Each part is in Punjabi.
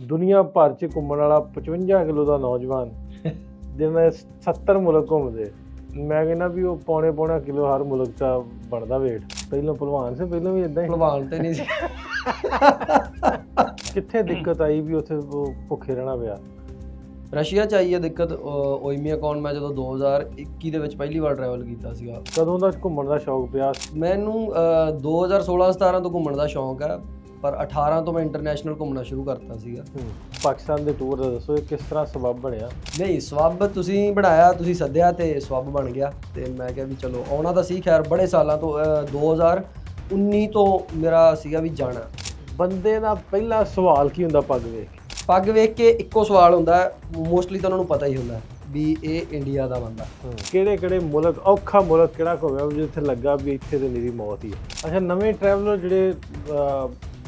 ਦੁਨੀਆ ਭਰ 'ਚ ਘੁੰਮਣ ਵਾਲਾ 55 ਕਿਲੋ ਦਾ ਨੌਜਵਾਨ ਜਿਵੇਂ 70 ਮੁਲਕ ਘੁੰਮਦੇ। ਮੈਂ ਕਹਿੰਦਾ ਵੀ ਉਹ ਪੌਣਾ ਕਿਲੋ ਹਰ ਮੁਲਕ ਦਾ ਬਣਦਾ ਵੇਟ। ਪਹਿਲਾਂ ਭਲਵਾਨ ਸੀ, ਪਹਿਲਾਂ ਵੀ ਇਦਾਂ ਹੀ ਭਲਵਾਨ ਤੇ ਨਹੀਂ ਸੀ। ਕਿੱਥੇ ਦਿੱਕਤ ਆਈ ਵੀ ਉੱਥੇ ਉਹ ਭੁੱਖੇ ਰਹਿਣਾ ਪਿਆ? ਰਸ਼ੀਆ 'ਚ ਆਈ ਹੈ ਦਿੱਕਤ। ਓਈਮੀਆਕੌਨ ਮੈਂ ਜਦੋਂ 2021 ਦੇ ਵਿੱਚ ਪਹਿਲੀ ਵਾਰ ਟਰੈਵਲ ਕੀਤਾ ਸੀਗਾ। ਕਦੋਂ ਦਾ ਘੁੰਮਣ ਦਾ ਸ਼ੌਕ ਪਿਆ? ਮੈਨੂੰ 2016-17 ਤੋਂ ਘੁੰਮਣ ਦਾ ਸ਼ੌਂਕ ਹੈ, ਪਰ 18 ਤੋਂ ਮੈਂ ਇੰਟਰਨੈਸ਼ਨਲ ਘੁੰਮਣਾ ਸ਼ੁਰੂ ਕਰਤਾ ਸੀਗਾ। ਪਾਕਿਸਤਾਨ ਦੇ ਟੂਰ ਦਾ ਦੱਸੋ, ਇਹ ਕਿਸ ਤਰ੍ਹਾਂ ਸਬੱਬ ਬਣਿਆ? ਨਹੀਂ, ਸਬੱਬ ਤੁਸੀਂ ਬਣਾਇਆ, ਤੁਸੀਂ ਸੱਦਿਆ ਤੇ ਸਬੱਬ ਬਣ ਗਿਆ। ਤੇ ਮੈਂ ਕਿਹਾ ਵੀ ਚਲੋ ਆਉਣਾ ਤਾਂ ਸੀ। ਖੈਰ ਬੜੇ ਸਾਲਾਂ ਤੋਂ 2019 ਤੋਂ ਮੇਰਾ ਸੀਗਾ ਵੀ ਜਾਣਾ। ਬੰਦੇ ਦਾ ਪਹਿਲਾ ਸਵਾਲ ਕੀ ਹੁੰਦਾ ਪੱਗ ਵੇਖ ਕੇ? ਪੱਗ ਵੇਖ ਕੇ ਇੱਕੋ ਸਵਾਲ ਹੁੰਦਾ, ਮੋਸਟਲੀ ਤਾਂ ਉਹਨਾਂ ਨੂੰ ਪਤਾ ਹੀ ਹੁੰਦਾ ਵੀ ਇਹ ਇੰਡੀਆ ਦਾ ਬੰਦਾ। ਕਿਹੜੇ ਮੁਲਕ, ਔਖਾ ਮੁਲਕ ਕਿਹੜਾ ਹੋਇਆ ਜਿੱਥੇ ਲੱਗਾ ਵੀ ਇੱਥੇ ਤੇ ਮੇਰੀ ਮੌਤ ਹੀ ਹੈ? ਅੱਛਾ, ਨਵੇਂ ਟਰੈਵਲਰ ਜਿਹੜੇ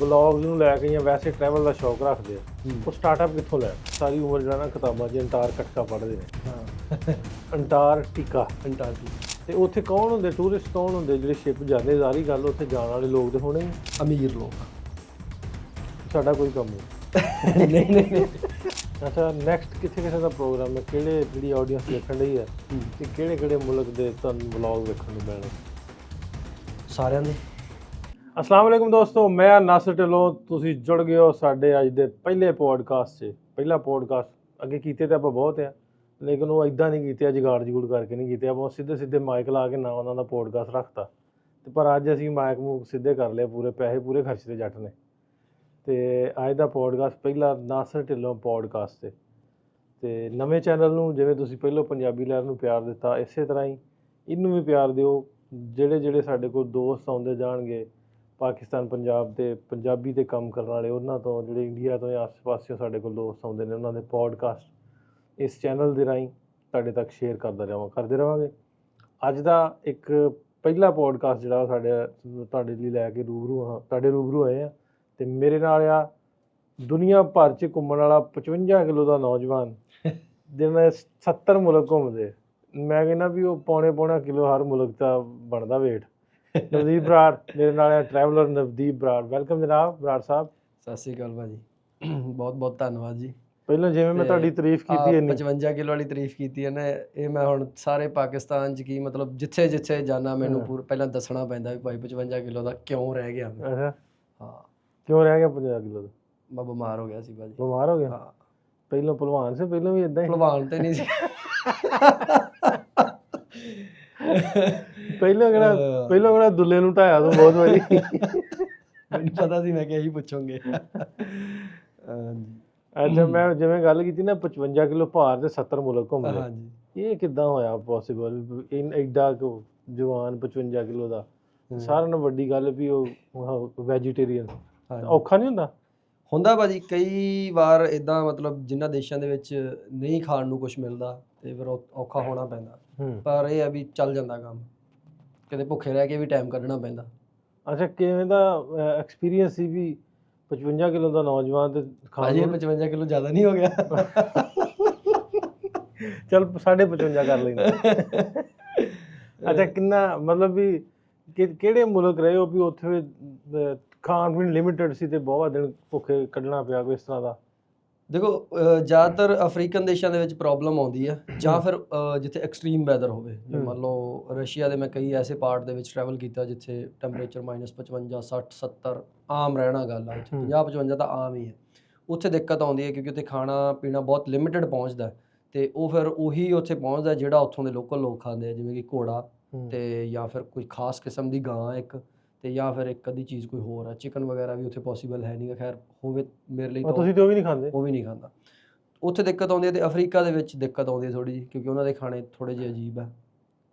ਬਲੌਗਸ ਨੂੰ ਲੈ ਕੇ ਜਾਂ ਵੈਸੇ ਟਰੈਵਲ ਦਾ ਸ਼ੌਕ ਰੱਖਦੇ ਆ, ਉਹ ਸਟਾਰਟਅਪ ਕਿੱਥੋਂ ਲੈਣ? ਸਾਰੀ ਉਮਰ ਜਿਹੜਾ ਨਾ ਕਿਤਾਬਾਂ 'ਚ ਅੰਟਾਰਕਟਿਕਾ ਪੜ੍ਹਦੇ ਨੇ। ਹਾਂ, ਅੰਟਾਰਕਟਿਕਾ। ਅੰਟਾਰਕਟਿਕਾ। ਤੇ ਉੱਥੇ ਕੌਣ ਹੁੰਦੇ ਟੂਰਿਸਟ? ਕੌਣ ਹੁੰਦੇ ਜਿਹੜੇ ਸ਼ਿਪ ਜਾਂਦੇ? ਸਾਰੀ ਗੱਲ ਉੱਥੇ ਜਾਣ ਵਾਲੇ ਲੋਕ ਤੇ ਹੋਣੇ ਅਮੀਰ ਲੋਕ। ਸਾਡਾ ਕੋਈ ਕੰਮ ਨਹੀਂ। ਨਹੀਂ। ਅੱਛਾ, ਨੈਕਸਟ ਕਿੱਥੇ ਦਾ ਪ੍ਰੋਗਰਾਮ ਹੈ? ਕਿਹੜੇ ਜਿਹੜੀ ਆਡੀਅנס ਦੇਖਣ ਲਈ ਹੈ ਤੇ ਕਿਹੜੇ ਮੁਲਕ ਦੇ ਤੁਹਾਨੂੰ ਵਲੌਗ ਵੇਖਣ ਨੂੰ ਮਿਲਣੇ? ਸਾਰਿਆਂ ਦੇ। ਅਸਲਾਮ ਵਾਲੇਕੁਮ ਦੋਸਤੋ, ਮੈਂ ਨਾਸਰ ਢਿੱਲੋਂ। ਤੁਸੀਂ ਜੁੜ ਗਏ ਹੋ ਸਾਡੇ ਅੱਜ ਦੇ ਪਹਿਲੇ ਪੋਡਕਾਸਟ 'ਚ। ਪਹਿਲਾ ਪੋਡਕਾਸਟ ਅੱਗੇ ਕੀਤੇ ਤਾਂ ਆਪਾਂ ਬਹੁਤ ਆ, ਲੇਕਿਨ ਉਹ ਇੱਦਾਂ ਨਹੀਂ ਕੀਤੇ, ਜੁਗਾੜ ਕਰਕੇ ਨਹੀਂ ਕੀਤੇ। ਆਪਾਂ ਸਿੱਧੇ ਮਾਈਕ ਲਾ ਕੇ ਨਾ ਉਹਨਾਂ ਦਾ ਪੋਡਕਾਸਟ ਰੱਖਤਾ। ਤੇ ਪਰ ਅੱਜ ਅਸੀਂ ਮਾਈਕ ਮੂਕ ਸਿੱਧੇ ਕਰ ਲਿਆ, ਪੂਰੇ ਖਰਚੇ ਜੱਟ ਨੇ। ਤੇ ਅੱਜ ਦਾ ਪੋਡਕਾਸਟ ਪਹਿਲਾ ਨਾਸਰ ਢਿੱਲੋਂ ਪੋਡਕਾਸਟ ਤੇ ਨਵੇਂ ਚੈਨਲ ਨੂੰ ਜਿਵੇਂ ਤੁਸੀਂ ਪਹਿਲਾਂ ਪੰਜਾਬੀ ਲਹਿਰ ਨੂੰ ਪਿਆਰ ਦਿੱਤਾ, ਇਸੇ ਤਰ੍ਹਾਂ ਹੀ ਇਹਨੂੰ ਵੀ ਪਿਆਰ ਦਿਓ। ਜਿਹੜੇ ਸਾਡੇ ਕੋਲ ਦੋਸਤ ਆਉਂਦੇ ਜਾਣਗੇ ਪਾਕਿਸਤਾਨ, ਪੰਜਾਬ ਦੇ ਪੰਜਾਬੀ 'ਤੇ ਕੰਮ ਕਰਨ ਵਾਲੇ, ਉਹਨਾਂ ਤੋਂ ਜਿਹੜੇ ਇੰਡੀਆ ਤੋਂ ਜਾਂ ਆਸ-ਪਾਸਿਓਂ ਸਾਡੇ ਕੋਲ ਦੋਸਤ ਆਉਂਦੇ ਨੇ, ਉਹਨਾਂ ਦੇ ਪੋਡਕਾਸਟ ਇਸ ਚੈਨਲ ਦੇ ਰਾਹੀਂ ਤੁਹਾਡੇ ਤੱਕ ਸ਼ੇਅਰ ਕਰਦੇ ਰਹਾਂਗੇ। ਅੱਜ ਦਾ ਇੱਕ ਪਹਿਲਾ ਪੋਡਕਾਸਟ ਜਿਹੜਾ ਤੁਹਾਡੇ ਲਈ ਲੈ ਕੇ ਰੂਬਰੂ ਹੋਏ ਆ। ਤੇ ਮੇਰੇ ਨਾਲ ਆ ਦੁਨੀਆ ਭਰ 'ਚ ਘੁੰਮਣ ਵਾਲਾ 55 ਕਿਲੋ ਦਾ ਨੌਜਵਾਨ ਜਿਵੇਂ 70 ਮੁਲਕ ਘੁੰਮਦੇ। ਮੈਂ ਕਹਿੰਦਾ ਵੀ ਉਹ ਪੌਣਾ ਕਿਲੋ ਹਰ ਮੁਲਕ ਦਾ ਬਣਦਾ ਵੇਟ। ਨਵਦੀਪ ਬਰਾੜ ਮੇਰੇ ਨਾਲ ਆ, ਟਰੈਵਲਰ ਨਵਦੀਪ ਬਰਾੜ। ਵੈਲਕਮ ਜਨਾਬ ਬਰਾੜ ਸਾਹਿਬ। ਸਤਿ ਸ਼੍ਰੀ ਅਕਾਲ ਭਾਜੀ, ਬਹੁਤ ਧੰਨਵਾਦ ਜੀ। ਪਹਿਲਾਂ ਜਿਵੇਂ ਮੈਂ ਤੁਹਾਡੀ ਤਾਰੀਫ ਕੀਤੀ 55 ਕਿਲੋ ਵਾਲੀ ਤਾਰੀਫ ਕੀਤੀ ਹੈ ਨਾ, ਇਹ ਮੈਂ ਹੁਣ ਸਾਰੇ ਪਾਕਿਸਤਾਨ 'ਚ ਕੀ ਮਤਲਬ ਜਿੱਥੇ ਜਾਣਾ ਮੈਨੂੰ ਪਹਿਲਾਂ ਦੱਸਣਾ ਪੈਂਦਾ ਵੀ ਭਾਈ 55 ਕਿਲੋ ਦਾ ਕਿਉਂ ਰਹਿ ਗਿਆ ਮੈਂ। ਅੱਛਾ, ਹਾਂ, ਕਿਉਂ ਰਹਿ ਗਿਆ 55 ਕਿਲੋ ਦਾ? ਮੈਂ ਬਿਮਾਰ ਹੋ ਗਿਆ ਸੀ ਭਾਜੀ। ਬਿਮਾਰ ਹੋ ਗਿਆ? ਹਾਂ। ਪਹਿਲਾਂ ਭਲਵਾਨ ਸੀ, ਪਹਿਲਾਂ ਵੀ ਇਦਾਂ ਹੀ? ਭਲਵਾਨ ਤੇ ਨਹੀਂ ਸੀ। ਪਹਿਲਾਂ ਕਿਹੜਾ ਦੁੱਲੇ ਨੂੰ ਢਾਇਆ ਤੂੰ ਬਹੁਤ ਵਾਰੀ? ਮੈਨੂੰ ਪਤਾ ਸੀ ਮੈਂ ਕਿਹਾ ਇਹੀ ਪੁੱਛੋਗੇ। ਅੱਛਾ, ਮੈਂ ਜਿਵੇਂ ਗੱਲ ਕੀਤੀ ਨਾ 55 ਕਿਲੋ ਭਾਰ ਤੇ 70 ਮੁਲਕ ਘੁੰਮਦੇ। ਹਾਂਜੀ, ਇਹ ਕਿੱਦਾਂ ਹੋਇਆ ਪੋਸੀਬਲ? ਐਡਾ ਜਵਾਨ 55 ਕਿਲੋ ਦਾ? ਸਾਰਿਆਂ ਨਾਲੋਂ ਵੱਡੀ ਗੱਲ ਵੀ ਉਹ ਵੈਜੀਟੇਰੀਅਨ। ਔਖਾ ਨਹੀਂ ਹੁੰਦਾ ਭਾਜੀ। ਕਈ ਵਾਰ ਇਦਾਂ ਮਤਲਬ ਜਿਨ੍ਹਾਂ ਦੇਸ਼ਾਂ ਦੇ ਵਿੱਚ ਨਹੀਂ ਖਾਣ ਨੂੰ ਕੁਝ ਮਿਲਦਾ ਤੇ ਫਿਰ ਔਖਾ ਹੋਣਾ ਪੈਂਦਾ, ਪਰ ਇਹ ਆ ਵੀ ਚੱਲ ਜਾਂਦਾ ਕੰਮ। ਕਿਤੇ ਭੁੱਖੇ ਰਹਿ ਕੇ ਵੀ ਟਾਈਮ ਕੱਢਣਾ ਪੈਂਦਾ। ਅੱਛਾ, ਕਿਵੇਂ ਦਾ ਐਕਸਪੀਰੀਅੰਸ ਸੀ ਵੀ 55 ਕਿਲੋ ਦਾ ਨੌਜਵਾਨ ਤੇ ਭਾਜੀ 55 ਕਿਲੋ ਜ਼ਿਆਦਾ ਨਹੀਂ ਹੋ ਗਿਆ? ਚੱਲ 55.5 ਕਰ ਲੈਂਦੇ। ਅੱਛਾ, ਕਿੰਨਾ ਮਤਲਬ ਵੀ ਕਿਹੜੇ ਮੁਲਕ ਰਹੇ ਹੋ ਵੀ ਉੱਥੇ ਖਾਣ ਪੀਣ ਲਿਮਿਟਡ ਸੀ ਤੇ ਬਹੁਤ ਦਿਨ ਭੁੱਖੇ ਕੱਢਣਾ ਪਿਆ ਕੋਈ ਇਸ ਤਰ੍ਹਾਂ ਦਾ? ਦੇਖੋ, ਜ਼ਿਆਦਾਤਰ ਅਫਰੀਕਨ ਦੇਸ਼ਾਂ ਦੇ ਵਿੱਚ ਪ੍ਰੋਬਲਮ ਆਉਂਦੀ ਹੈ, ਜਾਂ ਫਿਰ ਜਿੱਥੇ ਐਕਸਟ੍ਰੀਮ ਵੈਦਰ ਹੋਵੇ। ਮੰਨ ਲਓ ਰਸ਼ੀਆ ਦੇ ਮੈਂ ਕਈ ਐਸੇ ਪਾਰਟ ਦੇ ਵਿੱਚ ਟਰੈਵਲ ਕੀਤਾ ਜਿੱਥੇ ਟੈਂਪਰੇਚਰ -55, 60, 70 ਆਮ ਰਹਿਣਾ ਗੱਲ ਆ। 50-55 ਤਾਂ ਆਮ ਹੀ ਹੈ। ਉੱਥੇ ਦਿੱਕਤ ਆਉਂਦੀ ਹੈ ਕਿਉਂਕਿ ਉੱਥੇ ਖਾਣਾ ਪੀਣਾ ਬਹੁਤ ਲਿਮਿਟਡ ਪਹੁੰਚਦਾ, ਤੇ ਉਹ ਫਿਰ ਉਹੀ ਉੱਥੇ ਪਹੁੰਚਦਾ ਜਿਹੜਾ ਉੱਥੋਂ ਦੇ ਲੋਕਲ ਲੋਕ ਖਾਂਦੇ ਆ, ਜਿਵੇਂ ਕਿ ਘੋੜਾ ਤੇ ਜਾਂ ਫਿਰ ਕੋਈ ਖਾਸ ਕਿਸਮ ਦੀ ਗਾਂ ਇੱਕ, ਤੇ ਜਾਂ ਫਿਰ ਇੱਕ ਅੱਧੀ ਚੀਜ਼ ਕੋਈ ਹੋਰ ਆ। ਚਿਕਨ ਵਗੈਰਾ ਵੀ ਉੱਥੇ ਪੋਸੀਬਲ ਹੈ ਨਹੀਂ। ਖੈਰ ਹੋਵੇ ਮੇਰੇ ਲਈ ਤਾਂ ਤੁਸੀਂ ਤੇ ਉਹ ਵੀ ਨਹੀਂ ਖਾਂਦੇ? ਉਹ ਵੀ ਨਹੀਂ ਖਾਂਦਾ। ਉੱਥੇ ਦਿੱਕਤ ਆਉਂਦੀ ਹੈ, ਤੇ ਅਫਰੀਕਾ ਦੇ ਵਿੱਚ ਦਿੱਕਤ ਆਉਂਦੀ ਹੈ ਥੋੜ੍ਹੀ ਜਿਹੀ, ਕਿਉਂਕਿ ਉਹਨਾਂ ਦੇ ਖਾਣੇ ਥੋੜ੍ਹੇ ਜਿਹੇ ਅਜੀਬ ਹੈ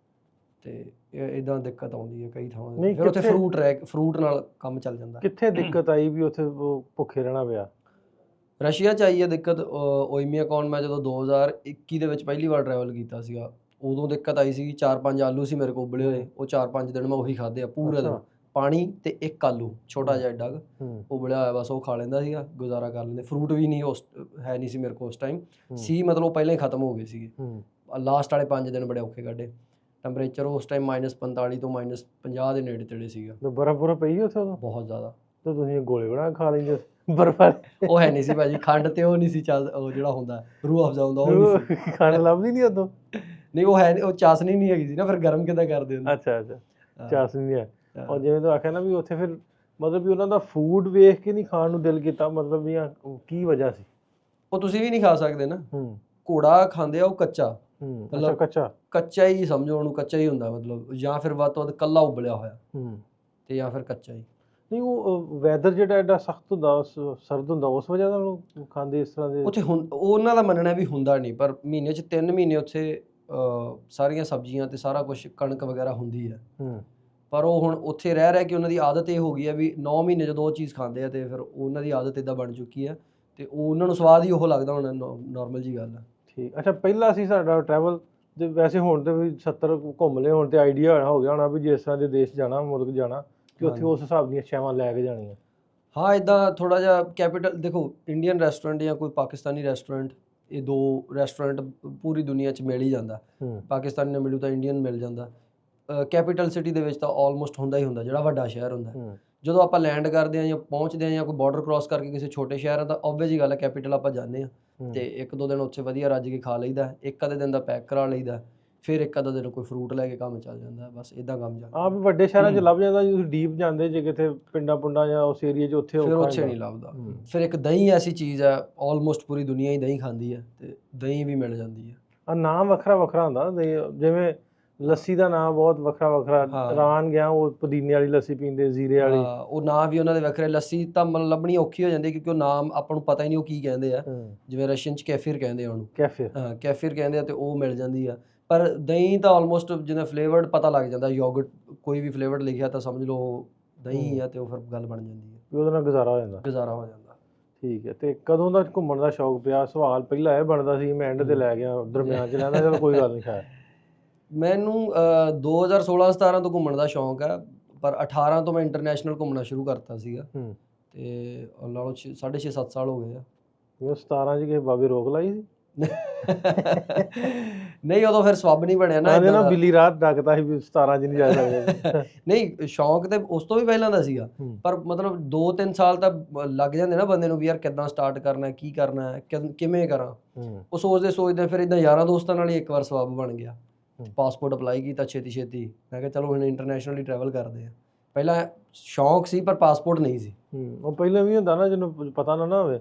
ਤੇ ਇੱਦਾਂ ਦਿੱਕਤ ਆਉਂਦੀ ਹੈ ਕਈ ਥਾਵਾਂ ਤੇ। ਫਿਰ ਉੱਥੇ ਫਰੂਟ ਨਾਲ ਕੰਮ ਚੱਲ ਜਾਂਦਾ। ਕਿੱਥੇ ਦਿੱਕਤ ਆਈ ਵੀ ਉੱਥੇ ਭੁੱਖੇ ਰਹਿਣਾ ਪਿਆ? ਰਸ਼ੀਆ 'ਚ ਆਈ ਹੈ ਦਿੱਕਤ। ਓਈਮੀਆਕੌਨ ਮੈਂ ਜਦੋਂ 2021 ਦੇ ਵਿੱਚ ਪਹਿਲੀ ਵਾਰ ਟਰੈਵਲ ਕੀਤਾ ਸੀਗਾ, ਉਦੋਂ ਦਿੱਕਤ ਆਈ ਸੀ। 4-5 ਆਲੂ ਸੀ ਮੇਰੇ ਕੋਲ ਉਬਲੇ ਹੋਏ, ਉਹ 4-5 ਦਿਨ ਮੈਂ ਉਹੀ ਖਾਧੇ ਆ ਪੂਰੇ ਦਿਨ। ਪਾਣੀ ਤੇ ਇੱਕ ਆਲੂ ਛੋਟਾ ਜਿਹਾ ਏਡਾ ਉਬਲਿਆ ਹੋਇਆ, ਬਸ ਉਹ ਖਾ ਲੈਂਦਾ ਸੀਗਾ, ਗੁਜ਼ਾਰਾ ਕਰ ਲੈਂਦੇ। ਫਰੂਟ ਵੀ ਨਹੀਂ ਹੈ ਨਹੀਂ ਸੀ ਮੇਰੇ ਕੋਲ ਉਸ ਟਾਈਮ, ਸੀ ਮਤਲਬ ਪਹਿਲਾਂ ਹੀ ਖਤਮ ਹੋ ਗਏ ਸੀਗੇ। ਲਾਸਟ ਵਾਲੇ 5 ਦਿਨ ਬੜੇ ਔਖੇ ਕੱਢੇ। ਟੈਂਪਰੇਚਰ ਉਸ ਟਾਈਮ -45 ਤੋਂ -50 ਦੇ ਨੇੜੇ ਤੇੜੇ ਸੀਗਾ। ਬਰਫ਼ ਪਈ ਉੱਥੇ ਉਦੋਂ? ਬਹੁਤ ਜ਼ਿਆਦਾ। ਤੇ ਤੁਸੀਂ ਗੋਲੇ ਬਣਾ ਖਾ ਲੈਂਦੇ? ਬਰਫ ਵਾਲੇ ਉਹ ਹੈ ਨਹੀਂ ਸੀ ਭਾਜੀ, ਖੰਡ ਤੇ ਉਹ ਨਹੀਂ ਸੀ ਚੱਲ, ਉਹ ਜਿਹੜਾ ਹੁੰਦਾ ਰੂਹ ਅਫਜ਼ਾ ਹੁੰਦਾ ਉਹ ਨਹੀਂ ਸੀ। ਖੰਡ ਲੱਭਦੀ ਨਹੀਂ ਉਦੋਂ? ਨਹੀਂ ਉਹ ਹੈ, ਉਹ ਚਾਸ਼ਨੀ ਨਹੀਂ ਹੈਗੀ ਸੀ ਨਾ, ਫਿਰ ਗਰਮ ਕਿੱਦਾਂ ਕਰਦੇ ਹੁੰਦੇ। ਅੱਛਾ ਅੱਛਾ, ਚਾਸ਼ਨੀ ਨਹੀਂ ਹੈ। ਔਰ ਜਿਵੇਂ ਤੂੰ ਆਖਿਆ ਨਾ ਵੀ ਉੱਥੇ ਫਿਰ ਮਤਲਬ ਵੀ ਉਹਨਾਂ ਦਾ ਫੂਡ ਵੇਖ ਕੇ ਨਹੀਂ ਖਾਣ ਨੂੰ ਦਿਲ ਕੀਤਾ, ਮਤਲਬ ਵੀ ਕੀ ਵਜ੍ਹਾ ਸੀ? ਉਹ ਤੁਸੀਂ ਵੀ ਨਹੀਂ ਖਾ ਸਕਦੇ ਨਾ, ਹੂੰ ਘੋੜਾ ਖਾਂਦੇ ਆ ਉਹ ਕੱਚਾ, ਅੱਛਾ ਕੱਚਾ। ਕੱਚਾ ਹੀ ਸਮਝੋ ਉਹਨੂੰ, ਕੱਚਾ ਹੀ ਹੁੰਦਾ ਮਤਲਬ, ਜਾਂ ਫਿਰ ਵੱਧ ਤੋਂ ਵੱਧ ਕੱਲਾ ਉਬਲਿਆ ਹੋਇਆ ਤੇ ਜਾਂ ਫਿਰ ਕੱਚਾ ਹੀ। ਨਹੀਂ ਉਹ ਵੈਦਰ ਜਿਹੜਾ ਐਡਾ ਸਖਤ ਹੁੰਦਾ, ਸਰਦ ਹੁੰਦਾ, ਉਸ ਵਜ੍ਹਾ ਨਾਲ ਉਹ ਖਾਂਦੇ ਇਸ ਤਰ੍ਹਾਂ ਦੇ? ਉੱਥੇ ਉਹਨਾਂ ਦਾ ਮੰਨਣਾ ਵੀ ਹੁੰਦਾ ਨਹੀਂ, ਪਰ ਮਹੀਨੇ 'ਚ 3 ਮਹੀਨੇ ਉੱਥੇ ਸਾਰੀਆਂ ਸਬਜ਼ੀਆਂ ਤੇ ਸਾਰਾ ਕੁਝ ਕਣਕ ਵਗੈਰਾ ਹੁੰਦੀ ਹੈ। ਪਰ ਉਹ ਹੁਣ ਉੱਥੇ ਰਹਿ ਕੇ ਉਹਨਾਂ ਦੀ ਆਦਤ ਇਹ ਹੋ ਗਈ ਹੈ ਵੀ 9 ਮਹੀਨੇ ਜਦੋਂ ਉਹ ਚੀਜ਼ ਖਾਂਦੇ ਆ ਤੇ ਫਿਰ ਉਹਨਾਂ ਦੀ ਆਦਤ ਇੱਦਾਂ ਬਣ ਚੁੱਕੀ ਹੈ ਤੇ ਉਹ ਉਹਨਾਂ ਨੂੰ ਸਵਾਦ ਹੀ ਉਹ ਲੱਗਦਾ ਹੋਣਾ, ਨੋਰਮਲ ਜੀ ਗੱਲ ਹੈ। ਠੀਕ। ਅੱਛਾ ਪਹਿਲਾਂ ਸੀ ਸਾਡਾ ਟਰੈਵਲ ਤੇ ਵੈਸੇ ਹੁਣ ਤੇ ਵੀ 70 ਘੁੰਮ ਲਏ, ਹੁਣ ਤੇ ਆਈਡੀਆ ਹੋ ਗਿਆ ਹੋਣਾ ਵੀ ਜਿਸ ਤਰ੍ਹਾਂ ਦੇ ਦੇਸ਼ ਜਾਣਾ, ਮੁਲਕ ਜਾਣਾ, ਕਿ ਉੱਥੇ ਉਸ ਹਿਸਾਬ ਦੀਆਂ ਸ਼ੈਵਾਂ ਲੈ ਕੇ ਜਾਣੀਆਂ। ਹਾਂ ਇੱਦਾਂ ਥੋੜ੍ਹਾ ਜਿਹਾ ਕੈਪੀਟਲ ਦੇਖੋ, ਇੰਡੀਅਨ ਰੈਸਟੋਰੈਂਟ ਜਾਂ ਕੋਈ ਪਾਕਿਸਤਾਨੀ ਰੈਸਟੋਰੈਂਟ, ਇਹ ਦੋ ਰੈਸਟੋਰੈਂਟ ਪੂਰੀ ਦੁਨੀਆ 'ਚ ਮਿਲ ਹੀ ਜਾਂਦਾ। ਪਾਕਿਸਤਾਨੀ ਨਾਲ ਮਿਲੂ ਤਾਂ ਇੰਡੀਅਨ ਮਿਲ ਜਾਂਦਾ। ਕੈਪੀਟਲ ਸਿਟੀ ਦੇ ਵਿੱਚ ਤਾਂ ਆਲਮੋਸਟ ਹੁੰਦਾ ਹੀ ਹੁੰਦਾ, ਜਿਹੜਾ ਵੱਡਾ ਸ਼ਹਿਰ ਹੁੰਦਾ। ਜਦੋਂ ਆਪਾਂ ਲੈਂਡ ਕਰਦੇ ਹਾਂ ਜਾਂ ਪਹੁੰਚਦੇ ਹਾਂ ਜਾਂ ਕੋਈ ਬਾਰਡਰ ਕ੍ਰਾਸ ਕਰਕੇ ਕਿਸੇ ਛੋਟੇ ਸ਼ਹਿਰ ਆ ਤਾਂ ਓਬਵੀਅਸ ਜੀ ਗੱਲ ਹੈ ਕੈਪੀਟਲ ਆਪਾਂ ਜਾਂਦੇ ਹਾਂ ਤੇ 1-2 ਦਿਨ ਉੱਥੇ ਵਧੀਆ ਰੱਜ ਕੇ ਖਾ ਲਈਦਾ, ਇੱਕ ਅੱਧੇ ਦਿਨ ਦਾ ਪੈਕ ਕਰਾ ਲਈਦਾ, ਫਿਰ ਇੱਕ ਅੱਧਾ ਦਿਨ ਕੋਈ ਫਰੂਟ ਲੈ ਕੇ ਕੰਮ ਚੱਲ ਜਾਂਦਾ, ਬਸ ਇਦਾਂ ਕੰਮ ਚੱਲਦਾ। ਹਾਂ ਵੀ ਵੱਡੇ ਸ਼ਹਿਰਾਂ 'ਚ ਲੱਭ ਜਾਂਦਾ, ਜੇ ਤੁਸੀਂ ਡੀਪ ਜਾਂਦੇ ਜੇ ਕਿਤੇ ਪਿੰਡਾਂ ਪੁੰਡਾਂ ਜਾਂ ਉਸ ਏਰੀਏ 'ਚ, ਉੱਥੇ ਫਿਰ ਉੱਥੇ ਨਹੀਂ ਲੱਭਦਾ। ਫਿਰ ਇੱਕ ਦਹੀਂ ਐਸੀ ਚੀਜ਼ ਹੈ, ਆਲਮੋਸਟ ਪੂਰੀ ਦੁਨੀਆ ਹੀ ਦਹੀਂ ਖਾਂਦੀ ਹੈ ਤੇ ਦਹੀਂ ਵੀ ਮਿਲ ਜਾਂਦੀ ਹੈ। ਨਾਮ ਵੱਖਰਾ ਵੱਖਰਾ ਹੁੰਦਾ, ਜਿਵੇਂ ਲੱਸੀ ਦਾ ਨਾਮ ਬਹੁਤ ਵੱਖਰਾ ਵੱਖਰਾ। ਰਾਨ ਗਿਆ ਉਹ ਪੁਦੀਨੇ ਵਾਲੀ ਲੱਸੀ ਪੀਂਦੇ, ਜ਼ੀਰੇ ਵਾਲੀ, ਉਹ ਨਾਮ ਵੀ ਉਹਨਾਂ ਦੇ ਵੱਖਰੇ। ਲੱਸੀ ਤਾਂ ਲੱਭਣੀ ਔਖੀ ਹੋ ਜਾਂਦੀ ਕਿਉਂਕਿ ਉਹ ਨਾਮ ਆਪਾਂ ਨੂੰ ਪਤਾ ਹੀ ਨਹੀਂ ਉਹ ਕੀ ਕਹਿੰਦੇ ਆ। ਜਿਵੇਂ ਰਸ਼ੀਅਨ 'ਚ ਕੈਫੀਰ ਕਹਿੰਦੇ ਆ ਉਹਨੂੰ, ਕੈਫੀਰ ਕਹਿੰਦੇ ਆ ਤੇ ਉਹ ਮਿਲ ਜਾਂਦੀ ਆ। ਪਰ ਦਹੀਂ ਤਾਂ ਆਲਮੋਸਟ ਜਿਵੇਂ ਫਲੇਵਰਡ ਪਤਾ ਲੱਗ ਜਾਂਦਾ, ਯੋਗਰਟ ਕੋਈ ਵੀ ਫਲੇਵਰਡ ਲਿਖਿਆ ਤਾਂ ਸਮਝ ਲਓ ਦਹੀਂ ਆ ਤੇ ਉਹ ਫਿਰ ਗੱਲ ਬਣ ਜਾਂਦੀ ਹੈ, ਉਹਦੇ ਨਾਲ ਗੁਜ਼ਾਰਾ ਹੋ ਜਾਂਦਾ। ਠੀਕ ਹੈ। ਤੇ ਕਦੋਂ ਦਾ ਘੁੰਮਣ ਦਾ ਸ਼ੌਕ ਪਿਆ? ਸਵਾਲ ਪਹਿਲਾਂ ਇਹ ਬਣਦਾ ਸੀ, ਮੈਂ ਐਂਡ ਤੇ ਲੈ ਗਿਆ, ਦਰਮਿਆਨ 'ਚ ਲੈਂਦਾ, ਚਲੋ ਕੋਈ ਗੱਲ ਨਹੀਂ। ਖਾਇਆ ਮੈਨੂੰ 2016-17 ਤੋਂ ਘੁੰਮਣ ਦਾ ਸ਼ੌਂਕ ਹੈ, ਪਰ 18 ਤੋਂ ਮੈਂ ਇੰਟਰਨੈਸ਼ਨਲ ਘੁੰਮਣਾ ਸ਼ੁਰੂ ਕਰਤਾ ਸੀਗਾ ਤੇ ਲਾ ਲਓ 6.5-7 ਸਾਲ ਹੋ ਗਏ ਆ। 17 'ਚ ਕਿਸੇ ਬਾਬੇ ਰੋਕ ਲਾਈ ਸੀ? ਨਹੀਂ ਉਦੋਂ ਫਿਰ ਸਵੱਬ ਨਹੀਂ ਬਣਿਆ ਨਾ, ਬਿੱਲੀ ਰਾਤ ਡੱਕਦਾ ਸੀ ਵੀ 17 'ਚ ਨਹੀਂ ਜਾ ਸਕਦੇ। ਨਹੀਂ ਸ਼ੌਂਕ ਤੇ ਉਸ ਤੋਂ ਵੀ ਪਹਿਲਾਂ ਦਾ ਸੀਗਾ, ਪਰ ਮਤਲਬ 2-3 ਸਾਲ ਤਾਂ ਲੱਗ ਜਾਂਦੇ ਨਾ ਬੰਦੇ ਨੂੰ ਵੀ ਯਾਰ ਕਿੱਦਾਂ ਸਟਾਰਟ ਕਰਨਾ, ਕੀ ਕਰਨਾ, ਕਿਵੇਂ ਕਰਾਂ। ਉਹ ਸੋਚਦੇ ਫਿਰ ਇੱਦਾਂ ਯਾਰਾਂ ਦੋਸਤਾਂ ਨਾਲ ਹੀ ਇੱਕ ਵਾਰ ਸਵੱਬ ਬਣ ਗਿਆ। ਪਾਸਪੋਰਟ ਅਪਲਾਈ ਕੀਤਾ ਛੇਤੀ, ਮੈਂ ਕਿਹਾ ਚਲੋ ਹੁਣ ਇੰਟਰਨੈਸ਼ਨਲੀ ਟਰੈਵਲ ਕਰਦੇ ਆ। ਪਹਿਲਾਂ ਸ਼ੌਂਕ ਸੀ ਪਰ ਪਾਸਪੋਰਟ ਨਹੀਂ ਸੀ। ਉਹ ਪਹਿਲਾਂ ਵੀ ਹੁੰਦਾ ਨਾ ਜਿਹਨੂੰ ਪਤਾ ਨਾ ਹੋਵੇ,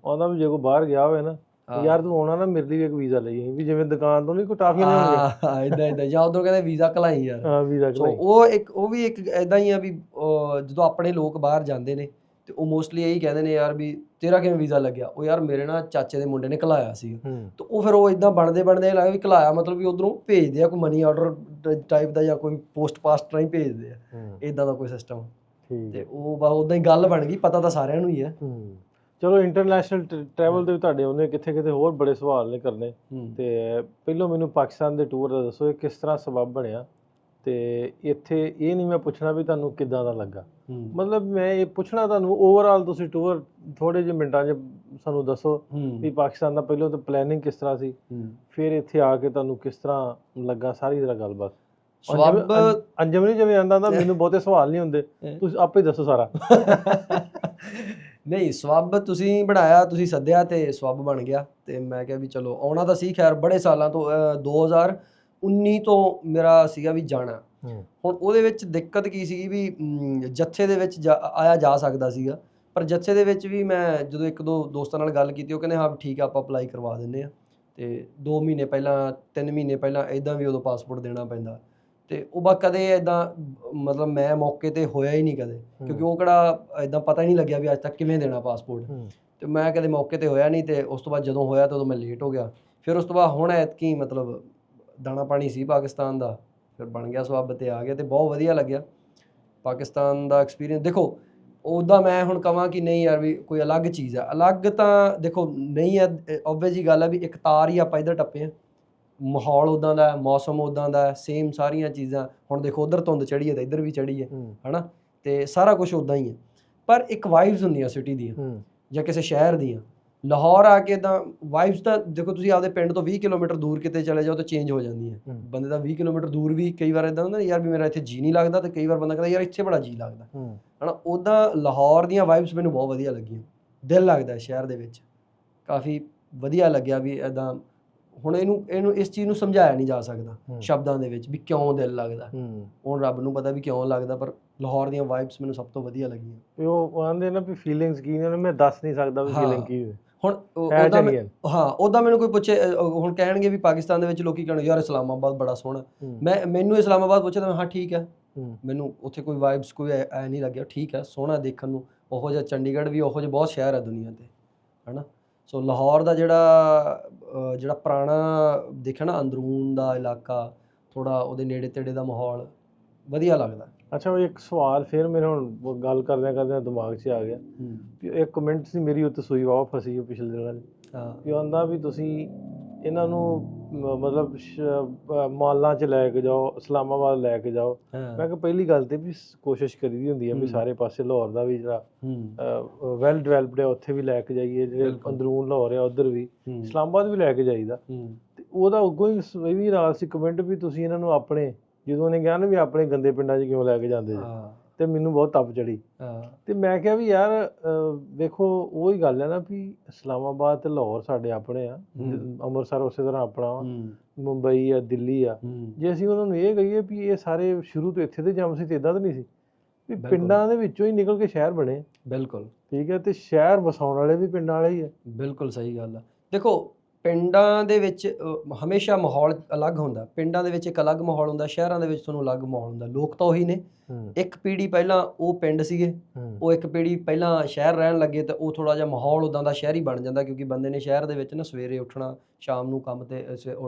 ਉਹਦਾ ਵੀ ਜੇ ਕੋਈ ਬਾਹਰ ਗਿਆ ਹੋਵੇ ਨਾ, ਯਾਰ ਤੂੰ ਆਉਣਾ ਨਾ ਮੇਰੇ ਲਈ ਇੱਕ ਵੀਜ਼ਾ ਲਈ, ਵੀ ਜਿਵੇਂ ਦੁਕਾਨ ਤੋਂ ਨਹੀਂ ਕੋਈ ਟਾਫੀਆਂ ਲਿਆਉਣਗੇ ਇਦਾਂ ਜਾਂ ਉਦੋਂ ਕਹਿੰਦੇ ਵੀਜ਼ਾ ਘਲਾਈ ਯਾਰ। ਵੀਜ਼ਾ ਘਲਾਈ। ਉਹ ਵੀ ਇੱਕ ਇਦਾਂ ਹੀ ਆ ਵੀ ਜਦੋਂ ਆਪਣੇ ਲੋਕ ਬਾਹਰ ਜਾਂਦੇ ਨੇ ਤੇ ਉਹ ਮੋਸਟਲੀ ਇਹੀ ਕਹਿੰਦੇ ਨੇ ਯਾਰ ਵੀ ਤੇਰਾ ਕਿਵੇਂ ਵੀਜ਼ਾ ਲੱਗਿਆ? ਉਹ ਯਾਰ ਮੇਰੇ ਨਾਲ ਚਾਚੇ ਦੇ ਮੁੰਡੇ ਨੇ ਘਲਾਇਆ ਸੀ ਤੇ ਉਹ ਫਿਰ ਉਹ ਇਦਾਂ ਬਣਦੇ ਇਹ ਲੱਗਦਾ ਵੀ ਘਲਾਇਆ ਮਤਲਬ ਵੀ ਉਧਰੋਂ ਭੇਜਦੇ ਆ ਕੋਈ ਮਨੀ ਆਰਡਰ ਟਾਈਪ ਦਾ ਜਾਂ ਕੋਈ ਪੋਸਟ ਪਾਸਟ ਰਾਹੀਂ ਭੇਜਦੇ ਆ, ਇਦਾਂ ਦਾ ਕੋਈ ਸਿਸਟਮ। ਤੇ ਉਹ ਬਸ ਉਦਾਂ ਹੀ ਗੱਲ ਬਣ ਗਈ, ਪਤਾ ਤਾਂ ਸਾਰਿਆਂ ਨੂੰ ਹੀ ਹੈ। ਚਲੋ ਇੰਟਰਨੈਸ਼ਨਲ ਟਰੈਵਲ ਦੇ ਤੁਹਾਡੇ ਉਹਨੇ ਕਿੱਥੇ ਹੋਰ ਬੜੇ ਸਵਾਲ ਨੇ ਕਰਨੇ, ਤੇ ਪਹਿਲਾਂ ਮੈਨੂੰ ਪਾਕਿਸਤਾਨ ਦੇ ਟੂਰ ਦਾ ਦੱਸੋ, ਇਹ ਕਿਸ ਤਰ੍ਹਾਂ ਸਬਬ ਬਣਿਆ? ਤੇ ਇੱਥੇ ਇਹ ਨਹੀਂ ਮੈਂ ਪੁੱਛਣਾ ਵੀ ਤੁਹਾਨੂੰ ਕਿੱਦਾਂ ਦਾ ਲੱਗਾ, ਮਤਲਬ ਮੈਂ ਇਹ ਪੁੱਛਣਾ ਤੁਹਾਨੂੰ ਓਵਰਆਲ ਤੁਸੀਂ ਟੂਰ ਥੋੜੇ ਜਿਹੇ ਮਿੰਟਾਂ 'ਚ ਸਾਨੂੰ ਦੱਸੋ ਵੀ ਪਾਕਿਸਤਾਨ ਦਾ ਪਹਿਲਾਂ ਤਾਂ ਪਲੈਨਿੰਗ ਕਿਸ ਤਰ੍ਹਾਂ ਸੀ, ਫਿਰ ਇੱਥੇ ਆ ਕੇ ਤੁਹਾਨੂੰ ਕਿਸ ਤਰ੍ਹਾਂ ਲੱਗਾ, ਸਾਰੀ ਤਰ੍ਹਾਂ ਗੱਲਬਾਤ। ਅੰਜਮ ਨਹੀਂ ਜਿਵੇਂ ਆਉਂਦਾ ਹੁੰਦਾ, ਮੈਨੂੰ ਬਹੁਤੇ ਸਵਾਲ ਨਹੀਂ ਹੁੰਦੇ, ਤੁਸੀਂ ਆਪੇ ਦੱਸੋ ਸਾਰਾ। ਨਹੀਂ ਸਵੱਬ ਤੁਸੀਂ ਬਣਾਇਆ, ਤੁਸੀਂ ਸੱਦਿਆ ਤੇ ਸਵੱਬ ਬਣ ਗਿਆ ਤੇ ਮੈਂ ਕਿਹਾ ਵੀ ਚਲੋ ਆਉਣਾ ਤਾਂ ਸੀ। ਖੈਰ ਬੜੇ ਸਾਲਾਂ ਤੋਂ 2019 ਤੋਂ ਮੇਰਾ ਸੀਗਾ ਵੀ ਜਾਣਾ। ਹੁਣ ਉਹਦੇ ਵਿੱਚ ਦਿੱਕਤ ਕੀ ਸੀਗੀ ਵੀ ਜੱਥੇ ਦੇ ਵਿੱਚ ਆਇਆ ਜਾ ਸਕਦਾ ਸੀਗਾ, ਪਰ ਜੱਥੇ ਦੇ ਵਿੱਚ ਵੀ ਮੈਂ ਜਦੋਂ 1-2 ਦੋਸਤਾਂ ਨਾਲ ਗੱਲ ਕੀਤੀ, ਉਹ ਕਹਿੰਦੇ ਹਾਂ ਠੀਕ ਆ ਆਪਾਂ ਅਪਲਾਈ ਕਰਵਾ ਦਿੰਦੇ ਹਾਂ ਤੇ 2 ਮਹੀਨੇ ਪਹਿਲਾਂ 3 ਮਹੀਨੇ ਪਹਿਲਾਂ ਇੱਦਾਂ ਵੀ ਉਦੋਂ ਪਾਸਪੋਰਟ ਦੇਣਾ ਪੈਂਦਾ। ਤੇ ਉਹ ਬਸ ਕਦੇ ਇੱਦਾਂ ਮਤਲਬ ਮੈਂ ਮੌਕੇ 'ਤੇ ਹੋਇਆ ਹੀ ਨਹੀਂ ਕਦੇ, ਕਿਉਂਕਿ ਉਹ ਕਿਹੜਾ ਇੱਦਾਂ ਪਤਾ ਹੀ ਨਹੀਂ ਲੱਗਿਆ ਵੀ ਅੱਜ ਤੱਕ ਕਿਵੇਂ ਦੇਣਾ ਪਾਸਪੋਰਟ, ਤੇ ਮੈਂ ਕਦੇ ਮੌਕੇ 'ਤੇ ਹੋਇਆ ਨਹੀਂ। ਤੇ ਉਸ ਤੋਂ ਬਾਅਦ ਜਦੋਂ ਹੋਇਆ ਤਾਂ ਉਦੋਂ ਮੈਂ ਲੇਟ ਹੋ ਗਿਆ। ਫਿਰ ਉਸ ਤੋਂ ਬਾਅਦ ਹੁਣ ਐਤਕੀ ਮਤਲਬ ਦਾਣਾ ਪਾਣੀ ਸੀ ਪਾਕਿਸਤਾਨ ਦਾ, ਫਿਰ ਬਣ ਗਿਆ ਸਵੱਬ ਤੇ ਆ ਗਿਆ ਤੇ ਬਹੁਤ ਵਧੀਆ ਲੱਗਿਆ ਪਾਕਿਸਤਾਨ ਦਾ ਐਕਸਪੀਰੀਅੰਸ। ਦੇਖੋ ਉੱਦਾਂ ਮੈਂ ਹੁਣ ਕਹਾਂ ਕਿ ਨਹੀਂ ਯਾਰ ਵੀ ਕੋਈ ਅਲੱਗ ਚੀਜ਼ ਆ, ਅਲੱਗ ਤਾਂ ਦੇਖੋ ਨਹੀਂ ਹੈ, ਓਬਵੀਅਸ ਜੀ ਗੱਲ ਹੈ ਵੀ ਇੱਕ ਤਾਰ ਹੀ ਆਪਾਂ ਇੱਧਰ ਟੱਪੇ ਹਾਂ, ਮਾਹੌਲ ਉੱਦਾਂ ਦਾ, ਮੌਸਮ ਉੱਦਾਂ ਦਾ, ਸੇਮ ਸਾਰੀਆਂ ਚੀਜ਼ਾਂ। ਹੁਣ ਦੇਖੋ ਉੱਧਰ ਧੁੰਦ ਚੜ੍ਹੀ ਹੈ ਤਾਂ ਇੱਧਰ ਵੀ ਚੜ੍ਹੀ ਹੈ, ਹੈ ਨਾ, ਅਤੇ ਸਾਰਾ ਕੁਛ ਉੱਦਾਂ ਹੀ ਹੈ। ਪਰ ਇੱਕ ਵਾਈਬਸ ਹੁੰਦੀਆਂ ਸਿਟੀ ਦੀਆਂ ਜਾਂ ਕਿਸੇ ਸ਼ਹਿਰ ਦੀਆਂ। ਲਾਹੌਰ ਆ ਕੇ ਤਾਂ ਵਾਈਬਸ ਤਾਂ ਦੇਖੋ ਤੁਸੀਂ ਆਪਦੇ ਪਿੰਡ ਤੋਂ 20 ਕਿਲੋਮੀਟਰ ਦੂਰ ਕਿਤੇ ਚਲੇ ਜਾਓ ਤਾਂ ਚੇਂਜ ਹੋ ਜਾਂਦੀਆਂ। ਬੰਦੇ ਦਾ 20 ਕਿਲੋਮੀਟਰ ਦੂਰ ਵੀ ਕਈ ਵਾਰ ਇੱਦਾਂ ਹੁੰਦਾ ਯਾਰ ਵੀ ਮੇਰਾ ਇੱਥੇ ਜੀਅ ਨਹੀਂ ਲੱਗਦਾ, ਅਤੇ ਕਈ ਵਾਰ ਬੰਦਾ ਕਹਿੰਦਾ ਯਾਰ ਇੱਥੇ ਬੜਾ ਜੀਅ ਲੱਗਦਾ, ਹੈ ਨਾ। ਉੱਦਾਂ ਲਾਹੌਰ ਦੀਆਂ ਵਾਈਬਸ ਮੈਨੂੰ ਬਹੁਤ ਵਧੀਆ ਲੱਗੀਆਂ। ਦਿਲ ਲੱਗਦਾ ਸ਼ਹਿਰ ਦੇ ਵਿੱਚ। ਕਾਫੀ ਵਧੀਆ ਲੱਗਿਆ ਵੀ ਇੱਦਾਂ ਹੁਣ ਇਹਨੂੰ ਇਸ ਚੀਜ਼ ਨੂੰ ਸਮਝਾਇਆ ਨਹੀਂ ਜਾ ਸਕਦਾ ਸ਼ਬਦਾਂ ਦੇ ਵਿੱਚ ਵੀ ਕਿਉਂ ਦਿਲ ਲੱਗਦਾ। ਹੁਣ ਰੱਬ ਨੂੰ ਪਤਾ ਵੀ ਕਿਉਂ ਲੱਗਦਾ, ਪਰ ਲਾਹੌਰ ਦੀਆਂ ਵਾਈਬਸ ਮੈਨੂੰ ਸਭ ਤੋਂ ਵਧੀਆ ਲੱਗੀਆਂ। ਵੀ ਉਹ ਆਂਦੇ ਨਾ ਵੀ ਫੀਲਿੰਗਸ ਕੀ ਨੇ, ਮੈਂ ਦੱਸ ਨਹੀਂ ਸਕਦਾ ਵੀ ਫੀਲਿੰਗ ਕੀ ਹੈ। ਹੁਣ ਉੱਦਾਂ ਮੈਨੂੰ ਕੋਈ ਪੁੱਛੇ, ਹੁਣ ਕਹਿਣਗੇ ਵੀ ਪਾਕਿਸਤਾਨ ਦੇ ਵਿੱਚ ਲੋਕੀ ਕਹਿਣਗੇ ਯਾਰ ਇਸਲਾਮਾਬਾਦ ਬੜਾ ਸੋਹਣਾ, ਮੈਨੂੰ ਇਸਲਾਮਾਬਾਦ ਪੁੱਛੇ ਤਾਂ ਹਾਂ ਠੀਕ ਹੈ, ਮੈਨੂੰ ਉੱਥੇ ਕੋਈ ਵਾਈਬਸ ਕੋਈ ਐ ਨਹੀਂ ਲੱਗਿਆ, ਠੀਕ ਹੈ ਸੋਹਣਾ ਦੇਖਣ ਨੂੰ। ਉਹੋ ਜਿਹਾ ਚੰਡੀਗੜ੍ਹ ਵੀ ਉਹੋ ਜਿਹੇ ਬਹੁਤ ਸ਼ਹਿਰ ਹੈ ਦੁਨੀਆ 'ਤੇ, ਹੈ ਨਾ। ਸੋ ਲਾਹੌਰ ਦਾ ਜਿਹੜਾ ਪੁਰਾਣਾ ਦੇਖਿਆ ਨਾ, ਅੰਦਰੂਨ ਦਾ ਇਲਾਕਾ, ਥੋੜ੍ਹਾ ਉਹਦੇ ਨੇੜੇ ਤੇੜੇ ਦਾ ਮਾਹੌਲ ਵਧੀਆ ਲੱਗਦਾ। ਅੱਛਾ, ਉਹ ਇੱਕ ਸਵਾਲ ਫਿਰ ਮੇਰੇ ਹੁਣ ਗੱਲ ਕਰਦਿਆਂ ਦਿਮਾਗ 'ਚ ਆ ਗਿਆ ਵੀ ਇੱਕ ਕਮੈਂਟ ਸੀ ਮੇਰੀ ਉੱਤੇ ਸੂਈ ਵਾਹ ਫਸੀ ਉਹ ਪਿਛਲੇ ਦਿਨਾਂ 'ਚ ਵੀ ਆਉਂਦਾ ਵੀ ਤੁਸੀਂ ਇਹਨਾਂ ਨੂੰ ਮਤਲਬ ਮਾਲਾਂ 'ਚ ਲੈ ਕੇ ਜਾਓ, ਇਸਲਾਮਾਬਾਦ ਲੈ ਕੇ ਜਾਓ। ਮੈਂ ਕਿਹਾ ਪਹਿਲੀ ਗੱਲ ਤੇ ਵੀ ਕੋਸ਼ਿਸ਼ ਕਰੀਦੀ ਹੁੰਦੀ ਹੈ ਵੀ ਸਾਰੇ ਪਾਸੇ ਲਾਹੌਰ ਦਾ ਵੀ ਜਿਹੜਾ ਵੈਲ ਡਿਵੈਲਪਡ ਹੈ ਉੱਥੇ ਵੀ ਲੈ ਕੇ ਜਾਈਏ, ਜਿਹੜੇ ਅੰਦਰੂਨ ਲਾਹੌਰ ਆ ਉੱਧਰ ਵੀ, ਇਸਲਾਮਾਬਾਦ ਵੀ ਲੈ ਕੇ ਜਾਈਦਾ। ਤੇ ਉਹਦਾ ਅੱਗੋਂ ਹੀ ਇਹ ਵੀ ਨਾਲ ਸੀ ਕਮੈਂਟ ਵੀ ਤੁਸੀਂ ਇਹਨਾਂ ਨੂੰ ਆਪਣੇ, ਜਦੋਂ ਉਹਨੇ ਕਿਹਾ ਨਾ ਵੀ ਆਪਣੇ ਗੰਦੇ ਪਿੰਡਾਂ 'ਚ ਕਿਉਂ ਲੈ ਕੇ ਜਾਂਦੇ ਜੀ, ਤੇ ਮੈਨੂੰ ਬਹੁਤ ਤਪ ਚੜੀ। ਤੇ ਮੈਂ ਕਿਹਾ ਵੀ ਯਾਰ ਵੇਖੋ ਉਹੀ ਗੱਲ ਹੈ ਨਾ ਵੀ ਇਸਲਾਮਾਬਾਦ ਤੇ ਲਾਹੌਰ ਸਾਡੇ ਆਪਣੇ ਆ, ਅੰਮ੍ਰਿਤਸਰ ਉਸੇ ਤਰ੍ਹਾਂ ਆਪਣਾ ਵਾ, ਮੁੰਬਈ ਆ, ਦਿੱਲੀ ਆ। ਜੇ ਅਸੀਂ ਉਹਨਾਂ ਨੂੰ ਇਹ ਕਹੀਏ ਵੀ ਇਹ ਸਾਰੇ ਸ਼ੁਰੂ ਤੋਂ ਇੱਥੇ ਦੇ ਜੰਮ ਸੀ ਤੇ ਇੱਦਾਂ ਤਾਂ ਨਹੀਂ ਸੀ, ਵੀ ਪਿੰਡਾਂ ਦੇ ਵਿੱਚੋਂ ਹੀ ਨਿਕਲ ਕੇ ਸ਼ਹਿਰ ਬਣੇ। ਬਿਲਕੁਲ ਠੀਕ ਹੈ, ਤੇ ਸ਼ਹਿਰ ਵਸਾਉਣ ਵਾਲੇ ਵੀ ਪਿੰਡਾਂ ਵਾਲੇ ਹੀ ਹੈ। ਬਿਲਕੁਲ ਸਹੀ ਗੱਲ ਆ। ਦੇਖੋ ਪਿੰਡਾਂ ਦੇ ਵਿੱਚ ਹਮੇਸ਼ਾ ਮਾਹੌਲ ਅਲੱਗ ਹੁੰਦਾ, ਪਿੰਡਾਂ ਦੇ ਵਿੱਚ ਇੱਕ ਅਲੱਗ ਮਾਹੌਲ ਹੁੰਦਾ, ਸ਼ਹਿਰਾਂ ਦੇ ਵਿੱਚ ਤੁਹਾਨੂੰ ਅਲੱਗ ਮਾਹੌਲ ਹੁੰਦਾ। ਲੋਕ ਤਾਂ ਉਹੀ ਨੇ, ਇੱਕ ਪੀੜ੍ਹੀ ਪਹਿਲਾਂ ਉਹ ਪਿੰਡ ਸੀਗੇ, ਉਹ ਇੱਕ ਪੀੜ੍ਹੀ ਪਹਿਲਾਂ ਸ਼ਹਿਰ ਰਹਿਣ ਲੱਗੇ, ਤਾਂ ਉਹ ਥੋੜ੍ਹਾ ਜਿਹਾ ਮਾਹੌਲ ਉੱਦਾਂ ਦਾ ਸ਼ਹਿਰੀ ਬਣ ਜਾਂਦਾ, ਕਿਉਂਕਿ ਬੰਦੇ ਨੇ ਸ਼ਹਿਰ ਦੇ ਵਿੱਚ ਨਾ ਸਵੇਰੇ ਉੱਠਣਾ, ਸ਼ਾਮ ਨੂੰ ਕੰਮ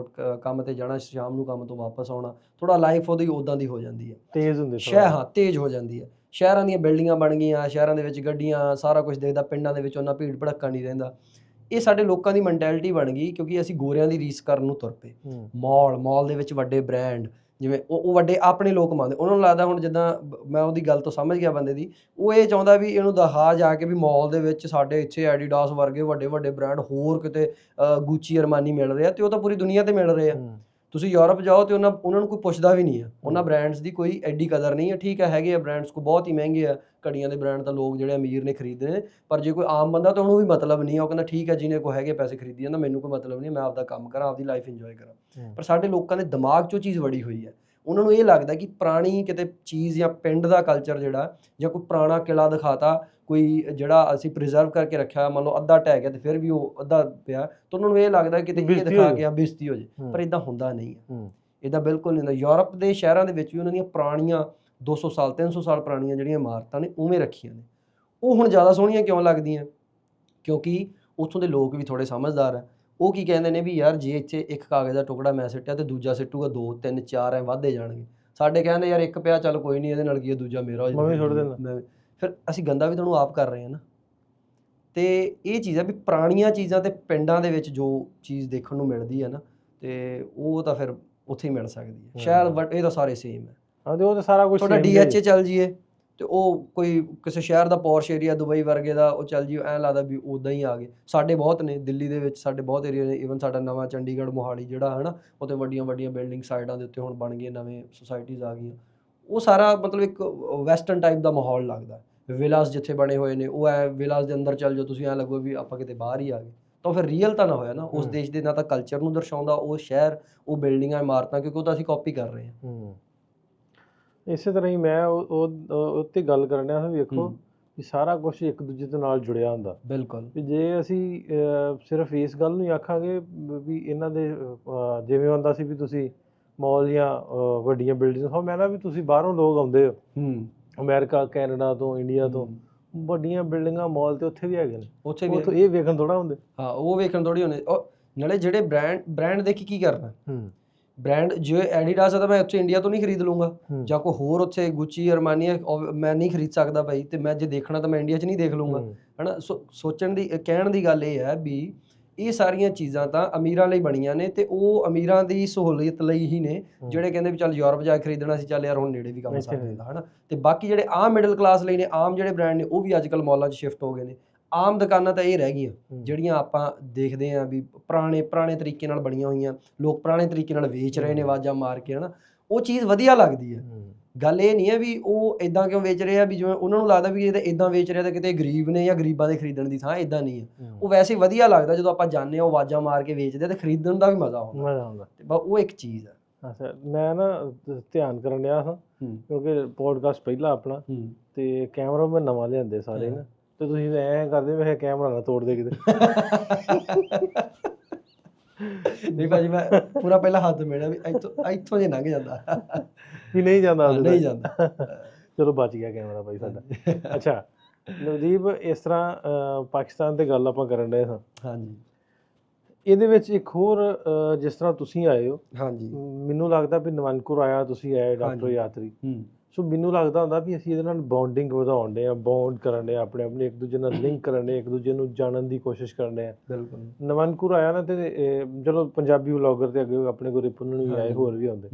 'ਤੇ ਜਾਣਾ, ਸ਼ਾਮ ਨੂੰ ਕੰਮ ਤੋਂ ਵਾਪਸ ਆਉਣਾ, ਥੋੜ੍ਹਾ ਲਾਈਫ ਉਹਦੀ ਉੱਦਾਂ ਦੀ ਹੋ ਜਾਂਦੀ ਹੈ, ਤੇਜ਼ ਹੁੰਦੇ ਤੇਜ਼ ਹੋ ਜਾਂਦੀ ਹੈ। ਸ਼ਹਿਰਾਂ ਦੀਆਂ ਬਿਲਡਿੰਗਾਂ ਬਣ ਗਈਆਂ, ਸ਼ਹਿਰਾਂ ਦੇ ਵਿੱਚ ਗੱਡੀਆਂ, ਸਾਰਾ ਕੁਝ ਦਿਖਦਾ, ਪਿੰਡਾਂ ਦੇ ਵਿੱਚ ਉਹਨਾਂ ਭੀੜ ਭੜੱਕਾ ਨਹੀਂ ਰਹਿੰਦਾ। ਇਹ ਸਾਡੇ ਲੋਕਾਂ ਦੀ ਮੈਂਟੈਲਿਟੀ ਬਣ ਗਈ, ਕਿਉਂਕਿ ਅਸੀਂ ਗੋਰਿਆਂ ਦੀ ਰੀਸ ਕਰਨ ਨੂੰ ਤੁਰ ਪਏ। ਮਾਲ ਦੇ ਵਿੱਚ ਵੱਡੇ ਬ੍ਰਾਂਡ, ਜਿਵੇਂ ਉਹ ਵੱਡੇ ਆਪਣੇ ਲੋਕ ਮੰਨਦੇ, ਉਹਨਾਂ ਨੂੰ ਲੱਗਦਾ ਹੁਣ ਜਿੱਦਾਂ ਮੈਂ ਉਹਦੀ ਗੱਲ ਤੋਂ ਸਮਝ ਗਿਆ ਬੰਦੇ ਦੀ, ਉਹ ਇਹ ਚਾਹੁੰਦਾ ਵੀ ਇਹਨੂੰ ਦਿਖਾ ਜਾ ਕੇ ਵੀ ਮਾਲ ਦੇ ਵਿੱਚ ਸਾਡੇ ਇੱਥੇ ਐਡੀਡਾਸ ਵਰਗੇ ਵੱਡੇ ਵੱਡੇ ਬ੍ਰਾਂਡ, ਹੋਰ ਕਿਤੇ ਗੁੱਚੀ ਅਰਮਾਨੀ ਮਿਲ ਰਿਹਾ, ਤੇ ਉਹ ਤਾਂ ਪੂਰੀ ਦੁਨੀਆ 'ਤੇ ਮਿਲ ਰਹੇ ਆ। ਤੁਸੀਂ ਯੂਰਪ ਜਾਓ ਤੇ ਉਹਨਾਂ ਨੂੰ ਕੋਈ ਪੁੱਛਦਾ ਵੀ ਨਹੀਂ ਆ, ਉਹਨਾਂ ਬ੍ਰਾਂਡਸ ਦੀ ਕੋਈ ਐਡੀ ਕਦਰ ਨਹੀਂ ਹੈ। ਠੀਕ ਹੈ, ਹੈਗੇ ਆ ਬ੍ਰਾਂਡਸ ਕੋ ਬਹੁਤ ਹੀ ਮਹਿੰਗੇ ਆ, ਘੜੀਆਂ ਦੇ ਬ੍ਰਾਂਡ ਤਾਂ ਲੋਕ ਜਿਹੜੇ ਅਮੀਰ ਨੇ ਖਰੀਦਦੇ ਨੇ, ਪਰ ਜੇ ਕੋਈ ਆਮ ਬੰਦਾ ਤਾਂ ਉਹਨੂੰ ਵੀ ਮਤਲਬ ਨਹੀਂ ਆ, ਉਹ ਕਹਿੰਦਾ ਠੀਕ ਹੈ ਜਿਹਨੇ ਕੋ ਹੈਗੇ ਪੈਸੇ ਖਰੀਦੀ ਜਾਂਦਾ, ਮੈਨੂੰ ਕੋਈ ਮਤਲਬ ਨਹੀਂ, ਮੈਂ ਆਪਦਾ ਕੰਮ ਕਰਾਂ, ਆਪਦੀ ਲਾਈਫ ਇੰਜੋਏ ਕਰਾਂ। ਪਰ ਸਾਡੇ ਲੋਕਾਂ ਦੇ ਦਿਮਾਗ 'ਚ ਉਹ ਚੀਜ਼ ਵੜੀ ਹੋਈ ਹੈ, ਉਹਨਾਂ ਨੂੰ ਇਹ ਲੱਗਦਾ ਕਿ ਪੁਰਾਣੀ ਕਿਤੇ ਚੀਜ਼ ਜਾਂ ਪਿੰਡ ਦਾ ਕਲਚਰ ਜਿਹੜਾ, ਜਾਂ ਕੋਈ ਪੁਰਾਣਾ ਕਿਲ੍ਹਾ ਦਿਖਾਤਾ, ਕੋਈ ਜਿਹੜਾ ਅਸੀਂ ਪ੍ਰੀਜ਼ਰਵ ਕਰਕੇ ਰੱਖਿਆ, ਮੰਨ ਲਓ ਅੱਧਾ ਢਹਿ ਗਿਆ ਤੇ ਫਿਰ ਵੀ ਉਹ ਅੱਧਾ ਪਿਆ, ਤਾਂ ਉਹਨਾਂ ਨੂੰ ਇਹ ਲੱਗਦਾ ਕਿ ਇਹ ਦਿਖਾ ਕੇ ਬੇਇੱਜ਼ਤੀ ਹੋ ਜਾਏ, ਪਰ ਇੱਦਾਂ ਹੁੰਦਾ ਨਹੀਂ ਹੈ, ਇੱਦਾਂ ਬਿਲਕੁਲ ਨਹੀਂ ਹੁੰਦਾ। ਯੂਰਪ ਦੇ ਸ਼ਹਿਰਾਂ ਦੇ ਵਿੱਚ ਵੀ ਉਹਨਾਂ ਦੀਆਂ ਪੁਰਾਣੀਆਂ 200 ਸਾਲ 300 ਸਾਲ ਪੁਰਾਣੀਆਂ ਜਿਹੜੀਆਂ ਇਮਾਰਤਾਂ ਨੇ ਉਵੇਂ ਰੱਖੀਆਂ ਨੇ। ਉਹ ਹੁਣ ਜ਼ਿਆਦਾ ਸੋਹਣੀਆਂ ਕਿਉਂ ਲੱਗਦੀਆਂ? ਕਿਉਂਕਿ ਉੱਥੋਂ ਦੇ ਲੋਕ ਵੀ ਥੋੜ੍ਹੇ ਸਮਝਦਾਰ ਹੈ। ਉਹ ਕੀ ਕਹਿੰਦੇ ਨੇ ਵੀ ਯਾਰ ਜੇ ਇੱਥੇ ਇੱਕ ਕਾਗਜ਼ ਦਾ ਟੁਕੜਾ ਮੈਂ ਸਿੱਟਿਆ ਤੇ ਦੂਜਾ ਸਿੱਟੂਗਾ 2 3 4 ਐ ਵੱਧਦੇ ਜਾਣਗੇ। ਸਾਡੇ ਕਹਿੰਦੇ ਯਾਰ ਇੱਕ ਪਿਆ ਚੱਲ ਕੋਈ ਨਹੀਂ, ਇਹਦੇ ਨਾਲ ਕੀ ਹੈ, ਦੂਜਾ ਮੇਰਾ ਹੋ ਜਾਵੇ, ਫਿਰ ਅਸੀਂ ਗੰਦਾ ਵੀ ਤੁਹਾਨੂੰ ਆਪ ਕਰ ਰਹੇ ਹਾਂ ਨਾ। ਤੇ ਇਹ ਚੀਜ਼ ਹੈ ਵੀ ਪੁਰਾਣੀਆਂ ਚੀਜ਼ਾਂ ਤੇ ਪਿੰਡਾਂ ਦੇ ਵਿੱਚ ਜੋ ਚੀਜ਼ ਦੇਖਣ ਨੂੰ ਮਿਲਦੀ ਹੈ ਨਾ, ਤੇ ਉਹ ਤਾਂ ਫਿਰ ਉੱਥੇ ਹੀ ਮਿਲ ਸਕਦੀ ਹੈ। ਸ਼ਾਇਦ ਇਹ ਤਾਂ ਸਾਰੇ ਸੇਮ ਹੈ। ਹਾਂਜੀ, ਉਹ ਤਾਂ ਸਾਰਾ ਕੁਝ ਤੁਹਾਡਾ DHA ਚੱਲ ਜੀਏ ਤੇ ਉਹ ਕੋਈ ਕਿਸੇ ਸ਼ਹਿਰ ਦਾ ਪੌਰਸ਼ ਏਰੀਆ ਦੁਬਈ ਵਰਗੇ ਦਾ ਉਹ ਚੱਲ ਜੀ, ਐਂ ਲੱਗਦਾ ਵੀ ਉੱਦਾਂ ਹੀ ਆ ਗਏ। ਸਾਡੇ ਬਹੁਤ ਨੇ ਦਿੱਲੀ ਦੇ ਵਿੱਚ, ਸਾਡੇ ਬਹੁਤ ਏਰੀਆ ਨੇ, ਈਵਨ ਸਾਡਾ ਨਵਾਂ ਚੰਡੀਗੜ੍ਹ ਮੋਹਾਲੀ ਜਿਹੜਾ ਹੈ ਨਾ, ਉੱਥੇ ਵੱਡੀਆਂ ਵੱਡੀਆਂ ਬਿਲਡਿੰਗ ਸਾਈਡਾਂ ਦੇ ਉੱਤੇ ਹੁਣ ਬਣ ਗਈਆਂ, ਨਵੇਂ ਸੁਸਾਇਟੀਜ਼ ਆ ਗਈਆਂ। ਉਹ ਸਾਰਾ ਮਤਲਬ ਇੱਕ ਵੈਸਟਰਨ ਟਾਈਪ ਦਾ ਮਾਹੌਲ ਲੱਗਦਾ। ਵਿਲਾਸ ਜਿੱਥੇ ਬਣੇ ਹੋਏ ਨੇ, ਉਹ ਐ ਵਿਲਾਸ ਦੇ ਅੰਦਰ ਚੱਲ ਜਾਓ ਤੁਸੀਂ, ਐਂ ਲੱਗੋ ਵੀ ਆਪਾਂ ਕਿਤੇ ਬਾਹਰ ਹੀ ਆ ਗਏ। ਤਾਂ ਫਿਰ ਰੀਅਲ ਤਾਂ ਨਾ ਹੋਇਆ ਨਾ ਉਸ ਦੇਸ਼ ਦੇ, ਨਾ ਤਾਂ ਕਲਚਰ ਨੂੰ ਦਰਸਾਉਂਦਾ ਉਹ ਸ਼ਹਿਰ, ਉਹ ਬਿਲਡਿੰਗਾਂ ਇਮਾਰਤਾਂ, ਕਿਉਂਕਿ ਉਹ ਤਾਂ ਅਸੀਂ ਕਾਪੀ ਕਰ ਰਹੇ ਹਾਂ। ਇਸੇ ਤਰ੍ਹਾਂ ਹੀ ਮੈਂ ਉਹ 'ਤੇ ਗੱਲ ਕਰਨ ਡਿਆ ਸੀ। ਵੇਖੋ ਵੀ ਸਾਰਾ ਕੁਛ ਇੱਕ ਦੂਜੇ ਦੇ ਨਾਲ ਜੁੜਿਆ ਹੁੰਦਾ। ਬਿਲਕੁਲ, ਵੀ ਜੇ ਅਸੀਂ ਸਿਰਫ ਇਸ ਗੱਲ ਨੂੰ ਹੀ ਆਖਾਂਗੇ ਵੀ ਇਹਨਾਂ ਦੇ ਜਿਵੇਂ ਹੁੰਦਾ ਸੀ ਵੀ ਤੁਸੀਂ ਮਾਲ ਜਾਂ ਵੱਡੀਆਂ ਬਿਲਡਿੰਗ ਹੋ, ਮੈਂ ਨਾ ਵੀ ਤੁਸੀਂ ਬਾਹਰੋਂ ਲੋਕ ਆਉਂਦੇ ਹੋ, ਅਮਰੀਕਾ, ਕੈਨੇਡਾ ਤੋਂ, ਇੰਡੀਆ ਤੋਂ, ਵੱਡੀਆਂ ਬਿਲਡਿੰਗਾਂ ਮਾਲ ਤੇ ਉੱਥੇ ਵੀ ਹੈਗੇ ਨੇ, ਉੱਥੇ ਇਹ ਵੇਖਣ ਥੋੜ੍ਹਾ ਹੁੰਦੇ। ਹਾਂ, ਉਹ ਵੇਖਣ ਥੋੜ੍ਹੀ ਹੁੰਦੇ। ਨਾਲੇ ਜਿਹੜੇ ਬ੍ਰਾਂਡ ਦੇਖੀ ਕੀ ਕਰਨਾ, ਬ੍ਰਾਂਡ ਜੇ ਐਡੀਡਾਸ ਆ ਤਾਂ ਮੈਂ ਉੱਥੇ ਇੰਡੀਆ ਤੋਂ ਨਹੀਂ ਖਰੀਦ ਲੂੰਗਾ, ਜਾਂ ਕੋਈ ਹੋਰ ਉੱਥੇ ਗੁੱਚੀ ਅਰਮਾਨੀ ਮੈਂ ਨਹੀਂ ਖਰੀਦ ਸਕਦਾ ਭਾਈ, ਤੇ ਮੈਂ ਜੇ ਦੇਖਣਾ ਤਾਂ ਮੈਂ ਇੰਡੀਆ 'ਚ ਨਹੀਂ ਦੇਖ ਲੂੰਗਾ, ਹੈ ਨਾ। ਸੋਚਣ ਦੀ ਕਹਿਣ ਦੀ ਗੱਲ ਇਹ ਹੈ ਵੀ ਇਹ ਸਾਰੀਆਂ ਚੀਜ਼ਾਂ ਤਾਂ ਅਮੀਰਾਂ ਲਈ ਬਣੀਆਂ ਨੇ, ਤੇ ਉਹ ਅਮੀਰਾਂ ਦੀ ਸਹੂਲੀਅਤ ਲਈ ਹੀ ਨੇ, ਜਿਹੜੇ ਕਹਿੰਦੇ ਵੀ ਚੱਲ ਯੂਰਪ ਜਾ ਕੇ ਖਰੀਦਣਾ ਸੀ, ਚੱਲ ਯਾਰ ਹੁਣ ਨੇੜੇ ਵੀ ਕੰਮ ਸਰ ਜਾਂਦਾ, ਹੈ ਨਾ। ਤੇ ਬਾਕੀ ਜਿਹੜੇ ਆਮ ਮਿਡਲ ਕਲਾਸ ਲਈ ਨੇ, ਆਮ ਜਿਹੜੇ ਬ੍ਰਾਂਡ ਨੇ, ਉਹ ਵੀ ਅੱਜ ਕੱਲ੍ਹ ਮਾਲਾਂ 'ਚ ਸ਼ਿਫਟ ਹੋ ਗਏ ਨੇ। ਆਮ ਦੁਕਾਨਾਂ ਤਾਂ ਇਹ ਰਹਿ ਗਈਆਂ ਜਿਹੜੀਆਂ ਆਪਾਂ ਦੇਖਦੇ ਹਾਂ ਵੀ ਪੁਰਾਣੇ ਤਰੀਕੇ ਨਾਲ ਬਣੀਆਂ ਹੋਈਆਂ, ਲੋਕ ਪੁਰਾਣੇ ਤਰੀਕੇ ਨਾਲ ਵੇਚ ਰਹੇ ਨੇ ਆਵਾਜ਼ਾਂ ਮਾਰ ਕੇ, ਹੈ ਨਾ। ਉਹ ਚੀਜ਼ ਵਧੀਆ ਲੱਗਦੀ ਹੈ, ਗੱਲ ਇਹ ਨਹੀਂ ਹੈ ਵੀ ਉਹ ਇਦਾਂ ਕਿਉਂ ਵੇਚ ਰਹੇ ਆ ਵੀ ਜਿਵੇਂ ਉਹਨਾਂ ਨੂੰ ਲੱਗਦਾ ਵੀ ਇਹ ਤਾਂ ਇਦਾਂ ਵੇਚ ਰਿਹਾ ਤਾਂ ਕਿਤੇ ਗਰੀਬ ਨੇ ਜਾਂ ਗਰੀਬਾਂ ਦੇ ਖਰੀਦਣ ਦੀ ਥਾਂ, ਇਦਾਂ ਨਹੀਂ ਹੈ। ਉਹ ਵੈਸੇ ਵਧੀਆ ਲੱਗਦਾ ਜਦੋਂ ਆਪਾਂ ਜਾਂਦੇ ਹਾਂ, ਉਹ ਆਵਾਜ਼ਾਂ ਮਾਰ ਕੇ ਵੇਚਦੇ ਆ ਤੇ ਖਰੀਦਣ ਦਾ ਵੀ ਮਜ਼ਾ ਆਉਂਦਾ ਤੇ ਬਸ ਉਹ ਇੱਕ ਚੀਜ਼ ਹੈ। ਅੱਛਾ, ਮੈਂ ਨਾ ਧਿਆਨ ਕਰਨ ਡਿਆ ਹਾਂ ਕਿਉਂਕਿ ਪੋਡਕਾਸਟ ਪਹਿਲਾ ਆਪਣਾ ਤੇ ਕੈਮਰਾ ਮੈਂ ਨਵਾਂ ਲਿਆਂਦੇ ਸਾਰੇ ਨਾ, ਤੇ ਤੁਸੀਂ ਐਂ ਕਰਦੇ ਮੈਂ ਕੈਮਰਾ ਨਾ ਤੋੜ ਦੇ ਕਿਤੇ। ਨਹੀਂ ਭਾਜੀ, ਮੈਂ ਪੂਰਾ ਪਹਿਲਾਂ ਹੱਥ ਮੇੜਿਆ ਵੀ ਇੱਥੋਂ ਜੇ ਲੰਘ ਜਾਂਦਾ ਵੀ ਨਹੀਂ ਜਾਂਦਾ, ਨਹੀਂ ਜਾਂਦਾ। ਚਲੋ ਬਚ ਗਿਆ ਕੈਮਰਾ ਭਾਈ ਸਾਡਾ। ਅੱਛਾ ਨਵਦੀਪ, ਇਸ ਤਰ੍ਹਾਂ ਪਾਕਿਸਤਾਨ ਤੇ ਗੱਲ ਆਪਾਂ ਕਰਨ ਡਏ ਹਾਂ। ਹਾਂਜੀ, ਇਹਦੇ ਵਿੱਚ ਇੱਕ ਹੋਰ ਜਿਸ ਤਰ੍ਹਾਂ ਤੁਸੀਂ ਆਏ ਹੋ, ਹਾਂਜੀ, ਮੈਨੂੰ ਲੱਗਦਾ ਵੀ ਨਵੰਕੁਰ ਆਇਆ, ਤੁਸੀਂ ਆਏ ਡਾਕਟਰ ਯਾਤਰੀ, ਸੋ ਮੈਨੂੰ ਲੱਗਦਾ ਹੁੰਦਾ ਵੀ ਅਸੀਂ ਇਹਦੇ ਨਾਲ ਬੌਂਡਿੰਗ ਵਧਾਉਣ ਦੇ ਆ, ਬੌਂਡ ਕਰਨ ਦੇ, ਆਪਣੇ ਇੱਕ ਦੂਜੇ ਨਾਲ ਲਿੰਕ ਕਰਨ ਦੇ, ਇੱਕ ਦੂਜੇ ਨੂੰ ਜਾਣਨ ਦੀ ਕੋਸ਼ਿਸ਼ ਕਰਨ ਦੇ ਆ। ਬਿਲਕੁਲ। ਨਵੰਕੁਰ ਆਇਆ ਨਾ ਤੇ ਚਲੋ ਪੰਜਾਬੀ ਵਲੌਗਰ ਤੇ ਅੱਗੇ ਆਪਣੇ ਕੋਲ ਰਿਪਨ ਵੀ ਆਏ, ਹੋਰ ਵੀ ਆਉਂਦੇ,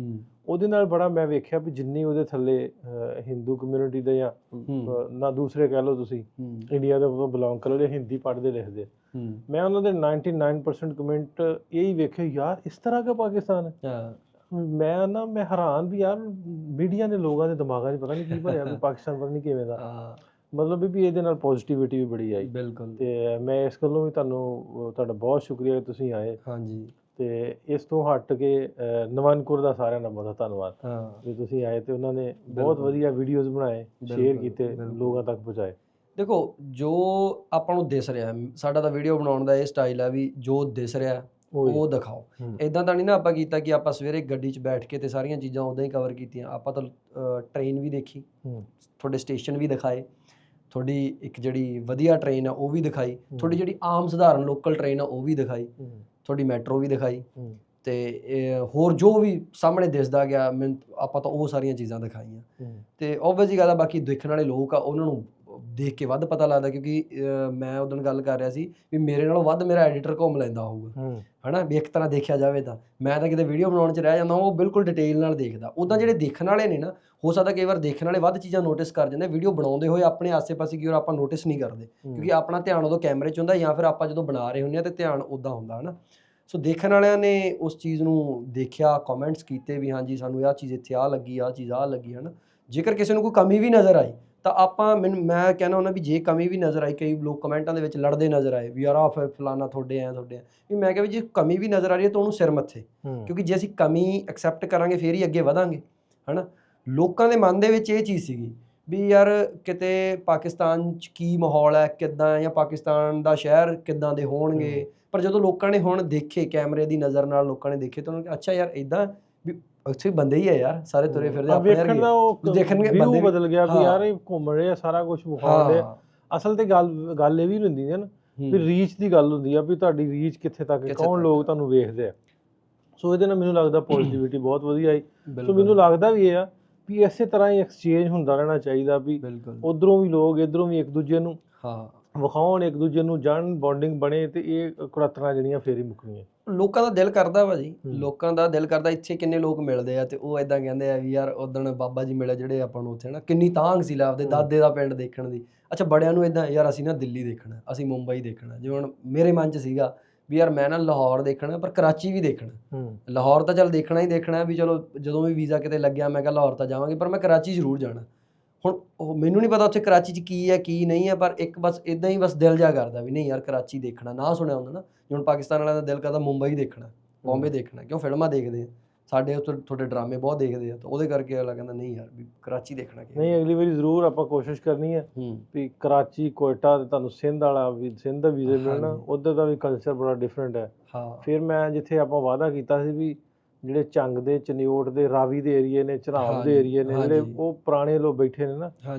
ਉਹਦੇ ਨਾਲ ਬੜਾ ਮੈਂ ਵੇਖਿਆ ਵੀ ਜਿੰਨੀ ਉਹਦੇ ਥੱਲੇ ਹਿੰਦੂ ਕਮਿਊਨਿਟੀ ਦੇ ਜਾਂ ਨਾ ਦੂਸਰੇ ਕਹਿ ਲਓ ਤੁਸੀਂ ਇੰਡੀਆ ਦੇ ਬਿਲੋਂਗ ਕਰੋ, ਜਿਹੜੇ ਹਿੰਦੀ ਪੜ੍ਹਦੇ ਲਿਖਦੇ, ਮੈਂ ਉਹਨਾਂ ਦੇ 99% ਕਮੈਂਟ ਇਹੀ ਵੇਖੇ, ਯਾਰ ਇਸ ਤਰ੍ਹਾਂ ਦਾ ਪਾਕਿਸਤਾਨ ਹੈ। ਮੈਂ ਹੈਰਾਨ ਵੀ ਯਾਰ ਮੀਡੀਆ ਨੇ ਲੋਕਾਂ ਦੇ ਦਿਮਾਗਾਂ 'ਚ ਪਤਾ ਨਹੀਂ ਕੀ ਭਰਿਆ ਵੀ ਪਾਕਿਸਤਾਨ ਪਤਾ ਨਹੀਂ ਕਿਵੇਂ ਦਾ, ਮਤਲਬ ਵੀ ਇਹਦੇ ਨਾਲ ਪੋਜ਼ਿਟਿਵਿਟੀ ਵੀ ਬੜੀ ਆਈ। ਬਿਲਕੁਲ। ਤੇ ਮੈਂ ਇਸ ਗੱਲੋਂ ਵੀ ਤੁਹਾਡਾ ਬਹੁਤ ਸ਼ੁਕਰੀਆ ਕਿ ਤੁਸੀਂ ਆਏ। ਹਾਂਜੀ। ਤੇ ਇਸ ਤੋਂ ਹਟ ਕੇ ਨਵੰਕੁਰ ਦਾ ਸਾਰਿਆਂ ਦਾ ਬਹੁਤ ਧੰਨਵਾਦ ਵੀ ਤੁਸੀਂ ਆਏ ਤੇ ਉਹਨਾਂ ਨੇ ਬਹੁਤ ਵਧੀਆ ਵੀਡੀਓਜ਼ ਬਣਾਏ, ਸ਼ੇਅਰ ਕੀਤੇ, ਲੋਕਾਂ ਤੱਕ ਪਹੁੰਚਾਏ। ਦੇਖੋ, ਜੋ ਆਪਾਂ ਨੂੰ ਦਿਸ ਰਿਹਾ, ਸਾਡਾ ਤਾਂ ਵੀਡੀਓ ਬਣਾਉਣ ਦਾ ਇਹ ਸਟਾਈਲ ਹੈ ਵੀ ਜੋ ਦਿਸ ਰਿਹਾ ਉਹ ਦਿਖਾਓ। ਇਦਾਂ ਤਾਂ ਨਹੀਂ ਨਾ ਆਪਾਂ ਕੀਤਾ ਕਿ ਆਪਾਂ ਸਵੇਰੇ ਗੱਡੀ 'ਚ ਬੈਠ ਕੇ ਤੇ ਸਾਰੀਆਂ ਚੀਜ਼ਾਂ ਉੱਦਾਂ ਹੀ ਕਵਰ ਕੀਤੀਆਂ। ਆਪਾਂ ਤਾਂ ਟ੍ਰੇਨ ਵੀ ਦੇਖੀ, ਤੁਹਾਡੇ ਸਟੇਸ਼ਨ ਵੀ ਦਿਖਾਏ, ਤੁਹਾਡੀ ਇੱਕ ਜਿਹੜੀ ਵਧੀਆ ਟ੍ਰੇਨ ਆ ਉਹ ਵੀ ਦਿਖਾਈ, ਤੁਹਾਡੀ ਜਿਹੜੀ ਆਮ ਸਧਾਰਨ ਲੋਕਲ ਟ੍ਰੇਨ ਆ ਉਹ ਵੀ ਦਿਖਾਈ, ਤੁਹਾਡੀ ਮੈਟਰੋ ਵੀ ਦਿਖਾਈ, ਤੇ ਹੋਰ ਜੋ ਵੀ ਸਾਹਮਣੇ ਦਿਸਦਾ ਗਿਆ ਆਪਾਂ ਤਾਂ ਉਹ ਸਾਰੀਆਂ ਚੀਜ਼ਾਂ ਦਿਖਾਈਆਂ। ਤੇ ਓਬਵੀਅਸ ਗੱਲ ਆ, ਬਾਕੀ ਦੇਖਣ ਵਾਲੇ ਲੋਕ ਆ ਉਹਨਾਂ ਨੂੰ ਦੇਖ ਕੇ ਵੱਧ ਪਤਾ ਲੱਗਦਾ, ਕਿਉਂਕਿ ਮੈਂ ਉਦੋਂ ਗੱਲ ਕਰ ਰਿਹਾ ਸੀ ਵੀ ਮੇਰੇ ਨਾਲੋਂ ਵੱਧ ਮੇਰਾ ਐਡੀਟਰ ਘੁੰਮ ਲੈਂਦਾ ਹੋਊਗਾ, ਹੈ ਨਾ, ਵੀ ਇੱਕ ਤਰ੍ਹਾਂ ਦੇਖਿਆ ਜਾਵੇ ਤਾਂ ਮੈਂ ਤਾਂ ਕਿਤੇ ਵੀਡੀਓ ਬਣਾਉਣ 'ਚ ਰਹਿ ਜਾਂਦਾ, ਉਹ ਬਿਲਕੁਲ ਡਿਟੇਲ ਨਾਲ ਦੇਖਦਾ। ਉੱਦਾਂ ਜਿਹੜੇ ਦੇਖਣ ਵਾਲੇ ਨੇ ਨਾ, ਹੋ ਸਕਦਾ ਕਈ ਵਾਰ ਦੇਖਣ ਵਾਲੇ ਵੱਧ ਚੀਜ਼ਾਂ ਨੋਟਿਸ ਕਰ ਜਾਂਦੇ, ਵੀਡੀਓ ਬਣਾਉਂਦੇ ਹੋਏ ਆਪਣੇ ਆਸੇ-ਪਾਸੇ ਕੀ ਆਪਾਂ ਨੋਟਿਸ ਨਹੀਂ ਕਰਦੇ, ਕਿਉਂਕਿ ਆਪਣਾ ਧਿਆਨ ਉਦੋਂ ਕੈਮਰੇ 'ਚ ਹੁੰਦਾ, ਜਾਂ ਫਿਰ ਆਪਾਂ ਜਦੋਂ ਬਣਾ ਰਹੇ ਹੁੰਦੇ ਹਾਂ ਤਾਂ ਧਿਆਨ ਉੱਦਾਂ ਹੁੰਦਾ, ਹੈ ਨਾ। ਸੋ ਦੇਖਣ ਵਾਲਿਆਂ ਨੇ ਉਸ ਚੀਜ਼ ਨੂੰ ਦੇਖਿਆ, ਕਮੈਂਟਸ ਕੀਤੇ ਵੀ ਹਾਂਜੀ ਸਾਨੂੰ ਆਹ ਚੀਜ਼ ਇੱਥੇ ਆਹ ਲੱਗੀ, ਆਹ ਚੀਜ਼ ਆਹ ਲੱਗੀ, ਹੈ ਨਾ। ਜੇਕਰ ਕਿਸੇ ਨੂੰ ਕੋਈ ਕਮੀ ਵੀ ਨਜ਼ਰ ਆਈ ਤਾਂ ਮੈਂ ਕਹਿੰਦਾ ਹੁੰਦਾ ਵੀ ਜੇ ਕਮੀ ਵੀ ਨਜ਼ਰ ਆਈ, ਕਈ ਲੋਕ ਕਮੈਂਟਾਂ ਦੇ ਵਿੱਚ ਲੜਦੇ ਨਜ਼ਰ ਆਏ ਵੀ ਯਾਰ ਆਹ ਫਲਾਨਾ ਤੁਹਾਡੇ ਆ ਵੀ ਮੈਂ ਕਿਹਾ ਵੀ ਜੇ ਕਮੀ ਵੀ ਨਜ਼ਰ ਆ ਰਹੀ ਹੈ ਤਾਂ ਉਹਨੂੰ ਸਿਰ ਮੱਥੇ, ਕਿਉਂਕਿ ਜੇ ਅਸੀਂ ਕਮੀ ਐਕਸੈਪਟ ਕਰਾਂਗੇ ਫੇਰ ਹੀ ਅੱਗੇ ਵਧਾਂਗੇ, ਹੈ ਨਾ। ਲੋਕਾਂ ਦੇ ਮਨ ਦੇ ਵਿੱਚ ਇਹ ਚੀਜ਼ ਸੀਗੀ ਵੀ ਯਾਰ ਕਿਤੇ ਪਾਕਿਸਤਾਨ 'ਚ ਕੀ ਮਾਹੌਲ ਹੈ, ਕਿੱਦਾਂ, ਜਾਂ ਪਾਕਿਸਤਾਨ ਦਾ ਸ਼ਹਿਰ ਕਿੱਦਾਂ ਦੇ ਹੋਣਗੇ, ਪਰ ਜਦੋਂ ਲੋਕਾਂ ਨੇ ਹੁਣ ਦੇਖੇ, ਕੈਮਰੇ ਦੀ ਨਜ਼ਰ ਨਾਲ ਲੋਕਾਂ ਨੇ ਦੇਖੇ ਤਾਂ ਉਹਨਾਂ ਨੇ ਅੱਛਾ ਯਾਰ ਇੱਦਾਂ ਵੀ ਉੱਥੇ ਬੰਦੇ ਹੀ ਆ ਯਾਰ, ਸਾਰੇ ਤੁਰੇ ਫਿਰਦੇ ਆਪਣੇ ਵੇਖਣ ਦਾ ਉਹ ਦੇਖਣਗੇ, ਵਿਊ ਬਦਲ ਗਿਆ ਵੀ ਯਾਰ ਇਹ ਘੁੰਮ ਰਹੇ ਆ, ਸਾਰਾ ਕੁਝ ਵਿਖਾਉਂਦੇ। ਅਸਲ ਤੇ ਗੱਲ ਇਹ ਵੀ ਹੁੰਦੀ ਹੈ ਨਾ ਵੀ ਰੀਚ ਦੀ ਗੱਲ ਹੁੰਦੀ ਆ ਵੀ ਤੁਹਾਡੀ ਰੀਚ ਕਿੱਥੇ ਤੱਕ, ਕੌਣ ਲੋਕ ਤੁਹਾਨੂੰ ਵੇਖਦੇ ਆ। ਸੋ ਇਹਦੇ ਨਾਲ ਮੈਨੂੰ ਲੱਗਦਾ ਪੋਜ਼ਿਟਿਵਿਟੀ ਬਹੁਤ ਵਧੀਆ ਆਈ। ਸੋ ਮੈਨੂੰ ਲੱਗਦਾ ਵੀ ਇਹ ਆ ਵੀ ਇਸੇ ਤਰ੍ਹਾਂ ਹੀ ਐਕਸਚੇਂਜ ਹੁੰਦਾ ਰਹਿਣਾ ਚਾਹੀਦਾ ਵੀ ਉੱਧਰੋਂ ਵੀ ਲੋਕ ਇੱਧਰੋਂ ਵੀ ਇੱਕ ਦੂਜੇ ਨੂੰ ਵਿਖਾਉਣ, ਇੱਕ ਦੂਜੇ ਨੂੰ ਜਾਣਨ, ਬੌਂਡਿੰਗ ਬਣੇ, ਤੇ ਇਹ ਕੁੜੱਤਣਾ ਜਿਹੜੀਆਂ ਫੇਰ ਹੀ ਮੁੱਕਣੀਆਂ। ਲੋਕਾਂ ਦਾ ਦਿਲ ਕਰਦਾ ਭਾਜੀ, ਲੋਕਾਂ ਦਾ ਦਿਲ ਕਰਦਾ। ਇੱਥੇ ਕਿੰਨੇ ਲੋਕ ਮਿਲਦੇ ਆ ਤੇ ਉਹ ਇਦਾਂ ਕਹਿੰਦੇ ਆ ਵੀ ਯਾਰ ਉਦਣ ਬਾਬਾ ਜੀ ਮਿਲੇ ਜਿਹੜੇ ਆਪਾਂ ਨੂੰ ਉੱਥੇ, ਨਾ ਕਿੰਨੀ ਤਾਂਘ ਸੀ ਆਪਦੇ ਦਾਦੇ ਦਾ ਪਿੰਡ ਦੇਖਣ ਦੀ। ਅੱਛਾ, ਬੜਿਆਂ ਨੂੰ ਇਦਾਂ ਯਾਰ ਅਸੀਂ ਨਾ ਦਿੱਲੀ ਦੇਖਣਾ, ਅਸੀਂ ਮੁੰਬਈ ਦੇਖਣਾ, ਜਿਵੇਂ ਹੁਣ ਮੇਰੇ ਮਨ 'ਚ ਸੀਗਾ ਵੀ ਯਾਰ ਮੈਂ ਨਾ ਲਾਹੌਰ ਦੇਖਣਾ, ਪਰ ਕਰਾਚੀ ਵੀ ਦੇਖਣਾ। ਲਾਹੌਰ ਤਾਂ ਚੱਲ ਦੇਖਣਾ ਹੀ ਦੇਖਣਾ ਵੀ ਚਲੋ ਜਦੋਂ ਵੀ ਵੀਜ਼ਾ ਕਿਤੇ ਲੱਗਿਆ ਮੈਂ ਕਿਹਾ ਲਾਹੌਰ ਤਾਂ ਜਾਵਾਂਗੇ, ਪਰ ਮੈਂ ਕਰਾਚੀ ਜ਼ਰੂਰ ਜਾਣਾ। ਹੁਣ ਉਹ ਮੈਨੂੰ ਨਹੀਂ ਪਤਾ ਉੱਥੇ ਕਰਾਚੀ 'ਚ ਕੀ ਹੈ ਕੀ ਨਹੀਂ ਹੈ, ਪਰ ਇੱਕ ਬਸ ਇੱਦਾਂ ਹੀ ਬਸ ਦਿਲ ਜਾ ਕਰਦਾ ਵੀ ਨਹੀਂ ਯਾਰ ਕਰਾਚੀ ਦੇਖਣਾ, ਨਾ ਸੁਣਿਆ ਹੁੰਦਾ ਨਾ। ਹੁਣ ਪਾਕਿਸਤਾਨ ਵਾਲਿਆਂ ਦਾ ਦਿਲ ਕਰਦਾ ਮੁੰਬਈ ਦੇਖਣਾ, ਬੰਬੇ ਦੇਖਣਾ, ਕਿਉਂ ਫਿਲਮਾਂ ਦੇਖਦੇ ਆ ਸਾਡੇ ਉੱਥੇ, ਤੁਹਾਡੇ ਡਰਾਮੇ ਬਹੁਤ ਦੇਖਦੇ ਆ, ਤਾਂ ਉਹਦੇ ਕਰਕੇ ਅਗਲਾ ਕਹਿੰਦਾ ਨਹੀਂ ਯਾਰ ਵੀ ਕਰਾਚੀ ਦੇਖਣਾ। ਨਹੀਂ, ਅਗਲੀ ਵਾਰੀ ਜ਼ਰੂਰ ਆਪਾਂ ਕੋਸ਼ਿਸ਼ ਕਰਨੀ ਹੈ ਵੀ ਕਰਾਚੀ, ਕੋਇਟਾ, ਤੇ ਤੁਹਾਨੂੰ ਸਿੰਧ ਵਾਲਾ ਵੀ, ਸਿੰਧ ਦਾ ਵੀਜ਼ਾ ਮਿਲਣਾ, ਉੱਧਰ ਦਾ ਵੀ ਕਲਚਰ ਬੜਾ ਡਿਫਰੈਂਟ ਹੈ। ਫਿਰ ਮੈਂ ਜਿੱਥੇ ਆਪਾਂ ਵਾਅਦਾ ਕੀਤਾ ਸੀ ਵੀ ਜਿਹੜੇ ਝੰਗ ਦੇ, ਚਨਿਓਟ ਦੇ, ਰਾਵੀ ਦੇ ਏਰੀਏ ਨੇ, ਝਨਾਬ ਦੇ ਏਰੀਏ ਨੇ, ਜਿਹੜੇ ਉਹ ਪੁਰਾਣੇ ਲੋਕ ਬੈਠੇ ਨੇ ਨਾ,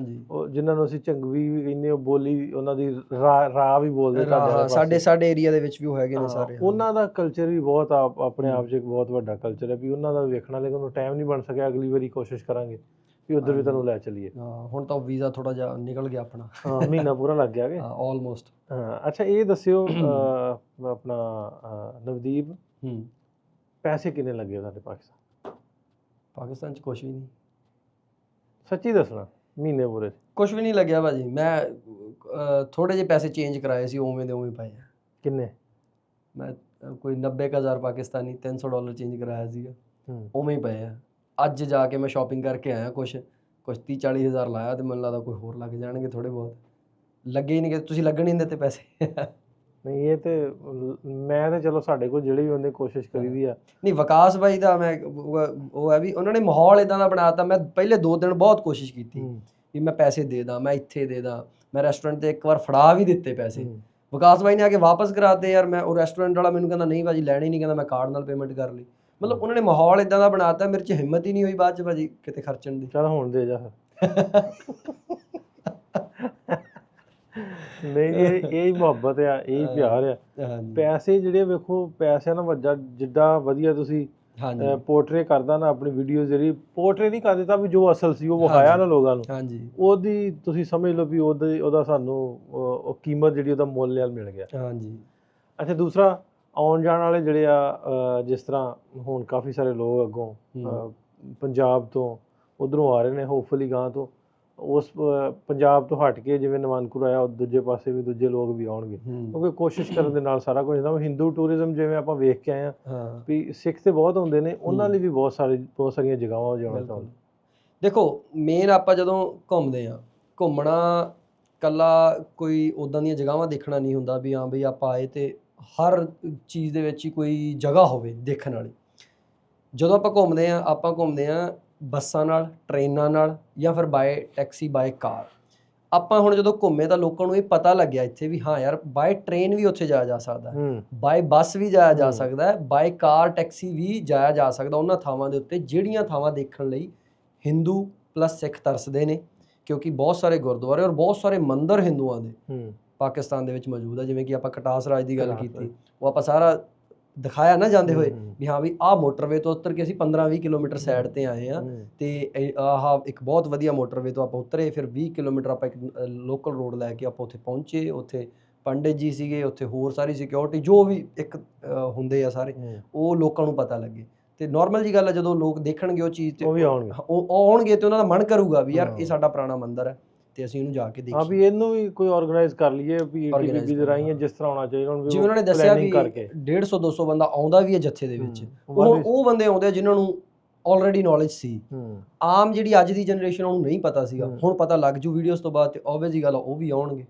ਉਹ ਜਿਨ੍ਹਾਂ ਨੂੰ ਅਸੀਂ ਝੰਗਵੀ ਵੀ ਕਹਿੰਦੇ, ਉਹ ਬੋਲੀ ਉਹਨਾਂ ਦੀ ਰਾਹ ਵੀ ਬੋਲਦੇ, ਸਾਡੇ ਏਰੀਆ ਦੇ ਵਿੱਚ ਵੀ ਉਹ ਹੈਗੇ ਨੇ ਸਾਰੇ। ਉਹਨਾਂ ਦਾ ਕਲਚਰ ਵੀ ਬਹੁਤ ਆਪਣੇ ਆਪ 'ਚ ਇੱਕ ਬਹੁਤ ਵੱਡਾ ਕਲਚਰ ਹੈ ਵੀ ਉਹਨਾਂ ਦਾ ਵੇਖਣਾ, ਲੇਕਿਨ ਉਹਨੂੰ ਟਾਈਮ ਨਹੀਂ ਬਣ ਸਕਿਆ। ਅਗਲੀ ਵਾਰੀ ਕੋਸ਼ਿਸ਼ ਕਰਾਂਗੇ ਵੀ ਉੱਧਰ ਵੀ ਤੁਹਾਨੂੰ ਲੈ ਚੱਲੀਏ। ਹੁਣ ਤਾਂ ਵੀਜ਼ਾ ਥੋੜਾ ਜਿਹਾ ਨਿਕਲ ਗਿਆ ਆਪਣਾ, ਮਹੀਨਾ ਪੂਰਾ ਲੱਗ ਗਿਆ ਕਿ ਆਲਮੋਸਟ। ਅੱਛਾ, ਇਹ ਦੱਸਿਓ ਆਪਣਾ ਨਵਦੀਪ, ਪੈਸੇ ਕਿੰਨੇ ਲੱਗੇ ਤੁਹਾਡੇ ਪਾਕਿਸਤਾਨ 'ਚ? ਕੁਛ ਵੀ ਨਹੀਂ, ਸੱਚੀ ਦੱਸਣਾ, ਮਹੀਨੇ ਪੂਰੇ ਕੁਛ ਵੀ ਨਹੀਂ ਲੱਗਿਆ ਭਾਜੀ। ਮੈਂ ਥੋੜੇ ਜਿਹੇ ਪੈਸੇ ਚੇਂਜ ਕਰਾਏ ਸੀ, ਉਵੇਂ ਦੇ ਉਵੇਂ ਪਏ ਆ। ਕਿੰਨੇ? ਮੈਂ ਕੋਈ 90,000 ਪਾਕਿਸਤਾਨੀ, $300 ਚੇਂਜ ਕਰਾਇਆ ਸੀਗਾ, ਉਵੇਂ ਹੀ ਪਏ ਆ। ਅੱਜ ਜਾ ਕੇ ਮੈਂ ਸ਼ਾਪਿੰਗ ਕਰਕੇ ਆਇਆ ਕੁਛ 30-40 ਹਜ਼ਾਰ ਲਾਇਆ ਤੇ ਮੈਨੂੰ ਲੱਗਦਾ ਕੋਈ ਹੋਰ ਲੱਗ ਜਾਣਗੇ ਥੋੜੇ ਬਹੁਤ। ਲੱਗੇ ਹੀ ਨਹੀਂ, ਤੁਸੀਂ ਲੱਗਣ ਹੀ ਨਹੀਂ ਦਿੱਤੇ ਪੈਸੇ। ਨਹੀਂ ਇਹ ਤੇ ਮੈਂ ਤੇ ਚਲੋ ਸਾਡੇ ਕੋਲ ਜਿਹੜੇ ਵੀ ਹੁੰਦੇ ਕੋਸ਼ਿਸ਼ ਕਰੀਦੀ ਆ। ਨਹੀਂ ਵਿਕਾਸ ਬਾਈ ਦਾ ਮੈਂ ਉਹ ਹੈ ਵੀ ਉਹਨਾਂ ਨੇ ਮਾਹੌਲ ਇਦਾਂ ਦਾ ਬਣਾਤਾ। ਮੈਂ ਪਹਿਲੇ 2 ਦਿਨ ਬਹੁਤ ਕੋਸ਼ਿਸ਼ ਕੀਤੀ ਵੀ ਮੈਂ ਪੈਸੇ ਦੇ ਦਾਂ, ਮੈਂ ਇੱਥੇ ਦੇ ਦਾਂ। ਮੈਂ ਰੈਸਟੋਰੈਂਟ ਤੇ ਇੱਕ ਵਾਰ ਫੜਾ ਵੀ ਦਿੱਤੇ ਪੈਸੇ, ਵਿਕਾਸ ਬਾਈ ਨੇ ਆ ਕੇ ਵਾਪਸ ਕਰਾਤੇ ਯਾਰ। ਮੈਂ ਉਹ ਰੈਸਟੋਰੈਂਟ ਵਾਲਾ ਮੈਨੂੰ ਕਹਿੰਦਾ ਨਹੀਂ ਭਾਜੀ ਲੈਣੇ ਨਹੀਂ, ਕਹਿੰਦਾ ਮੈਂ ਕਾਰਡ ਨਾਲ ਪੇਮੈਂਟ ਕਰ ਲਈ। ਮਤਲਬ ਉਹਨਾਂ ਨੇ ਮਾਹੌਲ ਇਦਾਂ ਦਾ ਬਣਾਤਾ, ਮੇਰੇ 'ਚ ਹਿੰਮਤ ਹੀ ਨਹੀਂ ਹੋਈ ਬਾਅਦ 'ਚ ਭਾਜੀ ਕਿਤੇ ਖਰਚਣ ਦੀ। ਚੱਲ ਹੁਣ ਦੇ ਜਾ ਨਹੀਂ ਇਹ ਹੀ ਮੁਹੱਬਤ ਆ, ਇਹ ਹੀ ਪਿਆਰ ਆ। ਪੈਸੇ ਜਿਹੜੇ ਵੇਖੋ ਪੈਸਿਆਂ ਨਾਲ ਵੱਜਾ ਜਿੱਦਾਂ ਵਧੀਆ ਤੁਸੀਂ ਪੋਰਟਰੇ ਕਰਦਾ ਨਾ ਆਪਣੀ ਵੀਡੀਓ ਜਿਹੜੀ ਪੋਰਟਰੇ ਨਹੀਂ ਕਰ ਦਿੱਤਾ ਵੀ ਜੋ ਅਸਲ ਸੀ ਉਹ ਵਿਖਾਇਆ ਨਾ ਲੋਕਾਂ ਨੂੰ, ਉਹਦੀ ਤੁਸੀਂ ਸਮਝ ਲਓ ਵੀ ਉਹਦਾ ਸਾਨੂੰ ਉਹ ਕੀਮਤ ਜਿਹੜੀ ਉਹਦਾ ਮੁੱਲ ਨਾਲ ਮਿਲ ਗਿਆ। ਹਾਂਜੀ। ਅੱਛਾ ਦੂਸਰਾ ਆਉਣ ਜਾਣ ਵਾਲੇ ਜਿਹੜੇ ਆ ਜਿਸ ਤਰ੍ਹਾਂ ਹੁਣ ਕਾਫੀ ਸਾਰੇ ਲੋਕ ਅੱਗੋਂ ਪੰਜਾਬ ਤੋਂ ਉਧਰੋਂ ਆ ਰਹੇ ਨੇ, ਹੋਪਫੁਲੀ ਗਾਂ ਤੋਂ ਉਸ ਪੰਜਾਬ ਤੋਂ ਹਟ ਕੇ ਜਿਵੇਂ ਨਵਾਨਕੁਰ ਆਇਆ ਦੂਜੇ ਪਾਸੇ ਵੀ ਦੂਜੇ ਲੋਕ ਵੀ ਆਉਣਗੇ, ਕਿਉਂਕਿ ਕੋਸ਼ਿਸ਼ ਕਰਨ ਦੇ ਨਾਲ ਸਾਰਾ ਕੁਝ ਹੁੰਦਾ। ਹਿੰਦੂ ਟੂਰਿਜ਼ਮ ਜਿਵੇਂ ਆਪਾਂ ਵੇਖ ਕੇ ਆਏ ਹਾਂ ਵੀ ਸਿੱਖ ਤੇ ਬਹੁਤ ਹੁੰਦੇ ਨੇ, ਉਹਨਾਂ ਲਈ ਵੀ ਬਹੁਤ ਸਾਰੀਆਂ ਜਗ੍ਹਾਵਾਂ ਜਾਣਾ ਚਾਹੁੰਦੇ। ਦੇਖੋ ਮੇਨ ਆਪਾਂ ਜਦੋਂ ਘੁੰਮਦੇ ਹਾਂ, ਘੁੰਮਣਾ ਇਕੱਲਾ ਕੋਈ ਉੱਦਾਂ ਦੀਆਂ ਜਗ੍ਹਾਵਾਂ ਦੇਖਣਾ ਨਹੀਂ ਹੁੰਦਾ ਵੀ ਹਾਂ ਬਈ ਆਪਾਂ ਆਏ ਤੇ ਹਰ ਚੀਜ਼ ਦੇ ਵਿੱਚ ਹੀ ਕੋਈ ਜਗ੍ਹਾ ਹੋਵੇ ਦੇਖਣ ਵਾਲੀ। ਜਦੋਂ ਆਪਾਂ ਘੁੰਮਦੇ ਹਾਂ ਬੱਸਾਂ ਨਾਲ, ਟ੍ਰੇਨਾਂ ਨਾਲ ਜਾਂ ਫਿਰ ਬਾਏ ਟੈਕਸੀ, ਬਾਏ ਕਾਰ। ਆਪਾਂ ਹੁਣ ਜਦੋਂ ਘੁੰਮੇ ਤਾਂ ਲੋਕਾਂ ਨੂੰ ਇਹ ਪਤਾ ਲੱਗਿਆ ਇੱਥੇ ਵੀ ਹਾਂ ਯਾਰ ਬਾਏ ਟ੍ਰੇਨ ਵੀ ਉੱਥੇ ਜਾਇਆ ਜਾ ਸਕਦਾ, ਬਾਏ ਬੱਸ ਵੀ ਜਾਇਆ ਜਾ ਸਕਦਾ, ਬਾਏ ਕਾਰ ਟੈਕਸੀ ਵੀ ਜਾਇਆ ਜਾ ਸਕਦਾ ਉਹਨਾਂ ਥਾਵਾਂ ਦੇ ਉੱਤੇ ਜਿਹੜੀਆਂ ਥਾਵਾਂ ਦੇਖਣ ਲਈ ਹਿੰਦੂ ਪਲੱਸ ਸਿੱਖ ਤਰਸਦੇ ਨੇ। ਕਿਉਂਕਿ ਬਹੁਤ ਸਾਰੇ ਗੁਰਦੁਆਰੇ ਔਰ ਬਹੁਤ ਸਾਰੇ ਮੰਦਿਰ ਹਿੰਦੂਆਂ ਦੇ ਪਾਕਿਸਤਾਨ ਦੇ ਵਿੱਚ ਮੌਜੂਦ ਆ। ਜਿਵੇਂ ਕਿ ਆਪਾਂ ਕਟਾਸ ਰਾਜ ਦੀ ਗੱਲ ਕੀਤੀ, ਉਹ ਆਪਾਂ ਸਾਰਾ ਦਿਖਾਇਆ ਨਾ ਜਾਂਦੇ ਹੋਏ ਵੀ ਹਾਂ ਵੀ ਆਹ ਮੋਟਰਵੇ ਤੋਂ ਉਤਰ ਕੇ ਅਸੀਂ 15-20 ਕਿਲੋਮੀਟਰ ਸਾਈਡ ਤੇ ਆਏ ਹਾਂ ਤੇ ਆਹ ਇੱਕ ਬਹੁਤ ਵਧੀਆ ਮੋਟਰਵੇ ਤੋਂ ਆਪਾਂ ਉਤਰੇ, ਫਿਰ 20 ਕਿਲੋਮੀਟਰ ਆਪਾਂ ਇੱਕ ਲੋਕਲ ਰੋਡ ਲੈ ਕੇ ਆਪਾਂ ਉੱਥੇ ਪਹੁੰਚੇ। ਉੱਥੇ ਪੰਡਿਤ ਜੀ ਸੀਗੇ, ਉੱਥੇ ਹੋਰ ਸਾਰੀ ਸਿਕਿਉਰਿਟੀ ਜੋ ਵੀ ਇੱਕ ਹੁੰਦੇ ਆ ਸਾਰੇ, ਉਹ ਲੋਕਾਂ ਨੂੰ ਪਤਾ ਲੱਗੇ। ਤੇ ਨਾਰਮਲ ਜੀ ਗੱਲ ਆ ਜਦੋਂ ਲੋਕ ਦੇਖਣਗੇ ਉਹ ਚੀਜ਼ ਤੇ ਉਹ ਆਉਣਗੇ ਤੇ ਉਹਨਾਂ ਦਾ ਮਨ ਕਰੂਗਾ ਵੀ ਯਾਰ ਇਹ ਸਾਡਾ ਪੁਰਾਣਾ ਮੰਦਿਰ ਹੈ ਤੇ ਅਸੀਂ ਇਹਨੂੰ ਜਾ ਕੇ ਦੇਖੀਏ। ਹਾਂ ਵੀ ਇਹਨੂੰ ਵੀ ਕੋਈ ਆਰਗੇਨਾਈਜ਼ ਕਰ ਲਈਏ ਵੀ ਈਟੀਵੀ ਦੇ ਰਾਹੀਂ ਜਿਸ ਤਰ੍ਹਾਂ ਹੋਣਾ ਚਾਹੀਦਾ। ਜਿਵੇਂ ਉਹਨਾਂ ਨੇ ਦੱਸਿਆ ਵੀ 150-200 ਬੰਦਾ ਆਉਂਦਾ ਵੀ ਹੈ ਜੱਥੇ ਦੇ ਵਿੱਚ। ਉਹ ਬੰਦੇ ਆਉਂਦੇ ਆ ਜਿਨ੍ਹਾਂ ਨੂੰ ਆਲਰੇਡੀ ਨੌਲੇਜ ਸੀ। ਆਮ ਜਿਹੜੀ ਅੱਜ ਦੀ ਜਨਰੇਸ਼ਨ ਉਹਨੂੰ ਨਹੀਂ ਪਤਾ ਸੀਗਾ, ਹੁਣ ਪਤਾ ਲੱਗ ਜੂ ਵੀਡੀਓਜ਼ ਤੋਂ ਬਾਅਦ ਤੇ ਓਬਵੀਅਸ ਜੀ ਗੱਲ ਉਹ ਵੀ ਆਉਣਗੇ।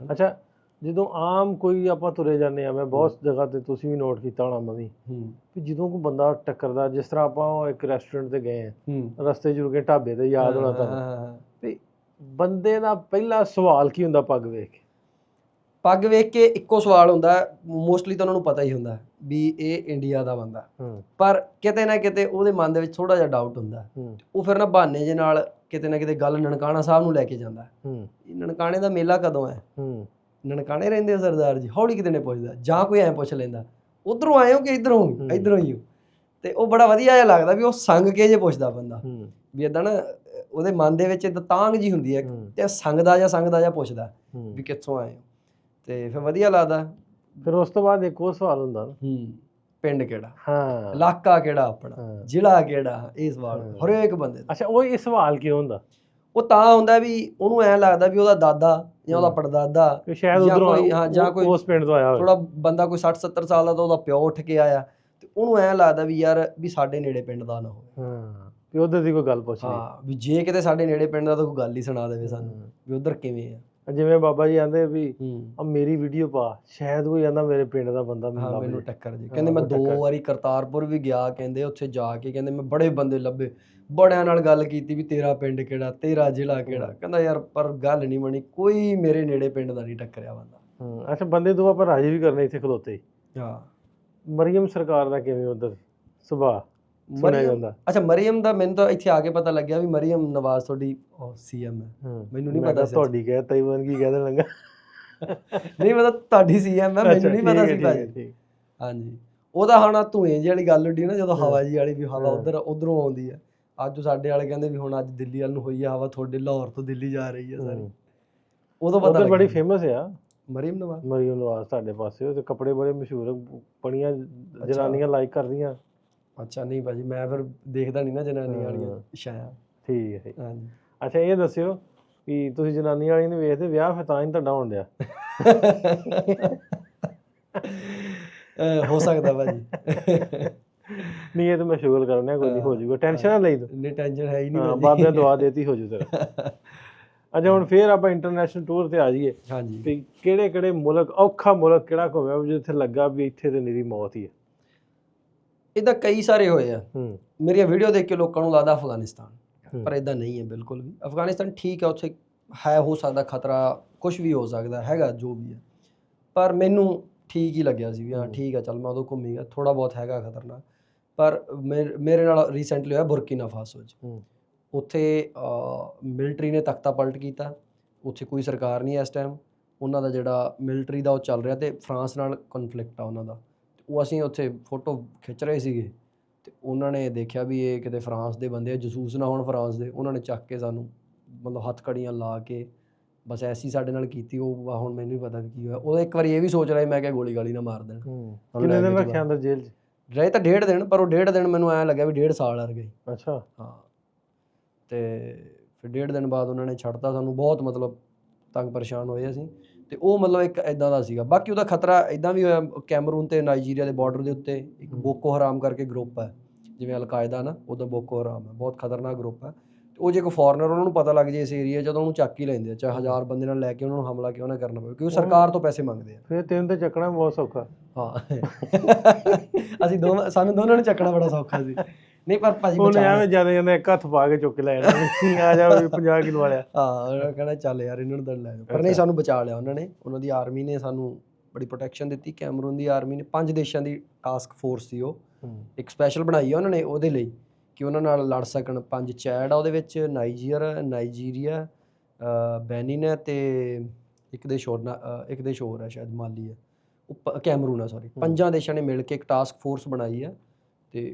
ਅੱਛਾ ਜਦੋਂ ਆਮ ਕੋਈ ਆਪਾਂ ਤੁਰੇ ਜਾਂਦੇ ਆ, ਮੈਂ ਬਹੁਤ ਜਗ੍ਹਾ ਤੇ ਤੁਸੀਂ ਵੀ ਨੋਟ ਕੀਤਾ ਹੋਣਾ ਮੈਂ ਵੀ, ਜਦੋਂ ਕੋਈ ਬੰਦਾ ਟੱਕਰਦਾ, ਜਿਸ ਤਰ੍ਹਾਂ ਆਪਾਂ ਇੱਕ ਰੈਸਟੋਰੈਂਟ ਤੇ ਗਏ ਆ, ਰਸਤੇ 'ਚ ਰੁਕੇ ਢਾਬੇ ਤੇ, ਯਾਦ ਹੋਣਾ ਤੁਹਾਨੂੰ, ਤੇ ਬੰਦੇ ਦਾ ਪਹਿਲਾ ਸਵਾਲ ਕੀ ਹੁੰਦਾ ਪੱਗ ਵੇਖ ਕੇ? ਪੱਗ ਵੇਖ ਕੇ ਇੱਕੋ ਸਵਾਲ ਹੁੰਦਾ ਮੋਸਟਲੀ ਤਾਂ ਉਹਨਾਂ ਨੂੰ ਪਤਾ ਹੀ ਹੁੰਦਾ ਵੀ ਇਹ ਇੰਡੀਆ ਦਾ ਬੰਦਾ, ਪਰ ਕਿਤੇ ਨਾ ਕਿਤੇ ਉਹਦੇ ਮਨ ਦੇ ਵਿੱਚ ਥੋੜਾ ਜਿਹਾ ਡਾਊਟ ਹੁੰਦਾ। ਉਹ ਫਿਰ ਨਾ ਬਹਾਨੇ ਜੇ ਨਾਲ ਕਿਤੇ ਨਾ ਕਿਤੇ ਗੱਲ ਨਨਕਾਣਾ ਸਾਹਿਬ ਨੂੰ ਲੈ ਕੇ ਜਾਂਦਾ। ਨਨਕਾਣੇ ਦਾ ਮੇਲਾ ਕਦੋਂ ਹੈ? ਨਨਕਾਣੇ ਰਹਿੰਦੇ ਆ ਸਰਦਾਰ ਜੀ? ਹੌਲੀ ਕਿਤੇ ਨੇ ਪੁੱਛਦਾ, ਜਾਂ ਕੋਈ ਐਂ ਪੁੱਛ ਲੈਂਦਾ ਉਧਰੋਂ ਆਏ ਹੋ ਕਿ ਇੱਧਰੋਂ ਹੀ ਹੋ? ਤੇ ਉਹ ਬੜਾ ਵਧੀਆ ਜਿਹਾ ਲੱਗਦਾ ਵੀ ਉਹ ਸੰਗ ਕੇ ਜੇ ਪੁੱਛਦਾ ਬੰਦਾ ਵੀ ਏਦਾਂ ਨਾ ਉਹਦੇ ਮਨ ਦੇ ਵਿੱਚ ਤਾਂਘ ਜੀ ਹੁੰਦੀ ਹੈ ਤੇ ਸੰਗਦਾ ਜਾਂ ਪੁੱਛਦਾ ਵੀ ਕਿੱਥੋਂ ਆਏ ਹੋ, ਤੇ ਫਿਰ ਵਧੀਆ ਲੱਗਦਾ। ਫਿਰ ਉਸ ਤੋਂ ਬਾਅਦ ਇੱਕ ਹੋਰ ਸਵਾਲ ਹੁੰਦਾ ਨਾ, ਪਿੰਡ ਕਿਹੜਾ, ਇਲਾਕਾ ਕਿਹੜਾ ਆਪਣਾ, ਜ਼ਿਲ੍ਹਾ ਕਿਹੜਾ, ਇਹ ਸਵਾਲ ਹਰੇਕ ਬੰਦੇ ਦਾ। ਅੱਛਾ ਉਹ ਇਹ ਸਵਾਲ ਕਿਉਂ ਹੁੰਦਾ? ਉਹ ਤਾਂ ਹੁੰਦਾ ਵੀ ਉਹਨੂੰ ਐਂ ਲੱਗਦਾ ਵੀ ਉਹਦਾ ਦਾਦਾ ਜਾਂ ਉਹਦਾ ਪੜਦਾਦਾ ਸ਼ਾਇਦ ਉਧਰੋਂ ਜਾਂ ਕੋਈ ਉਸ ਪਿੰਡ ਤੋਂ ਆਇਆ ਹੋਵੇ, ਥੋੜਾ ਬੰਦਾ ਕੋਈ 60-70 ਸਾਲ ਦਾ ਤਾਂ ਉਹਦਾ ਪਿਓ ਉੱਠ ਕੇ ਆਇਆ, ਤੇ ਉਹਨੂੰ ਐਂ ਲੱਗਦਾ ਵੀ ਯਾਰ ਵੀ ਸਾਡੇ ਨੇੜੇ ਪਿੰਡ ਦਾ ਨਾ ਹੋਵੇ, ਵੀ ਉਧਰ ਦੀ ਕੋਈ ਗੱਲ ਪੁੱਛ ਲਈ, ਵੀ ਜੇ ਕਿਤੇ ਸਾਡੇ ਨੇੜੇ ਪਿੰਡ ਦਾ ਤਾਂ ਕੋਈ ਗੱਲ ਹੀ ਸੁਣਾ ਦੇਵੇ ਸਾਨੂੰ ਵੀ ਉਧਰ ਕਿਵੇਂ ਆ। ਜਿਵੇਂ ਬਾਬਾ ਜੀ ਆਂਦੇ ਵੀ ਆ ਮੇਰੀ ਵੀਡੀਓ ਪਾ, ਸ਼ਾਇਦ ਕੋਈ ਆਂਦਾ ਮੇਰੇ ਪਿੰਡ ਦਾ ਬੰਦਾ ਮੈਨੂੰ ਟੱਕਰ ਜੇ। ਕਹਿੰਦੇ ਮੈਂ 2 ਵਾਰੀ ਕਰਤਾਰਪੁਰ ਵੀ ਗਿਆ, ਕਹਿੰਦੇ ਉੱਥੇ ਜਾ ਕੇ ਕਹਿੰਦੇ ਮੈਂ ਬੜੇ ਬੰਦੇ ਲੱਭੇ, ਬੜਿਆਂ ਨਾਲ ਗੱਲ ਕੀਤੀ ਵੀ ਤੇਰਾ ਪਿੰਡ ਕਿਹੜਾ, ਤੇਰਾ ਜ਼ਿਲ੍ਹਾ ਕਿਹੜਾ, ਕਹਿੰਦਾ ਯਾਰ ਪਰ ਗੱਲ ਨਹੀਂ ਬਣੀ, ਕੋਈ ਮੇਰੇ ਨੇੜੇ ਪਿੰਡ ਦਾ ਨਹੀਂ ਟੱਕਰਿਆ ਬੰਦਾ। ਅੱਛਾ ਬੰਦੇ ਤੋਂ ਆਪਾਂ ਰਾਜੀ ਵੀ ਕਰਨੇ ਇੱਥੇ ਖਲੋਤੇ। ਮਰੀਮ ਸਰਕਾਰ ਦਾ ਕਿਵੇਂ ਉਧਰ ਸੁਭਾਅ ਸੁਣਿਆ ਜਾਂਦਾ? ਅੱਛਾ ਮਰੀਮ ਦਾ ਮੈਨੂੰ ਤਾਂ ਇੱਥੇ ਆ ਕੇ ਪਤਾ ਲੱਗਿਆ ਵੀ ਮਰੀਮ ਨਵਾਜ਼ ਤੁਹਾਡੀ ਸੀਐਮ ਹੈ। ਮੈਨੂੰ ਨਹੀਂ ਪਤਾ ਸੀ ਤੁਹਾਡੀ ਕਹਿ ਤਾਈਵਾਨ ਕੀ ਕਹਿ ਦੇਣ ਲੱਗਾ। ਨਹੀਂ ਮਤਲਬ ਤੁਹਾਡੀ ਸੀਐਮ ਹੈ, ਮੈਨੂੰ ਨਹੀਂ ਪਤਾ ਸੀ ਭਾਜੀ। ਹਾਂਜੀ ਉਹਦਾ ਹੁਣ ਧੂਏ ਜਿਹੀ ਵਾਲੀ ਗੱਲ ਉੱਡੀ ਨਾ ਜਦੋਂ ਹਵਾ ਜੀ ਵਾਲੀ, ਵੀ ਹਵਾ ਉਧਰੋਂ ਆਉਂਦੀ ਹੈ। ਅੱਜ ਸਾਡੇ ਵਾਲੇ ਕਹਿੰਦੇ ਵੀ ਹੁਣ ਅੱਜ ਦਿੱਲੀ ਵੱਲ ਨੂੰ ਹੋਈ ਆ ਹਵਾ, ਤੁਹਾਡੇ ਲਾਹੌਰ ਤੋਂ ਦਿੱਲੀ ਜਾ ਰਹੀ ਹੈ ਸਾਰੀ। ਉਦੋਂ ਪਤਾ ਬੜੀ ਫੇਮਸ ਆ ਮਰੀਮ ਨਵਾਜ਼ ਸਾਡੇ ਪਾਸੇ, ਉਹਦੇ ਕੱਪੜੇ ਬੜੇ ਮਸ਼ਹੂਰ, ਬੜੀਆਂ ਜਨਾਨੀਆਂ ਲਾਈਕ ਕਰਦੀਆਂ। ਅੱਛਾ ਨਹੀਂ ਭਾਜੀ ਮੈਂ ਫਿਰ ਦੇਖਦਾ ਨਹੀਂ ਨਾ ਜਨਾਨੀ ਵਾਲੀਆਂ ਸ਼ਾਇਦ। ਠੀਕ ਹੈ ਹਾਂਜੀ। ਅੱਛਾ ਇਹ ਦੱਸਿਓ ਵੀ ਤੁਸੀਂ ਜਨਾਨੀ ਵਾਲੀ ਨੂੰ ਵੇਖਦੇ ਵਿਆਹ ਫਿਰ ਤਾਂ ਹੀ ਤੁਹਾਡਾ ਹੋਣ ਡਿਆ? ਹੋ ਸਕਦਾ ਭਾਜੀ। ਨਹੀਂ ਇਹ ਤਾਂ ਮੈਂ ਸ਼ੁਗਰ ਕਰਨਾ ਕੋਈ ਨਹੀਂ ਹੋ ਜਾਊਗਾ ਟੈਨਸ਼ਨ ਨਾ ਲਈ ਤੂੰ ਨਹੀਂ ਟੈਨਸ਼ਨ ਹੈ ਹੀ ਨਹੀਂ ਹਾਂ ਬਾਬੇ ਦੁਆ ਦੇਤੀ ਹੋ ਜੂ ਤੇਰਾ ਅੱਛਾ ਹੁਣ ਫੇਰ ਆਪਾਂ ਇੰਟਰਨੈਸ਼ਨਲ ਟੂਰ ਤੇ ਆ ਜਾਈਏ ਹਾਂਜੀ ਵੀ ਕਿਹੜੇ ਕਿਹੜੇ ਮੁਲਕ ਔਖਾ ਮੁਲਕ ਕਿਹੜਾ ਘੁੰਮਿਆ ਵੀ ਜਿੱਥੇ ਲੱਗਾ ਵੀ ਇੱਥੇ ਤੇ ਨਿਰੀ ਮੌਤ ਹੀ ਹੈ ਇਹਦਾ ਕਈ ਸਾਰੇ ਹੋਏ ਆ ਹੂੰ ਮੇਰੀਆਂ ਵੀਡੀਓ ਦੇਖ ਕੇ ਲੋਕਾਂ ਨੂੰ ਲੱਗਦਾ ਅਫਗਾਨਿਸਤਾਨ ਪਰ ਇਦਾਂ ਨਹੀਂ ਹੈ ਬਿਲਕੁਲ ਵੀ ਅਫਗਾਨਿਸਤਾਨ ਠੀਕ ਹੈ ਉੱਥੇ ਹੈ ਹੋ ਸਕਦਾ ਖਤਰਾ ਕੁਝ ਵੀ ਹੋ ਸਕਦਾ ਹੈਗਾ ਜੋ ਵੀ ਹੈ ਪਰ ਮੈਨੂੰ ਠੀਕ ਹੀ ਲੱਗਿਆ ਸੀ ਵੀ ਹਾਂ ਠੀਕ ਹੈ ਚੱਲ ਮੈਂ ਉਦੋਂ ਘੁੰਮੀ ਗਿਆ ਥੋੜਾ ਬਹੁਤ ਹੈਗਾ ਖਤਰਨਾਕ ਪਰ ਮੇਰੇ ਨਾਲ ਰੀਸੈਂਟਲੀ ਹੋਇਆ ਬੁਰਕੀਨਾ ਫਾਸੋ 'ਚ ਉੱਥੇ ਮਿਲਟਰੀ ਨੇ ਤਖਤਾ ਪਲਟ ਕੀਤਾ ਉੱਥੇ ਕੋਈ ਸਰਕਾਰ ਨਹੀਂ ਇਸ ਟਾਈਮ ਉਹਨਾਂ ਦਾ ਜਿਹੜਾ ਮਿਲਟਰੀ ਦਾ ਉਹ ਚੱਲ ਰਿਹਾ ਤੇ ਫਰਾਂਸ ਨਾਲ ਕਨਫਲਿਕਟ ਆ ਉਹਨਾਂ ਦਾ ਉਹ ਅਸੀਂ ਉੱਥੇ ਫੋਟੋ ਖਿੱਚ ਰਹੇ ਸੀਗੇ ਤੇ ਉਹਨਾਂ ਨੇ ਦੇਖਿਆ ਵੀ ਇਹ ਕਿਤੇ ਫਰਾਂਸ ਦੇ ਬੰਦੇ ਆ ਜਸੂਸ ਨਾ ਹੋਣ ਫਰਾਂਸ ਦੇ ਉਹਨਾਂ ਨੇ ਚੱਕ ਕੇ ਸਾਨੂੰ ਮਤਲਬ ਹੱਥਕੜੀਆਂ ਲਾ ਕੇ ਬਸ ਐਸੀ ਸਾਡੇ ਨਾਲ ਕੀਤੀ ਉਹ ਹੁਣ ਮੈਨੂੰ ਵੀ ਪਤਾ ਵੀ ਕੀ ਹੋਇਆ ਉਹ ਇੱਕ ਵਾਰੀ ਇਹ ਵੀ ਸੋਚ ਰਿਹਾ ਮੈਂ ਕਿਹਾ ਗੋਲੀ ਗਾਲੀ ਨਾ ਮਾਰ ਦੇਣ ਕਿੰਨੇ ਦਿਨ ਰੱਖਿਆ ਅੰਦਰ ਜੇਲ੍ਹ 'ਚ ਰਹੇ ਤਾਂ 1.5 ਦਿਨ ਪਰ ਉਹ 1.5 ਦਿਨ ਮੈਨੂੰ ਐਂ ਲੱਗਿਆ ਵੀ 1.5 ਸਾਲ ਅਰ ਗਏ ਅੱਛਾ ਹਾਂ ਤੇ ਫਿਰ 1.5 ਦਿਨ ਬਾਅਦ ਉਹਨਾਂ ਨੇ ਛੱਡਤਾ ਸਾਨੂੰ ਬਹੁਤ ਮਤਲਬ ਤੰਗ ਪਰੇਸ਼ਾਨ ਹੋਏ ਅਸੀਂ ਤੇ ਉਹ ਮਤਲਬ ਇੱਕ ਇਦਾਂ ਦਾ ਸੀਗਾ ਬਾਕੀ ਉਹਦਾ ਖਤਰਾ ਇਦਾਂ ਵੀ ਹੋਇਆ ਕੈਮਰੂਨ ਤੇ ਨਾਈਜੀਰੀਆ ਦੇ ਬਾਰਡਰ ਦੇ ਉੱਤੇ ਇੱਕ ਬੋਕੋ ਹਰਾਮ ਕਰਕੇ ਗਰੁੱਪ ਹੈ ਜਿਵੇਂ ਅਲ-ਕਾਇਦਾ ਨਾ ਉਹਦਾ ਬੋਕੋ ਹਰਾਮ ਹੈ ਬਹੁਤ ਖਤਰਨਾਕ ਗਰੁੱਪ ਹੈ ਤੇ ਉਹ ਜੇ ਕੋਈ ਫੋਰਨਰ ਉਹਨਾਂ ਨੂੰ ਪਤਾ ਲੱਗ ਜੇ ਇਸ ਏਰੀਆ ਜਦੋਂ ਉਹਨੂੰ ਚੱਕ ਹੀ ਲੈਂਦੇ ਆ ਚਾਹੇ 1000 ਬੰਦੇ ਨਾਲ ਲੈ ਕੇ ਉਹਨਾਂ ਨੂੰ ਹਮਲਾ ਕਿਉਂ ਨਾ ਕਰਨਾ ਪਵੇ ਕਿਉਂਕਿ ਸਰਕਾਰ ਤੋਂ ਪੈਸੇ ਮੰਗਦੇ ਆ ਫਿਰ ਤੈਨੂੰ ਤੇ ਚੱਕਣਾ ਬਹੁਤ ਸੌਖਾ ਹਾਂ ਅਸੀਂ ਸਾਨੂੰ ਦੋਨਾਂ ਨੂੰ ਚੱਕਣਾ ਬੜਾ ਸੌਖਾ ਸੀ ਨਹੀਂ ਪਰ ਭਾਜੀ ਉਹਨੇ ਐਵੇਂ ਜਾਂਦੇ ਜਾਂਦੇ ਇੱਕ ਹੱਥ ਪਾ ਕੇ ਚੁੱਕ ਲੈ ਜਾਣਾ ਆ ਜਾ 50 ਕਿਲੋ ਵਾਲਿਆ ਹਾਂ ਉਹ ਕਹਿੰਦਾ ਚੱਲ ਯਾਰ ਇਹਨਾਂ ਨੂੰ ਤਾਂ ਲੈ ਜਾਓ ਪਰ ਨਹੀਂ ਸਾਨੂੰ ਬਚਾ ਲਿਆ ਉਹਨਾਂ ਨੇ ਉਹਨਾਂ ਦੀ ਆਰਮੀ ਨੇ ਸਾਨੂੰ ਬੜੀ ਪ੍ਰੋਟੈਕਸ਼ਨ ਦਿੱਤੀ ਕੈਮਰੂਨ ਦੀ ਆਰਮੀ ਨੇ 5 ਦੇਸ਼ਾਂ ਦੀ ਟਾਸਕ ਫੋਰਸ ਸੀ ਉਹ ਇੱਕ ਸਪੈਸ਼ਲ ਬਣਾਈ ਆ ਉਹਨਾਂ ਨੇ ਉਹਦੇ ਲਈ ਕਿ ਉਹਨਾਂ ਨਾਲ ਲੜ ਸਕਣ 5 ਚੈਡ ਆ ਉਹਦੇ ਵਿੱਚ ਨਾਈਜੀਰੀਆ ਬੈਨਿਨ ਹੈ ਤੇ ਇੱਕ ਦੇਸ਼ ਹੋਰ ਹੈ ਸ਼ਾਇਦ ਮਾਲੀ ਹੈ ਉਹ ਕੈਮਰੂਨ ਆ ਸੌਰੀ 5 ਦੇਸ਼ਾਂ ਨੇ ਮਿਲ ਕੇ ਇੱਕ ਟਾਸਕ ਫੋਰਸ ਬਣਾਈ ਹੈ ਤੇ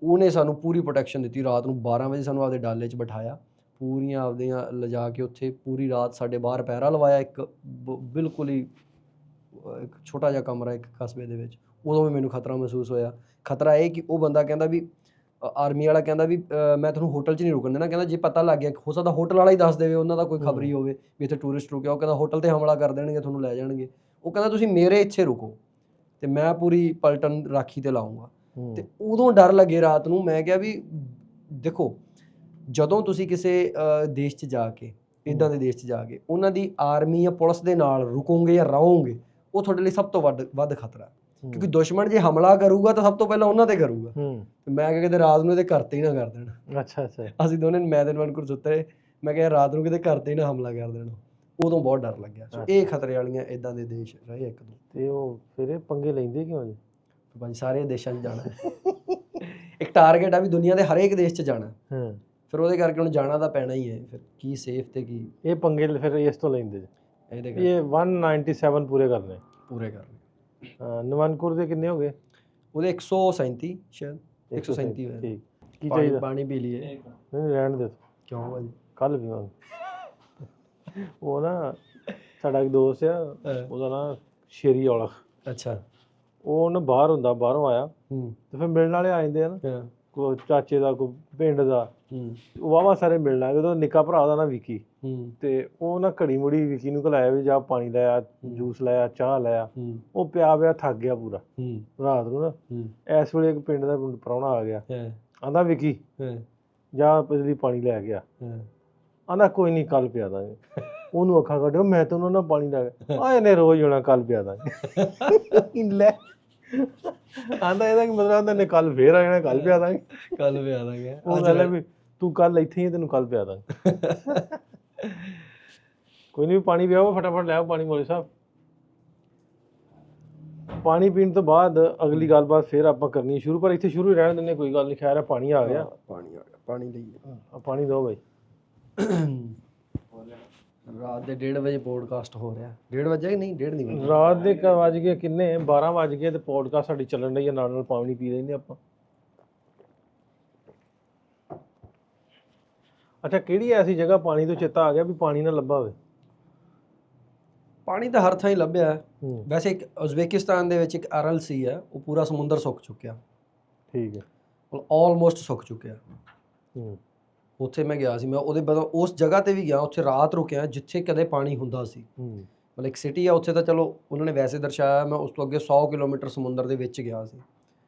ਉਹਨੇ ਸਾਨੂੰ ਪੂਰੀ ਪ੍ਰੋਟੈਕਸ਼ਨ ਦਿੱਤੀ ਰਾਤ ਨੂੰ 12 ਵਜੇ ਸਾਨੂੰ ਆਪਦੇ ਡਾਲੇ 'ਚ ਬਿਠਾਇਆ ਪੂਰੀਆਂ ਆਪਦੀਆਂ ਲਿਜਾ ਕੇ ਉੱਥੇ ਪੂਰੀ ਰਾਤ ਸਾਡੇ ਬਾਹਰ ਪਹਿਰਾ ਲਵਾਇਆ ਇੱਕ ਬਿਲਕੁਲ ਹੀ ਇੱਕ ਛੋਟਾ ਜਿਹਾ ਕਮਰਾ ਇੱਕ ਕਸਬੇ ਦੇ ਵਿੱਚ ਉਦੋਂ ਵੀ ਮੈਨੂੰ ਖਤਰਾ ਮਹਿਸੂਸ ਹੋਇਆ ਖਤਰਾ ਇਹ ਕਿ ਉਹ ਬੰਦਾ ਕਹਿੰਦਾ ਵੀ ਆਰਮੀ ਵਾਲਾ ਕਹਿੰਦਾ ਵੀ ਮੈਂ ਤੁਹਾਨੂੰ ਹੋਟਲ 'ਚ ਨਹੀਂ ਰੁਕਣ ਦੇਣਾ ਕਹਿੰਦਾ ਜੇ ਪਤਾ ਲੱਗ ਗਿਆ ਹੋ ਸਕਦਾ ਹੋਟਲ ਵਾਲਾ ਹੀ ਦੱਸ ਦੇਵੇ ਉਹਨਾਂ ਦਾ ਕੋਈ ਖਬਰ ਹੀ ਹੋਵੇ ਵੀ ਇੱਥੇ ਟੂਰਿਸਟ ਰੁਕਿਆ ਉਹ ਕਹਿੰਦਾ ਹੋਟਲ 'ਤੇ ਹਮਲਾ ਕਰ ਦੇਣਗੇ ਤੁਹਾਨੂੰ ਲੈ ਜਾਣਗੇ ਉਹ ਕਹਿੰਦਾ ਤੁਸੀਂ ਮੇਰੇ ਇੱਥੇ ਰੁਕੋ ਤੇ ਮੈਂ ਪੂਰੀ ਪਲਟਨ ਰਾਖੀ 'ਤੇ ਲਾਊਂਗਾ ਤੇ ਉਦੋਂ ਡਰ ਲੱਗੇ ਰਾਤ ਨੂੰ ਮੈਂ ਕਿਹਾ ਵੀ ਦੇਖੋ ਜਦੋਂ ਤੁਸੀਂ ਕਿਸੇ ਦੇਸ਼ 'ਚ ਜਾ ਕੇ ਇੱਦਾਂ ਦੇ ਦੇਸ਼ 'ਚ ਜਾ ਕੇ ਉਹਨਾਂ ਦੀ ਆਰਮੀ ਜਾਂ ਪੁਲਿਸ ਦੇ ਨਾਲ ਰੁਕੋਗੇ ਜਾਂ ਰਹੋਗੇ ਉਹ ਤੁਹਾਡੇ ਲਈ ਸਭ ਤੋਂ ਵੱਧ ਖਤਰਾ ਕਿਉਂਕਿ ਦੁਸ਼ਮਣ ਜੇ ਹਮਲਾ ਕਰੂਗਾ ਤਾਂ ਸਭ ਤੋਂ ਪਹਿਲਾਂ ਉਹਨਾਂ ਤੇ ਕਰੂਗਾ ਤੇ ਮੈਂ ਕਿਹਾ ਕਿਤੇ ਰਾਤ ਨੂੰ ਇਹਦੇ ਘਰ ਤੇ ਹੀ ਨਾ ਕਰ ਦੇਣ ਅੱਛਾ ਅੱਛਾ ਅਸੀਂ ਦੋਨੇ ਮੈਂ ਤੇ ਮਨਕੁਰ ਸੁੱਤੇ ਮੈਂ ਕਿਹਾ ਰਾਤ ਨੂੰ ਕਿਤੇ ਘਰ ਤੇ ਹੀ ਨਾ ਹਮਲਾ ਕਰ ਦੇਣ ਉਦੋਂ ਬਹੁਤ ਡਰ ਲੱਗਿਆ ਸੋ ਇਹ ਖਤਰੇ ਵਾਲੀਆਂ ਇਦਾਂ ਦੇ ਦੇਸ਼ ਰਹੇ ਇੱਕ ਦੋ ਤੇ ਉਹ ਫਿਰ ਇਹ ਪੰਗੇ ਲੈਂਦੇ ਕਿਉਂ ਜੀ ਭਾਜੀ ਸਾਰੇ ਦੇਸ਼ਾਂ 'ਚ ਜਾਣਾ ਇੱਕ ਟਾਰਗੇਟ ਆ ਵੀ ਦੁਨੀਆ ਦੇ ਹਰੇਕ ਦੇਸ਼ 'ਚ ਜਾਣਾ ਫਿਰ ਉਹਦੇ ਕਰਕੇ ਹੁਣ ਜਾਣਾ ਤਾਂ ਪੈਣਾ ਹੀ ਹੈ ਫਿਰ ਕੀ ਸੇਫ ਤੇ ਕੀ ਇਹ ਪੰਗੇ ਫਿਰ ਇਸ ਤੋਂ ਲੈਂਦੇ ਇਹ 197 ਪੂਰੇ ਕਰਨੇ ਨਵਨਕੁਰ ਦੇ ਕਿੰਨੇ ਹੋ ਗਏ ਉਹਦੇ 137 ਸ਼ਾਇਦ 137 ਹੋਏ ਠੀਕ ਕੀ ਚਾਹੀਦਾ ਪਾਣੀ ਪੀ ਲਈਏ ਨਹੀਂ ਰਹਿਣ ਦੇ ਕਿਉਂ ਭਾਜੀ ਕੱਲ ਪੀਵਾਂਗੇ ਉਹ ਨਾ ਸਾਡਾ ਇੱਕ ਦੋਸਤ ਆ ਉਹਦਾ ਨਾਂ ਸ਼ੇਰੀ ਔਲਖ ਅੱਛਾ ਉਹ ਨਾ ਬਾਹਰ ਹੁੰਦਾ ਬਾਹਰੋਂ ਆਇਆ ਤੇ ਫਿਰ ਮਿਲਣ ਵਾਲੇ ਆ ਜਾਂਦੇ ਆ ਨਾ ਕੋਈ ਚਾਚੇ ਦਾ ਕੋਈ ਪਿੰਡ ਦਾ ਵਾਹਵਾ ਸਾਰੇ ਮਿਲਣ ਆ ਗਏ ਉਹਦਾ ਨਿੱਕਾ ਭਰਾ ਦਾ ਨਾ ਵਿਕੀ ਤੇ ਉਹ ਨਾ ਘੜੀ ਮੁੜੀ ਵਿਕੀ ਨੂੰ ਘਲਾਇਆ ਵੀ ਜਾ ਪਾਣੀ ਲਾਇਆ ਜੂਸ ਲਾਇਆ ਚਾਹ ਲਾਇਆ ਉਹ ਪਿਆ ਥੱਕ ਗਿਆ ਪੂਰਾ ਰਾਤ ਨੂੰ ਨਾ ਇਸ ਵੇਲੇ ਇੱਕ ਪਿੰਡ ਦਾ ਪ੍ਰਾਹੁਣਾ ਆ ਗਿਆ ਆਂਦਾ ਵਿਕੀ ਜਾ ਪਿਛਲੀ ਪਾਣੀ ਲੈ ਗਿਆ ਆਂਦਾ ਕੋਈ ਨਹੀਂ ਕੱਲ ਪਿਆ ਦਾਂਗੇ ਉਹਨੂੰ ਅੱਖਾਂ ਕੱਢਿਓ ਮੈਂ ਤਾਂ ਉਹਨਾਂ ਨਾਲ ਪਾਣੀ ਲੈ ਗਿਆ ਆ ਇਹਨੇ ਰੋਜ਼ ਹੋਣਾ ਕੱਲ ਪਿਆ ਦਾਂਗੇ ਲੈ ਆਂਦਾ ਇਹਦਾ ਕੀ ਮਤਲਬ ਆਂਦਾ ਨੇ ਕੱਲ ਫੇਰ ਆ ਜਾਣਾ ਕੱਲ ਪਿਆ ਦਾਂਗੇ ਉਹ ਗੱਲ ਵੀ ਤੂੰ ਕੱਲ ਇੱਥੇ ਹੀ ਤੈਨੂੰ ਕੱਲ ਪਿਆ ਦਾਂਗੇ ਕੋਈ ਨਹੀਂ ਪਾਣੀ ਪਿਆਓ ਫਟਾਫਟ ਲੈ ਆਓ ਪਾਣੀ ਮੋਲੇ ਸਾਹਿਬ ਪਾਣੀ ਪੀਣ ਤੋਂ ਬਾਅਦ ਅਗਲੀ ਗੱਲਬਾਤ ਫੇਰ ਆਪਾਂ ਕਰਨੀ ਸ਼ੁਰੂ ਪਰ ਇੱਥੇ ਸ਼ੁਰੂ ਹੀ ਰਹਿਣ ਦਿੰਦੇ ਕੋਈ ਗੱਲ ਨਹੀਂ ਖੈਰ ਹੈ ਪਾਣੀ ਆ ਗਿਆ ਪਾਣੀ ਲਈਏ ਪਾਣੀ ਦਿਓ ਬਾਈ ਰਾਤ ਦੇ 1:30 ਵਜੇ ਪੋਡਕਾਸਟ ਹੋ ਰਿਹਾ 1:30 ਵਜੇ ਕਿ ਨਹੀਂ 1:30 ਨਹੀਂ ਰਾਤ ਦੇ ਵੱਜ ਗਏ ਕਿੰਨੇ 12 ਵੱਜ ਗਏ ਤੇ ਪੋਡਕਾਸਟ ਸਾਡੀ ਚੱਲਣ ਡਈ ਆ ਨਾਲ ਨਾਲ ਪਾਣੀ ਪੀ ਲੈਂਦੇ ਆਪਾਂ ਅੱਛਾ ਕਿਹੜੀ ਐਸੀ ਜਗ੍ਹਾ ਪਾਣੀ ਤੋਂ ਚੇਤਾ ਆ ਗਿਆ ਵੀ ਪਾਣੀ ਨਾ ਲੱਭਾ ਹੋਵੇ ਪਾਣੀ ਤਾਂ ਹਰ ਥਾਂ ਹੀ ਲੱਭਿਆ ਵੈਸੇ ਇੱਕ ਉਜ਼ਬੇਕਿਸਤਾਨ ਦੇ ਵਿੱਚ ਇੱਕ ਅਰਲ ਸੀ ਹੈ ਉਹ ਪੂਰਾ ਸਮੁੰਦਰ ਸੁੱਕ ਚੁੱਕਿਆ ਠੀਕ ਹੈ ਆਲਮੋਸਟ ਸੁੱਕ ਚੁੱਕਿਆ ਉੱਥੇ ਮੈਂ ਗਿਆ ਸੀ ਮੈਂ ਉਹਦੇ ਬਾਅਦ ਉਸ ਜਗ੍ਹਾ ਤੇ ਵੀ ਗਿਆ ਉੱਥੇ ਰਾਤ ਰੁਕਿਆ ਜਿੱਥੇ ਕਦੇ ਪਾਣੀ ਹੁੰਦਾ ਸੀ ਮਤਲਬ ਇੱਕ ਸਿਟੀ ਆ ਉੱਥੇ ਤਾਂ ਚਲੋ ਉਹਨਾਂ ਨੇ ਵੈਸੇ ਦਰਸਾਇਆ ਮੈਂ ਉਸ ਤੋਂ ਅੱਗੇ 100 ਕਿਲੋਮੀਟਰ ਸਮੁੰਦਰ ਦੇ ਵਿੱਚ ਗਿਆ ਸੀ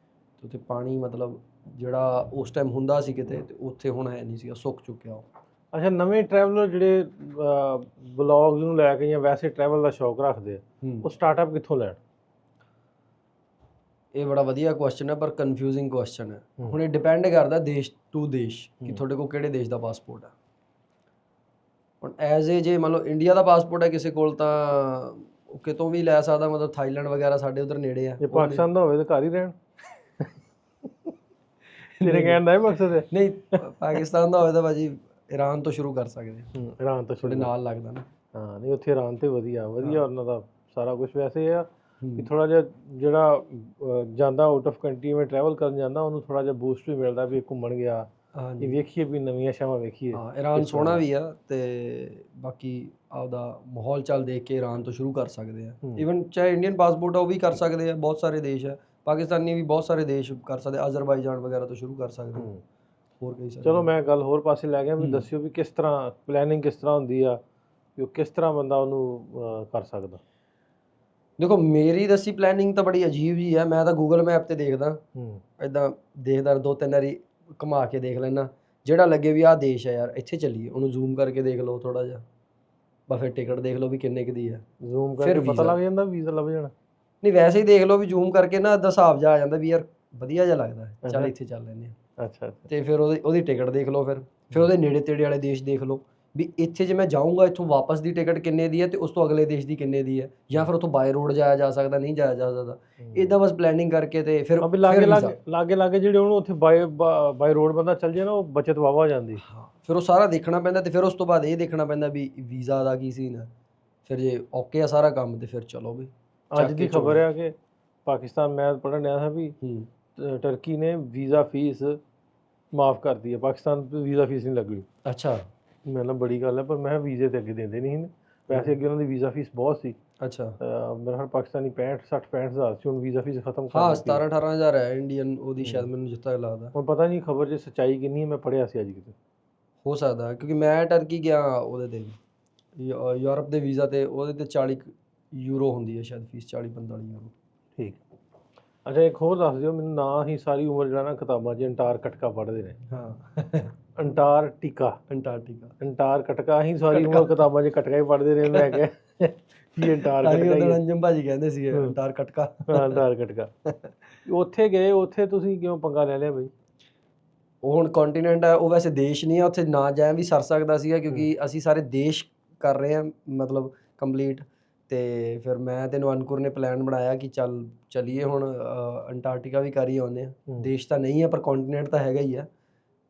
ਉੱਥੇ ਪਾਣੀ ਮਤਲਬ ਜਿਹੜਾ ਉਸ ਟਾਈਮ ਹੁੰਦਾ ਸੀ ਕਿਤੇ ਤੇ ਉੱਥੇ ਹੁਣ ਹੈ ਨਹੀਂ ਸੀਗਾ, ਸੁੱਕ ਚੁੱਕਿਆ ਉਹ। ਅੱਛਾ, ਨਵੇਂ ਟਰੈਵਲਰ ਜਿਹੜੇ ਬਲੌਗਸ ਨੂੰ ਲੈ ਕੇ ਜਾਂ ਵੈਸੇ ਟਰੈਵਲ ਦਾ ਸ਼ੌਕ ਰੱਖਦੇ ਆ, ਉਹ ਸਟਾਰਟਅਪ ਕਿੱਥੋਂ ਲੈਣ? ਇਹ ਬੜਾ ਵਧੀਆ ਕੁਐਸਚਨ ਹੈ, ਪਰ ਕਨਫਿਊਜ਼ਿੰਗ ਕੁਐਸਚਨ ਹੈ। ਹੁਣ ਇਹ ਡਿਪੈਂਡ ਕਰਦਾ ਦੇਸ਼ ਟੂ ਦੇਸ਼ ਕਿ ਤੁਹਾਡੇ ਕੋਲ ਕਿਹੜੇ ਦੇਸ਼ ਦਾ ਪਾਸਪੋਰਟ ਹੈ। ਹੁਣ ਐਜ਼ ਏ ਜੇ ਮੰਨ ਲਓ ਇੰਡੀਆ ਦਾ ਪਾਸਪੋਰਟ ਹੈ ਕਿਸੇ ਕੋਲ ਤਾਂ ਉਹ ਕਿਤੋਂ ਵੀ ਲੈ ਸਕਦਾ, ਮਤਲਬ ਥਾਈਲੈਂਡ ਵਗੈਰਾ ਸਾਡੇ ਉਧਰ ਨੇੜੇ ਆ। ਜੇ ਪਾਕਿਸਤਾਨ ਦਾ ਹੋਵੇ ਤਾਂ ਘਰ ਹੀ ਰਹਿਣ। ਤੇਰੇ ਕਹਿਣ ਦਾ ਇਹ ਮਕਸਦ ਹੈ? ਨਹੀਂ, ਪਾਕਿਸਤਾਨ ਦਾ ਹੋਵੇ ਤਾਂ ਭਾਜੀ ਈਰਾਨ ਤੋਂ ਸ਼ੁਰੂ ਕਰ ਸਕਦੇ। ਈਰਾਨ ਤੋਂ ਤੁਹਾਡੇ ਨਾਲ ਲੱਗਦਾ ਨਾ। ਹਾਂ, ਨਹੀਂ ਉੱਥੇ ਈਰਾਨ ਤੇ ਵਧੀਆ ਉਹਨਾਂ ਦਾ ਸਾਰਾ ਕੁਝ। ਵੈਸੇ ਇਹ ਆ ਕਿ ਥੋੜਾ ਜਿਹਾ ਜਿਹੜਾ ਜਾਂਦਾ ਆਊਟ ਆਫ ਕੰਟਰੀ ਵਿੱਚ ਟਰੈਵਲ ਕਰਨ ਜਾਂਦਾ, ਉਹਨੂੰ ਥੋੜਾ ਜਿਹਾ ਬੂਸਟ ਵੀ ਮਿਲਦਾ ਵੀ ਘੁੰਮਣ ਗਿਆ, ਇਹ ਵੇਖੀਏ ਵੀ ਨਵੀਆਂ ਸ਼ਾਵਾਂ ਵੇਖੀਏ। ਹਾਂ, ਈਰਾਨ ਸੋਹਣਾ ਵੀ ਆ ਤੇ ਬਾਕੀ ਆਪਦਾ ਮਾਹੌਲ ਚਾਲ ਦੇਖ ਕੇ ਈਰਾਨ ਤੋਂ ਸ਼ੁਰੂ ਕਰ ਸਕਦੇ ਆ। ਈਵਨ ਚਾਹੇ ਇੰਡੀਅਨ ਪਾਸਪੋਰਟ ਆ ਉਹ ਵੀ ਕਰ ਸਕਦੇ ਆ, ਬਹੁਤ ਸਾਰੇ ਦੇਸ਼ ਆ, ਪਾਕਿਸਤਾਨੀ ਵੀ ਬਹੁਤ ਸਾਰੇ ਦੇਸ਼ ਕਰ ਸਕਦੇ, ਅਜ਼ਰਬਾਈਜਾਨ ਵਗੈਰਾ ਤੋਂ ਸ਼ੁਰੂ ਕਰ ਸਕਦੇ ਆ, ਹੋਰ ਕਈ ਸਾਰੇ। ਚਲੋ ਮੈਂ ਗੱਲ ਹੋਰ ਪਾਸੇ ਲੈ ਗਿਆ ਵੀ ਦੱਸਿਓ ਵੀ ਕਿਸ ਤਰ੍ਹਾਂ ਪਲੈਨਿੰਗ ਕਿਸ ਤਰ੍ਹਾਂ ਹੁੰਦੀ ਆ, ਵੀ ਉਹ ਕਿਸ ਤਰ੍ਹਾਂ ਬੰਦਾ ਉਹਨੂੰ ਕਰ ਸਕਦਾ। ਦੇਖੋ ਮੇਰੀ ਦੱਸੀ ਪਲੈਨਿੰਗ ਤਾਂ ਬੜੀ ਅਜੀਬ ਜੀ ਹੈ। ਮੈਂ ਤਾਂ ਗੂਗਲ ਮੈਪ ਤੇ ਦੇਖਦਾ, ਇੱਦਾਂ ਦੇਖਦਾ 2-3 ਵਾਰੀ ਘੁਮਾ ਕੇ ਦੇਖ ਲੈਣਾ, ਜਿਹੜਾ ਲੱਗੇ ਵੀ ਆਹ ਦੇਸ਼ ਹੈ ਯਾਰ ਇੱਥੇ ਚੱਲੀਏ, ਉਹਨੂੰ ਜ਼ੂਮ ਕਰਕੇ ਦੇਖ ਲਓ ਥੋੜਾ ਜਿਹਾ, ਬਸ ਫਿਰ ਟਿਕਟ ਦੇਖ ਲਓ ਵੀ ਕਿੰਨੇ ਕੁ ਦੀ ਹੈ, ਜ਼ੂਮ ਕਰਕੇ ਪਤਾ ਲੱਗ ਜਾਂਦਾ ਵੀਜ਼ਾ ਲੱਭ ਜਾਣਾ। ਨਹੀਂ ਵੈਸੇ ਹੀ ਦੇਖ ਲਓ ਵੀ ਜ਼ੂਮ ਕਰਕੇ ਨਾ ਅੱਧਾ ਹਿਸਾਬ ਜਿਹਾ ਆ ਜਾਂਦਾ ਵੀ ਯਾਰ ਵਧੀਆ ਜਿਹਾ ਲੱਗਦਾ, ਚੱਲ ਇੱਥੇ ਚੱਲ ਲੈਂਦੇ ਆ। ਅੱਛਾ, ਤੇ ਫਿਰ ਉਹਦੀ ਟਿਕਟ ਦੇਖ ਲਓ, ਫਿਰ ਉਹਦੇ ਨੇੜੇ ਤੇੜੇ ਵਾਲੇ ਦੇਸ਼ ਦੇਖ ਲਓ ਵੀ ਇੱਥੇ ਜੇ ਮੈਂ ਜਾਊਂਗਾ ਇੱਥੋਂ ਵਾਪਸ ਦੀ ਟਿਕਟ ਕਿੰਨੇ ਦੀ ਹੈ ਤੇ ਉਸ ਤੋਂ ਅਗਲੇ ਦੇਸ਼ ਦੀ ਕਿੰਨੇ ਦੀ ਹੈ, ਜਾਂ ਫਿਰ ਉੱਥੋਂ ਬਾਏ ਰੋਡ ਜਾਇਆ ਜਾ ਸਕਦਾ, ਨਹੀਂ ਜਾਇਆ ਜਾ ਸਕਦਾ। ਇੱਦਾਂ ਬਸ ਪਲੈਨਿੰਗ ਕਰਕੇ ਤੇ ਫਿਰ ਲਾਗੇ ਜਿਹੜੇ ਉਹਨੂੰ ਉੱਥੇ ਬਾਏ ਰੋਡ ਬੰਦਾ ਚੱਲ ਜਾਏ ਨਾ, ਉਹ ਬਚਤ ਵਾਵਾ ਹੋ ਜਾਂਦੀ। ਹਾਂ, ਫਿਰ ਉਹ ਸਾਰਾ ਦੇਖਣਾ ਪੈਂਦਾ ਤੇ ਫਿਰ ਉਸ ਤੋਂ ਬਾਅਦ ਇਹ ਦੇਖਣਾ ਪੈਂਦਾ ਵੀ ਵੀਜ਼ਾ ਦਾ ਕੀ ਸੀਨ ਹੈ। ਫਿਰ ਜੇ ਓਕੇ ਆ ਸਾਰਾ ਕੰਮ ਤੇ ਫਿਰ ਚਲੋ ਵੀ। ਅੱਜ ਦੀ ਖਬਰ ਹੈ ਕਿ ਪਾਕਿਸਤਾਨ, ਮੈਂ ਪੜ੍ਹਨ ਡਿਆ ਸੀ ਵੀ ਟਰਕੀ ਨੇ ਵੀਜ਼ਾ ਫੀਸ ਮਾਫ ਕਰਤੀ ਹੈ, ਪਾਕਿਸਤਾਨ ਤੋਂ ਵੀਜ਼ਾ ਫੀਸ ਨਹੀਂ ਲੱਗਣੀ। ਅੱਛਾ, ਮਤਲਬ ਬੜੀ ਗੱਲ ਹੈ, ਪਰ ਮੈਂ ਵੀਜ਼ੇ ਤੇ ਅੱਗੇ ਦਿੰਦੇ ਨਹੀਂ ਸੀ, ਵੈਸੇ ਅੱਗੇ ਉਹਨਾਂ ਦੀ ਵੀਜ਼ਾ ਫੀਸ ਬਹੁਤ ਸੀ। ਅੱਛਾ, ਮੇਰਾ ਖਿਆਲ ਪਾਕਿਸਤਾਨੀ 65 ਹਜ਼ਾਰ ਸੀ, ਹੁਣ ਵੀਜ਼ਾ ਫੀਸ ਖਤਮ ਕਰ ਹਾਂ 17-18 ਹਜ਼ਾਰ ਹੈ ਇੰਡੀਅਨ ਉਹਦੀ, ਸ਼ਾਇਦ ਮੈਨੂੰ ਜਿੱਥੇ ਤੱਕ ਲੱਗਦਾ। ਹੁਣ ਪਤਾ ਨਹੀਂ ਖਬਰ 'ਚ ਸੱਚਾਈ ਕਿੰਨੀ ਹੈ, ਮੈਂ ਪੜ੍ਹਿਆ ਸੀ ਅੱਜ ਕਿਤੇ। ਹੋ ਸਕਦਾ ਕਿਉਂਕਿ ਮੈਂ ਟਰਕੀ ਗਿਆ ਉਹਦੇ ਤੇ ਯੂਰਪ ਦੇ ਵੀਜ਼ਾ ਤੇ, ਉਹਦੇ ਤੇ 40 ਯੂਰੋ ਹੁੰਦੀ ਹੈ ਸ਼ਾਇਦ ਫੀਸ, 40-45 ਯੂਰੋ। ਠੀਕ। ਅੱਛਾ, ਇੱਕ ਹੋਰ ਦੱਸ ਦਿਓ ਮੈਨੂੰ, ਨਾ ਹੀ ਸਾਰੀ ਉਮਰ ਜਿਹੜਾ ਨਾ ਕਿਤਾਬਾਂ 'ਚ ਅੰਟਾਰਕਟਿਕਾ ਪੜ੍ਹਦੇ ਨੇ। ਹਾਂ, ਅੰਟਾਰਕਟਿਕਾ ਹੀ ਸਾਰੀ ਉਮਰ ਕਿਤਾਬਾਂ 'ਚ ਕਟਕਾ ਹੀ ਪੜ੍ਹਦੇ ਰਹੇ। ਮੈਂ ਕਿਹਾ ਕੀ ਅੰਟਾਰਕਟਿਕਾ, ਅੰਜਮ ਭਾਜੀ ਕਹਿੰਦੇ ਸੀ ਅੰਟਾਰਕਟਿਕਾ। ਅੰਟਾਰਕਟਿਕਾ ਉੱਥੇ ਗਏ, ਉੱਥੇ ਤੁਸੀਂ ਕਿਉਂ ਪੰਗਾ ਲੈ ਲਿਆ ਬਈ? ਉਹ ਹੁਣ ਕੰਟੀਨੈਂਟ ਹੈ, ਉਹ ਵੈਸੇ ਦੇਸ਼ ਨਹੀਂ ਆ, ਉੱਥੇ ਨਾ ਜਾਇਆ ਵੀ ਸਰ ਸਕਦਾ ਸੀਗਾ ਕਿਉਂਕਿ ਅਸੀਂ ਸਾਰੇ ਦੇਸ਼ ਕਰ ਰਹੇ ਹਾਂ ਮਤਲਬ ਕੰਪਲੀਟ। ਤੇ ਫਿਰ ਮੈਂ ਤੇ ਅਨਕੁਰ ਨੇ ਪਲਾਨ ਬਣਾਇਆ ਕਿ ਚੱਲੀਏ ਹੁਣ ਅੰਟਾਰਕਟਿਕਾ ਵੀ ਕਰ ਹੀ ਆਉਂਦੇ ਹਾਂ। ਦੇਸ਼ ਤਾਂ ਨਹੀਂ ਹੈ ਪਰ ਕੰਟੀਨੈਂਟ ਤਾਂ ਹੈਗਾ ਹੀ ਆ,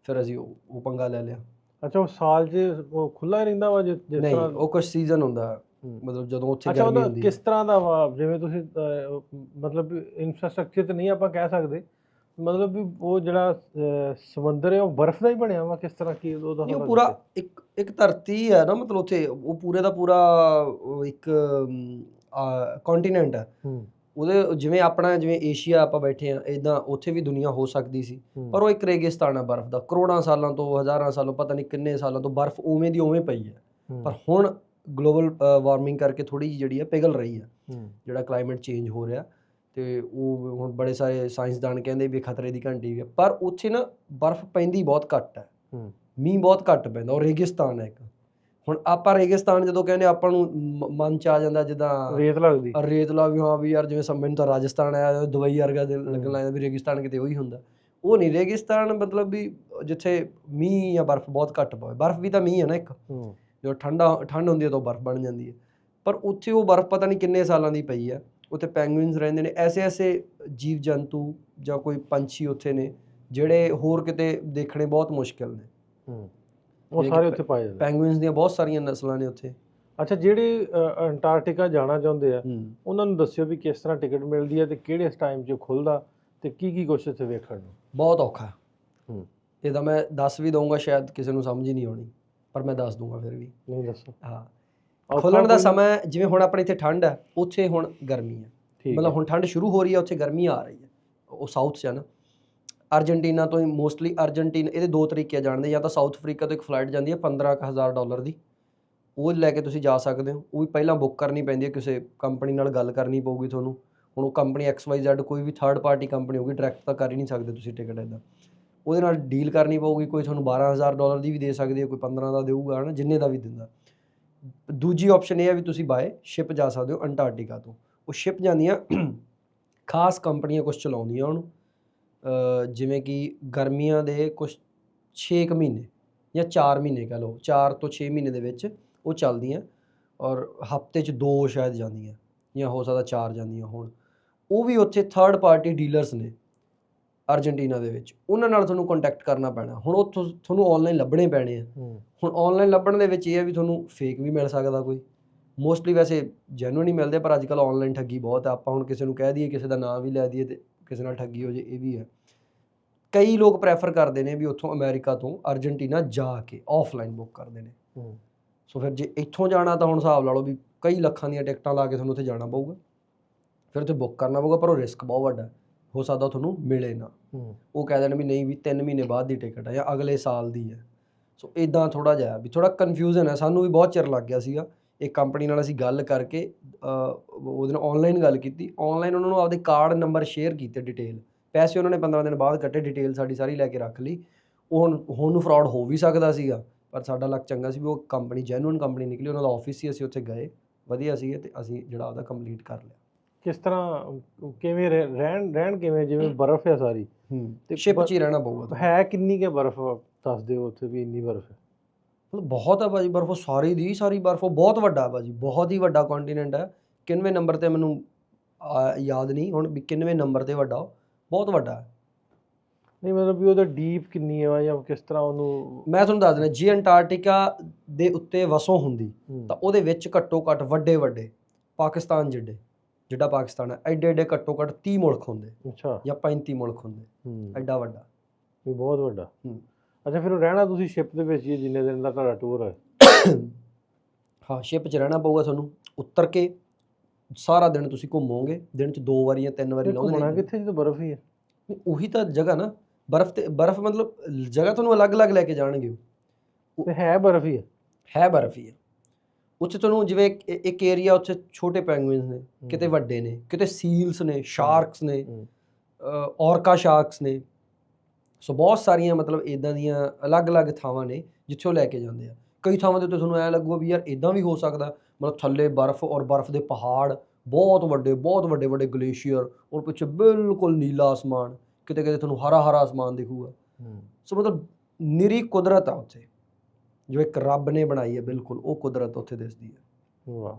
ਫਿਰ ਅਸੀਂ ਉਹ ਪੰਗਾ ਲੈ ਲਿਆ। ਅੱਛਾ, ਉਹ ਸਾਲ 'ਚ ਉਹ ਖੁੱਲ੍ਹਾ ਰਹਿੰਦਾ ਵਾ ਜਿਸ ਨਹੀਂ, ਉਹ ਕੁਛ ਸੀਜ਼ਨ ਹੁੰਦਾ, ਮਤਲਬ ਜਦੋਂ ਉੱਥੇ ਗਰਮੀ ਹੁੰਦੀ। ਕਿਸ ਤਰ੍ਹਾਂ ਦਾ ਵਾ, ਜਿਵੇਂ ਤੁਸੀਂ ਮਤਲਬ ਇਨਫਰਾਸਟ੍ਰਕਚਰ ਤਾਂ ਨਹੀਂ ਆਪਾਂ ਕਹਿ ਸਕਦੇ, ਮਤਲਬ ਵੀ ਉਹ ਜਿਹੜਾ ਸਮੁੰਦਰ ਹੈ ਉਹ ਬਰਫ਼ ਦਾ ਹੀ ਬਣਿਆ ਵਾ, ਕਿਸ ਤਰ੍ਹਾਂ ਕੀ ਉਹਦਾ? ਉਹ ਪੂਰਾ ਇੱਕ ਧਰਤੀ ਹੈ ਨਾ, ਮਤਲਬ ਉੱਥੇ ਉਹ ਪੂਰੇ ਦਾ ਪੂਰਾ ਇੱਕ ਕੰਟੀਨੈਂਟ ਹੈ। ਉਹਦੇ ਜਿਵੇਂ ਆਪਣਾ ਜਿਵੇਂ ਏਸ਼ੀਆ ਆਪਾਂ ਬੈਠੇ ਆ, ਇੱਦਾਂ ਉੱਥੇ ਵੀ ਦੁਨੀਆ ਹੋ ਸਕਦੀ ਸੀ, ਪਰ ਉਹ ਇੱਕ ਰੇਗਿਸਤਾਨ ਹੈ ਬਰਫ਼ ਦਾ। ਕਰੋੜਾਂ ਸਾਲਾਂ ਤੋਂ, ਹਜ਼ਾਰਾਂ ਸਾਲੋਂ, ਪਤਾ ਨਹੀਂ ਕਿੰਨੇ ਸਾਲਾਂ ਤੋਂ ਬਰਫ਼ ਉਵੇਂ ਦੀ ਉਵੇਂ ਪਈ ਹੈ। ਪਰ ਹੁਣ ਗਲੋਬਲ ਵਾਰਮਿੰਗ ਕਰਕੇ ਥੋੜ੍ਹੀ ਜਿਹੀ ਜਿਹੜੀ ਹੈ ਪਿਘਲ ਰਹੀ ਹੈ, ਜਿਹੜਾ ਕਲਾਈਮੇਟ ਚੇਂਜ ਹੋ ਰਿਹਾ। ਤੇ ਉਹ ਹੁਣ ਬੜੇ ਸਾਰੇ ਸਾਇੰਸਦਾਨ ਕਹਿੰਦੇ ਵੀ ਖਤਰੇ ਦੀ ਘੰਟੀ ਵੀ ਹੈ, ਪਰ ਉੱਥੇ ਨਾ ਬਰਫ਼ ਪੈਂਦੀ ਬਹੁਤ ਘੱਟ ਹੈ, ਮੀਂਹ ਬਹੁਤ ਘੱਟ ਪੈਂਦਾ, ਉਹ ਰੇਗਿਸਤਾਨ ਹੈ ਇੱਕ। ਹੁਣ ਆਪਾਂ ਰੇਗਿਸਤਾਨ ਜਦੋਂ ਕਹਿੰਦੇ ਆਪਾਂ ਨੂੰ ਮਨ 'ਚ ਆ ਜਾਂਦਾ ਜਿੱਦਾਂ ਰੇਤ ਲੱਗਦੀ, ਰੇਤਲਾ ਵੀ, ਹਾਂ ਵੀ ਯਾਰ ਜਿਵੇਂ ਮੈਨੂੰ ਤਾਂ ਰਾਜਸਥਾਨ ਆਇਆ ਦੁਬਈ ਵਰਗਾ ਲੱਗਣ ਲੱਗਦਾ ਵੀ ਰੇਗਿਸਤਾਨ ਕਿਤੇ ਉਹੀ ਹੁੰਦਾ। ਉਹ ਨਹੀਂ, ਰੇਗਿਸਤਾਨ ਮਤਲਬ ਵੀ ਜਿੱਥੇ ਮੀਂਹ ਜਾਂ ਬਰਫ਼ ਬਹੁਤ ਘੱਟ ਪਵੇ। ਬਰਫ਼ ਵੀ ਤਾਂ ਮੀਂਹ ਹੈ ਨਾ ਇੱਕ, ਜਦੋਂ ਠੰਡ ਹੁੰਦੀ ਹੈ ਤਾਂ ਉਹ ਬਰਫ਼ ਬਣ ਜਾਂਦੀ ਹੈ, ਪਰ ਉੱਥੇ ਉਹ ਬਰਫ਼ ਪਤਾ ਨਹੀਂ ਕਿੰਨੇ ਸਾਲਾਂ ਦੀ ਪਈ ਹੈ। ਉੱਥੇ ਪੈਂਗੁਇਨਸ ਰਹਿੰਦੇ ਨੇ, ਐਸੇ ਜੀਵ ਜੰਤੂ ਜਾਂ ਕੋਈ ਪੰਛੀ ਉੱਥੇ ਨੇ ਜਿਹੜੇ ਹੋਰ ਕਿਤੇ ਦੇਖਣੇ ਬਹੁਤ ਮੁਸ਼ਕਿਲ ਨੇ। ਉਹ ਸਾਰੇ ਉੱਥੇ ਪਾਏ ਜਾਂਦੇ। ਪੈਂਗੁਇਨਸ ਦੀਆਂ ਬਹੁਤ ਸਾਰੀਆਂ ਨਸਲਾਂ ਨੇ ਉੱਥੇ। ਅੱਛਾ, ਜਿਹੜੇ ਅੰਟਾਰਕਟਿਕਾ ਜਾਣਾ ਚਾਹੁੰਦੇ ਆ ਉਹਨਾਂ ਨੂੰ ਦੱਸਿਓ ਵੀ ਕਿਸ ਤਰ੍ਹਾਂ ਟਿਕਟ ਮਿਲਦੀ ਹੈ ਤੇ ਕਿਹੜੇ ਟਾਈਮ 'ਚ ਖੁੱਲ੍ਹਦਾ ਤੇ ਕੀ ਕੁਛ ਇੱਥੇ ਵੇਖਣ ਨੂੰ? ਬਹੁਤ ਔਖਾ। ਇਹਦਾ ਮੈਂ ਦੱਸ ਵੀ ਦਊਂਗਾ, ਸ਼ਾਇਦ ਕਿਸੇ ਨੂੰ ਸਮਝ ਹੀ ਨਹੀਂ ਆਉਣੀ, ਪਰ ਮੈਂ ਦੱਸ ਦੂੰਗਾ ਫਿਰ ਵੀ। ਨਹੀਂ ਦੱਸੋ। ਹਾਂ, ਖੁੱਲ੍ਹਣ ਦਾ ਸਮਾਂ ਜਿਵੇਂ ਹੁਣ ਆਪਣੇ ਇੱਥੇ ਠੰਡ ਹੈ, ਉੱਥੇ ਹੁਣ ਗਰਮੀ ਹੈ। ਮਤਲਬ ਹੁਣ ਠੰਡ ਸ਼ੁਰੂ ਹੋ ਰਹੀ ਹੈ, ਉੱਥੇ ਗਰਮੀ ਆ ਰਹੀ ਹੈ। ਉਹ ਸਾਊਥ 'ਚ ਹੈ ਨਾ, ਅਰਜਨਟੀਨਾ ਤੋਂ ਹੀ ਮੋਸਟਲੀ। ਅਰਜਨਟੀਨਾ, ਇਹਦੇ 2 ਤਰੀਕੇ ਜਾਣਦੇ, ਜਾਂ ਤਾਂ ਸਾਊਥ ਅਫਰੀਕਾ ਤੋਂ ਇੱਕ ਫਲਾਈਟ ਜਾਂਦੀ ਹੈ $15,000 ਦੀ, ਉਹ ਲੈ ਕੇ ਤੁਸੀਂ ਜਾ ਸਕਦੇ ਹੋ। ਉਹ ਵੀ ਪਹਿਲਾਂ ਬੁੱਕ ਕਰਨੀ ਪੈਂਦੀ ਹੈ, ਕਿਸੇ ਕੰਪਨੀ ਨਾਲ ਗੱਲ ਕਰਨੀ ਪਊਗੀ ਤੁਹਾਨੂੰ। ਹੁਣ ਉਹ ਕੰਪਨੀ XYZ ਕੋਈ ਵੀ ਥਰਡ ਪਾਰਟੀ ਕੰਪਨੀ ਹੋਊਗੀ, ਡਾਇਰੈਕਟ ਤਾਂ ਕਰ ਹੀ ਨਹੀਂ ਸਕਦੇ ਤੁਸੀਂ ਟਿਕਟ ਇੱਦਾਂ, ਉਹਦੇ ਨਾਲ ਡੀਲ ਕਰਨੀ ਪਊਗੀ। ਕੋਈ ਤੁਹਾਨੂੰ $12,000 ਦੀ ਵੀ ਦੇ ਸਕਦੀ ਹੈ, ਕੋਈ 15 ਦਾ ਦੇਊਗਾ, ਹੈ ਨਾ, ਜਿੰਨੇ ਦਾ ਵੀ ਦਿੰਦਾ। ਦੂਜੀ ਆਪਸ਼ਨ ਇਹ ਹੈ ਵੀ ਤੁਸੀਂ ਬਾਏ ਸ਼ਿਪ ਜਾ ਸਕਦੇ ਹੋ ਅੰਟਾਰਕਟਿਕਾ ਤੋਂ। ਉਹ ਸ਼ਿਪ ਜਾਂਦੀਆਂ ਖਾਸ ਕੰਪਨੀਆਂ ਕੁਛ ਚਲਾਉਂਦੀਆਂ ਉਹਨੂੰ, ਜਿਵੇਂ ਕਿ ਗਰਮੀਆਂ ਦੇ ਕੁਛ 6 ਮਹੀਨੇ ਜਾਂ 4 ਮਹੀਨੇ ਕਹਿ ਲਓ, 4 ਤੋਂ 6 ਮਹੀਨੇ ਦੇ ਵਿੱਚ ਉਹ ਚੱਲਦੀਆਂ, ਔਰ ਹਫ਼ਤੇ 'ਚ 2 ਸ਼ਾਇਦ ਜਾਂਦੀਆਂ, ਜਾਂ ਹੋ ਸਕਦਾ 4 ਜਾਂਦੀਆਂ ਹੋਣ। ਉਹ ਵੀ ਉੱਥੇ ਥਰਡ ਪਾਰਟੀ ਡੀਲਰਸ ਨੇ ਅਰਜਨਟੀਨਾ ਦੇ ਵਿੱਚ, ਉਹਨਾਂ ਨਾਲ ਤੁਹਾਨੂੰ ਕੰਟੈਕਟ ਕਰਨਾ ਪੈਣਾ। ਹੁਣ ਉਹ ਤੁਹਾਨੂੰ ਔਨਲਾਈਨ ਲੱਭਣੇ ਪੈਣੇ ਆ। ਹੁਣ ਔਨਲਾਈਨ ਲੱਭਣ ਦੇ ਵਿੱਚ ਇਹ ਹੈ ਵੀ ਤੁਹਾਨੂੰ ਫੇਕ ਵੀ ਮਿਲ ਸਕਦਾ ਕੋਈ, ਮੋਸਟਲੀ ਵੈਸੇ ਜੈਨੂਇਨ ਹੀ ਮਿਲਦੇ, ਪਰ ਅੱਜ ਕੱਲ੍ਹ ਔਨਲਾਈਨ ਠੱਗੀ ਬਹੁਤ ਹੈ। ਆਪਾਂ ਹੁਣ ਕਿਸੇ ਨੂੰ ਕਹਿ ਦਈਏ, ਕਿਸੇ ਦਾ ਨਾਮ ਵੀ ਲੈ ਦਈਏ ਅਤੇ ਕਿਸੇ ਨਾਲ ਠੱਗੀ ਹੋ ਜੇ, ਇਹ ਵੀ ਹੈ। ਕਈ ਲੋਕ ਪ੍ਰੈਫਰ ਕਰਦੇ ਨੇ ਵੀ ਉੱਥੋਂ ਅਮਰੀਕਾ ਤੋਂ ਅਰਜਨਟੀਨਾ ਜਾ ਕੇ ਆਫਲਾਈਨ ਬੁੱਕ ਕਰਦੇ ਨੇ। ਸੋ ਫਿਰ ਜੇ ਇੱਥੋਂ ਜਾਣਾ ਤਾਂ ਹੁਣ ਹਿਸਾਬ ਲਾ ਲਓ ਵੀ ਕਈ ਲੱਖਾਂ ਦੀਆਂ ਟਿਕਟਾਂ ਲਾ ਕੇ ਤੁਹਾਨੂੰ ਉੱਥੇ ਜਾਣਾ ਪਊਗਾ, ਫਿਰ ਉੱਥੇ ਬੁੱਕ ਕਰਨਾ ਪਊਗਾ, ਪਰ ਉਹ ਰਿਸਕ ਬਹੁਤ ਵੱਡਾ, ਹੋ ਸਕਦਾ ਤੁਹਾਨੂੰ ਮਿਲੇ ਨਾ। ਉਹ ਕਹਿ ਦੇਣ ਵੀ ਨਹੀਂ ਵੀ 3 ਮਹੀਨੇ ਬਾਅਦ ਦੀ ਟਿਕਟ ਹੈ ਜਾਂ ਅਗਲੇ ਸਾਲ ਦੀ ਹੈ। ਸੋ ਇੱਦਾਂ ਥੋੜ੍ਹਾ ਜਿਹਾ ਵੀ ਥੋੜ੍ਹਾ ਕਨਫਿਊਜ਼ਨ ਹੈ। ਸਾਨੂੰ ਵੀ ਬਹੁਤ ਚਿਰ ਲੱਗ ਗਿਆ ਸੀਗਾ। ਇੱਕ ਕੰਪਨੀ ਨਾਲ ਅਸੀਂ ਗੱਲ ਕਰਕੇ ਉਹਦੇ ਨਾਲ ਔਨਲਾਈਨ ਗੱਲ ਕੀਤੀ, ਔਨਲਾਈਨ ਉਹਨਾਂ ਨੂੰ ਆਪਦੇ ਕਾਰਡ ਨੰਬਰ ਸ਼ੇਅਰ ਕੀਤੇ, ਡਿਟੇਲ, ਪੈਸੇ ਉਹਨਾਂ ਨੇ 15 ਦਿਨ ਬਾਅਦ ਕੱਟੇ, ਡਿਟੇਲ ਸਾਡੀ ਸਾਰੀ ਲੈ ਕੇ ਰੱਖ ਲਈ। ਉਹ ਹੁਣ ਨੂੰ ਫਰਾਡ ਹੋ ਵੀ ਸਕਦਾ ਸੀਗਾ, ਪਰ ਸਾਡਾ ਲੱਕ ਚੰਗਾ ਸੀ ਵੀ ਉਹ ਕੰਪਨੀ ਜੈਨੂਇਨ ਕੰਪਨੀ ਨਿਕਲੀ, ਉਹਨਾਂ ਦਾ ਆਫਿਸ ਸੀ, ਅਸੀਂ ਉੱਥੇ ਗਏ, ਵਧੀਆ ਸੀਗੇ, ਅਤੇ ਅਸੀਂ ਜਿਹੜਾ ਉਹਦਾ ਕੰਪਲੀਟ ਕਰ ਲਿਆ। ਕਿਸ ਤਰ੍ਹਾਂ ਕਿਵੇਂ ਰਹਿਣ ਕਿਵੇਂ, ਜਿਵੇਂ ਬਰਫ਼ ਹੈ ਸਾਰੀ ਤੇ ਸ਼ਿਪ 'ਚ ਹੀ ਰਹਿਣਾ ਪਊਗਾ। ਹੈ ਕਿੰਨੀ ਕੁ ਬਰਫ਼ ਦੱਸ ਦਿਓ ਉੱਥੇ ਵੀ ਇੰਨੀ ਬਰਫ਼ ਹੈ? ਮਤਲਬ ਬਹੁਤ ਹੈ ਭਾਜੀ ਬਰਫ਼, ਉਹ ਸਾਰੀ ਦੀ ਸਾਰੀ ਬਰਫ਼। ਉਹ ਬਹੁਤ ਵੱਡਾ ਭਾਜੀ, ਬਹੁਤ ਹੀ ਵੱਡਾ ਕੰਟੀਨੈਂਟ ਹੈ। 91 ਨੰਬਰ 'ਤੇ ਮੈਨੂੰ ਯਾਦ ਨਹੀਂ ਹੁਣ ਵੀ 91 ਨੰਬਰ 'ਤੇ ਵੱਡਾ, ਉਹ ਬਹੁਤ ਵੱਡਾ ਹੈ। ਨਹੀਂ ਮਤਲਬ ਵੀ ਉਹਦਾ ਡੀਪ ਕਿੰਨੀ ਹੈ ਜਾਂ ਕਿਸ ਤਰ੍ਹਾਂ ਉਹਨੂੰ? ਮੈਂ ਤੁਹਾਨੂੰ ਦੱਸ ਦਿੰਦਾ, ਜੇ ਅੰਟਾਰਕਟਿਕਾ ਦੇ ਉੱਤੇ ਵਸੋਂ ਹੁੰਦੀ ਤਾਂ ਉਹਦੇ ਵਿੱਚ ਘੱਟੋ ਘੱਟ ਵੱਡੇ ਵੱਡੇ ਪਾਕਿਸਤਾਨ ਜਿੱਡਾ ਪਾਕਿਸਤਾਨ ਹੈ, ਐਡੇ ਐਡੇ ਘੱਟੋ ਘੱਟ 30 ਮੁਲਕ ਹੁੰਦੇ। ਅੱਛਾ, ਜਾਂ 35 ਮੁਲਕ ਹੁੰਦੇ, ਐਡਾ ਵੱਡਾ, ਵੀ ਬਹੁਤ ਵੱਡਾ। ਅੱਛਾ, ਫਿਰ ਰਹਿਣਾ ਤੁਸੀਂ ਸ਼ਿਪ ਦੇ ਵਿੱਚ ਹੀ ਜਿੰਨੇ ਦਿਨ ਦਾ ਤੁਹਾਡਾ ਟੂਰ ਹੈ? ਹਾਂ, ਸ਼ਿਪ 'ਚ ਰਹਿਣਾ ਪਊਗਾ ਤੁਹਾਨੂੰ। ਉੱਤਰ ਕੇ ਸਾਰਾ ਦਿਨ ਤੁਸੀਂ ਘੁੰਮੋਗੇ, ਦਿਨ 'ਚ 2 ਵਾਰੀ ਜਾਂ 3 ਵਾਰੀ ਲਾਉਂਦੇ ਨੇ। ਘੁੰਮਣਾ ਕਿੱਥੇ ਜਦੋਂ ਬਰਫ਼ ਹੀ ਹੈ? ਉਹੀ ਤਾਂ ਜਗ੍ਹਾ ਨਾ, ਬਰਫ਼ ਮਤਲਬ ਜਗ੍ਹਾ ਤੁਹਾਨੂੰ ਅਲੱਗ-ਅਲੱਗ ਲੈ ਕੇ ਜਾਣਗੇ। ਉਹ ਹੈ ਬਰਫ਼ ਹੀ ਹੈ ਬਰਫ਼ ਹੀ ਹੈ। ਉੱਥੇ ਤੁਹਾਨੂੰ ਜਿਵੇਂ ਇੱਕ ਏਰੀਆ, ਉੱਥੇ ਛੋਟੇ ਪੈਂਗੁਇਨਸ ਨੇ, ਕਿਤੇ ਵੱਡੇ ਨੇ, ਕਿਤੇ ਸੀਲਸ ਨੇ, ਸ਼ਾਰਕਸ ਨੇ, ਔਰਕਾ ਸ਼ਾਰਕਸ ਨੇ। ਸੋ ਬਹੁਤ ਸਾਰੀਆਂ ਮਤਲਬ ਇੱਦਾਂ ਦੀਆਂ ਅਲੱਗ-ਅਲੱਗ ਥਾਵਾਂ ਨੇ ਜਿੱਥੇ ਉਹ ਲੈ ਕੇ ਜਾਂਦੇ ਆ। ਕਈ ਥਾਵਾਂ ਦੇ ਉੱਤੇ ਤੁਹਾਨੂੰ ਐਂ ਲੱਗੂਗਾ ਵੀ ਯਾਰ ਇੱਦਾਂ ਵੀ ਹੋ ਸਕਦਾ, ਮਤਲਬ ਥੱਲੇ ਬਰਫ਼ ਔਰ ਬਰਫ਼ ਦੇ ਪਹਾੜ ਬਹੁਤ ਵੱਡੇ ਵੱਡੇ ਗਲੇਸ਼ੀਅਰ, ਔਰ ਪਿੱਛੇ ਬਿਲਕੁਲ ਨੀਲਾ ਆਸਮਾਨ, ਕਿਤੇ ਕਿਤੇ ਤੁਹਾਨੂੰ ਹਰਾ ਆਸਮਾਨ ਦਿਖੂਗਾ। ਸੋ ਮਤਲਬ ਨਿਰੀ ਕੁਦਰਤ ਆ ਉੱਥੇ, ਜੋ ਇੱਕ ਰੱਬ ਨੇ ਬਣਾਈ ਹੈ, ਬਿਲਕੁਲ ਉਹ ਕੁਦਰਤ ਉੱਥੇ ਦਿਸਦੀ ਹੈ। ਵਾਹ,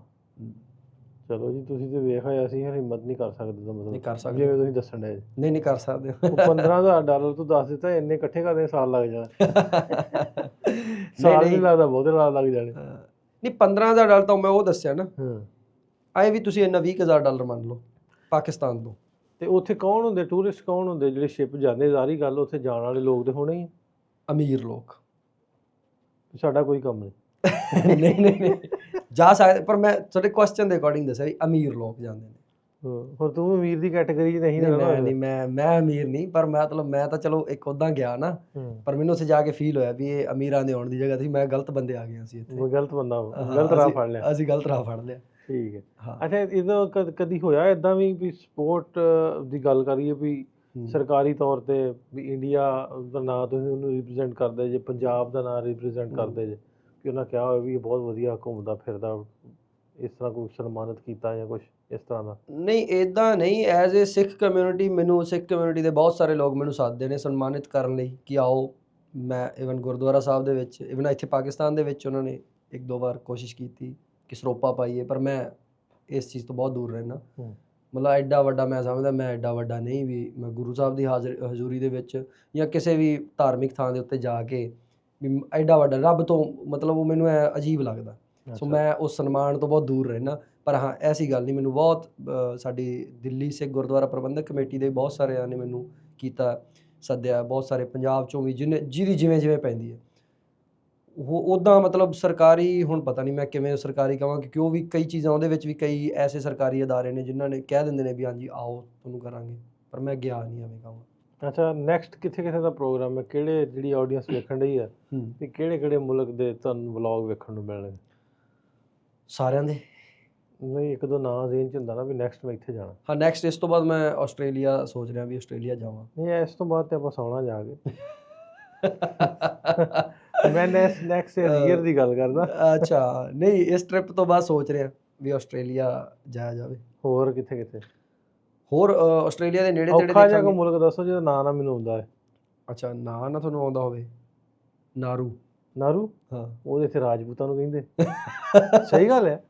ਚਲੋ ਜੀ, ਤੁਸੀਂ ਤੇ ਵੇਖ ਆਏ, ਅਸੀਂ ਹਿੰਮਤ ਨਹੀਂ ਕਰ ਸਕਦੇ ਤਾਂ ਨਹੀਂ ਮਤਲਬ ਕਰ ਸਕਦੇ, ਜਿਵੇਂ ਤੁਸੀਂ ਦੱਸਣ ਡਏ। ਨਹੀਂ ਕਰ ਸਕਦੇ। $15,000 ਤੋਂ ਦੱਸ ਦਿੱਤਾ, ਇੰਨੇ ਇਕੱਠੇ ਕਰਦੇ ਸਾਲ ਲੱਗ ਜਾਣਾ। ਸਾਲ ਨਹੀਂ ਲੱਗਦਾ, ਬਹੁਤੇ ਲੱਗ ਜਾਣੇ। ਨਹੀਂ, $15,000 ਤਾਂ ਮੈਂ ਉਹ ਦੱਸਿਆ ਨਾ, ਆਏ ਵੀ ਤੁਸੀਂ ਇੰਨਾ $20,000 ਮੰਨ ਲਓ ਪਾਕਿਸਤਾਨ ਤੋਂ। ਤੇ ਉੱਥੇ ਕੌਣ ਹੁੰਦੇ ਟੂਰਿਸਟ, ਕੌਣ ਹੁੰਦੇ ਜਿਹੜੇ ਸ਼ਿਪ ਜਾਂਦੇ? ਸਾਰੀ ਗੱਲ ਉੱਥੇ ਜਾਣ ਵਾਲੇ ਲੋਕ ਤੇ ਹੋਣੇ ਹੀ ਅਮੀਰ ਲੋਕ। ਸਾਡਾ ਕੋਈ ਕੰਮ ਨਹੀਂ। ਨਹੀਂ ਜਾ ਸਕਦੇ, ਪਰ ਮੈਂ ਤੁਹਾਡੇ ਕੁਐਸਚਨ ਦੇ ਅਕੋਰਡਿੰਗ ਦੱਸਿਆ ਵੀ ਅਮੀਰ ਲੋਕ ਜਾਂਦੇ ਨੇ। ਹੋਰ ਤੂੰ ਅਮੀਰ ਦੀ ਕੈਟਾਗਰੀ 'ਚ ਨਹੀਂ? ਮੈਂ ਅਮੀਰ ਨਹੀਂ, ਪਰ ਮੈਂ ਤਾਂ ਚਲੋ ਇੱਕ ਉੱਦਾਂ ਗਿਆ ਨਾ, ਪਰ ਮੈਨੂੰ ਉੱਥੇ ਜਾ ਕੇ ਫੀਲ ਹੋਇਆ ਵੀ ਇਹ ਅਮੀਰਾਂ ਦੇ ਆਉਣ ਦੀ ਜਗ੍ਹਾ ਸੀ। ਮੈਂ ਗਲਤ ਬੰਦੇ ਆ ਗਏ ਸੀ ਇੱਥੇ, ਗਲਤ ਬੰਦਾ, ਗਲਤ ਰਾਹ ਫੜ ਲਿਆ। ਅਸੀਂ ਗਲਤ ਰਾਹ ਫੜ ਲਿਆ। ਠੀਕ ਹੈ। ਅੱਛਾ, ਇਹਦਾ ਕਦੀ ਹੋਇਆ ਇੱਦਾਂ ਵੀ ਸਪੋਰਟ ਦੀ ਗੱਲ ਕਰੀਏ ਵੀ ਸਰਕਾਰੀ ਤੌਰ 'ਤੇ ਵੀ ਇੰਡੀਆ ਦਾ ਨਾਂ ਤੁਸੀਂ ਉਹਨੂੰ ਰਿਪਰੈਜ਼ੈਂਟ ਕਰਦੇ ਜੇ, ਪੰਜਾਬ ਦਾ ਨਾਂ ਰਿਪਰੈਜ਼ੈਂਟ ਕਰਦੇ ਜੇ, ਕਿ ਉਹਨਾਂ ਕਿਹਾ ਹੋਇਆ ਵੀ ਇਹ ਬਹੁਤ ਵਧੀਆ ਘੁੰਮਦਾ ਫਿਰਦਾ, ਇਸ ਤਰ੍ਹਾਂ ਕੋਈ ਸਨਮਾਨਿਤ ਕੀਤਾ ਜਾਂ ਕੁਛ ਇਸ ਤਰ੍ਹਾਂ ਦਾ? ਨਹੀਂ, ਇੱਦਾਂ ਨਹੀਂ। ਐਜ਼ ਏ ਸਿੱਖ ਕਮਿਊਨਿਟੀ, ਮੈਨੂੰ ਸਿੱਖ ਕਮਿਊਨਿਟੀ ਦੇ ਬਹੁਤ ਸਾਰੇ ਲੋਕ ਮੈਨੂੰ ਸੱਦਦੇ ਨੇ ਸਨਮਾਨਿਤ ਕਰਨ ਲਈ ਕਿ ਆਓ। ਮੈਂ ਈਵਨ ਗੁਰਦੁਆਰਾ ਸਾਹਿਬ ਦੇ ਵਿੱਚ, ਈਵਨ ਇੱਥੇ ਪਾਕਿਸਤਾਨ ਦੇ ਵਿੱਚ ਉਹਨਾਂ ਨੇ 1-2 ਵਾਰ ਕੋਸ਼ਿਸ਼ ਕੀਤੀ ਕਿ ਸਰੋਪਾ ਪਾਈਏ, ਪਰ ਮੈਂ ਇਸ ਚੀਜ਼ ਤੋਂ ਬਹੁਤ ਦੂਰ ਰਹਿਣਾ। ਮਤਲਬ ਐਡਾ ਵੱਡਾ ਮੈਂ ਸਮਝਦਾ, ਮੈਂ ਐਡਾ ਵੱਡਾ ਨਹੀਂ ਵੀ ਮੈਂ ਗੁਰੂ ਸਾਹਿਬ ਦੀ ਹਜ਼ੂਰੀ ਦੇ ਵਿੱਚ ਜਾਂ ਕਿਸੇ ਵੀ ਧਾਰਮਿਕ ਥਾਂ ਦੇ ਉੱਤੇ ਜਾ ਕੇ ਵੀ ਐਡਾ ਵੱਡਾ ਰੱਬ ਤੋਂ, ਮਤਲਬ ਉਹ ਮੈਨੂੰ ਐ ਅਜੀਬ ਲੱਗਦਾ। ਸੋ ਮੈਂ ਉਸ ਸਨਮਾਨ ਤੋਂ ਬਹੁਤ ਦੂਰ ਰਹਿਣਾ। ਪਰ ਹਾਂ, ਐਸੀ ਗੱਲ ਨਹੀਂ, ਮੈਨੂੰ ਬਹੁਤ ਸਾਡੀ ਦਿੱਲੀ ਸਿੱਖ ਗੁਰਦੁਆਰਾ ਪ੍ਰਬੰਧਕ ਕਮੇਟੀ ਦੇ ਬਹੁਤ ਸਾਰਿਆਂ ਨੇ ਮੈਨੂੰ ਕੀਤਾ, ਸੱਦਿਆ, ਬਹੁਤ ਸਾਰੇ ਪੰਜਾਬ 'ਚੋਂ ਵੀ, ਜਿਹਦੀ ਜਿਵੇਂ ਪੈਂਦੀ ਹੈ ਉਹ ਉੱਦਾਂ। ਮਤਲਬ ਸਰਕਾਰੀ, ਹੁਣ ਪਤਾ ਨਹੀਂ ਮੈਂ ਕਿਵੇਂ ਸਰਕਾਰੀ ਕਹਾਂ, ਕਿਉਂਕਿ ਉਹ ਵੀ ਕਈ ਚੀਜ਼ਾਂ, ਉਹਦੇ ਵਿੱਚ ਵੀ ਕਈ ਐਸੇ ਸਰਕਾਰੀ ਅਦਾਰੇ ਨੇ ਜਿਨ੍ਹਾਂ ਨੇ ਕਹਿ ਦਿੰਦੇ ਨੇ ਵੀ ਹਾਂਜੀ ਆਓ ਤੁਹਾਨੂੰ ਕਰਾਂਗੇ, ਪਰ ਮੈਂ ਗਿਆ ਨਹੀਂ, ਐਵੇਂ ਕਹਾਂ। ਅੱਛਾ, ਨੈਕਸਟ ਕਿੱਥੇ ਦਾ ਪ੍ਰੋਗਰਾਮ ਹੈ? ਕਿਹੜੇ, ਜਿਹੜੀ ਆਡੀਅנס ਵੇਖਣ ਡਈ ਹੈ, ਤੇ ਕਿਹੜੇ ਮੁਲਕ ਦੇ ਤੁਹਾਨੂੰ ਵਲੌਗ ਵੇਖਣ ਨੂੰ ਮਿਲਣਗੇ? ਸਾਰਿਆਂ ਦੇ, ਨਹੀਂ ਇੱਕ ਦੋ ਨਾਂ ਜ਼ੇਨ ਚ ਹੁੰਦਾ ਨਾ ਵੀ ਨੈਕਸਟ ਮੈਂ ਇੱਥੇ ਜਾਣਾ। ਹਾਂ ਨੈਕਸਟ ਇਸ ਤੋਂ ਬਾਅਦ ਮੈਂ ਆਸਟ੍ਰੇਲੀਆ ਸੋਚ ਰਿਹਾ ਵੀ ਆਸਟ੍ਰੇਲੀਆ ਜਾਵਾਂ। ਨਹੀਂ ਇਸ ਤੋਂ ਬਾਅਦ ਤੇ ਆਪਾਂ ਸੌਣਾ ਜਾ ਕੇ। ਮੈਂ ਨੈਕਸਟ ਈਅਰ ਦੀ ਗੱਲ ਕਰਦਾ। ਅੱਛਾ ਨਹੀਂ ਇਸ ਟ੍ਰਿਪ ਤੋਂ ਬਾਅਦ ਸੋਚ ਰਿਹਾ ਵੀ ਆਸਟ੍ਰੇਲੀਆ ਜਾਇਆ ਜਾਵੇ। ਹੋਰ ਕਿੱਥੇ ਕਿੱਥੇ? ਹੋਰ ਆਸਟ੍ਰੇਲੀਆ ਦੇ ਨੇੜੇ ਤੇੜੇ ਔਖਾ ਜਿਹਾ ਕੋਈ ਦੇਖਾਂਗੇ। ਮੁਲਕ ਦੱਸੋ ਜਿਹਦਾ ਨਾਂ ਨਾ ਮੈਨੂੰ ਆਉਂਦਾ ਹੈ। ਅੱਛਾ ਨਾ ਤੁਹਾਨੂੰ ਆਉਂਦਾ ਹੋਵੇ। ਨਾਰੂ। ਨਾਰੂ? ਹਾਂ ਉਹਦੇ ਇੱਥੇ ਰਾਜਪੂਤਾਂ ਨੂੰ ਕਹਿੰਦੇ। ਸਹੀ ਗੱਲ ਹੈ।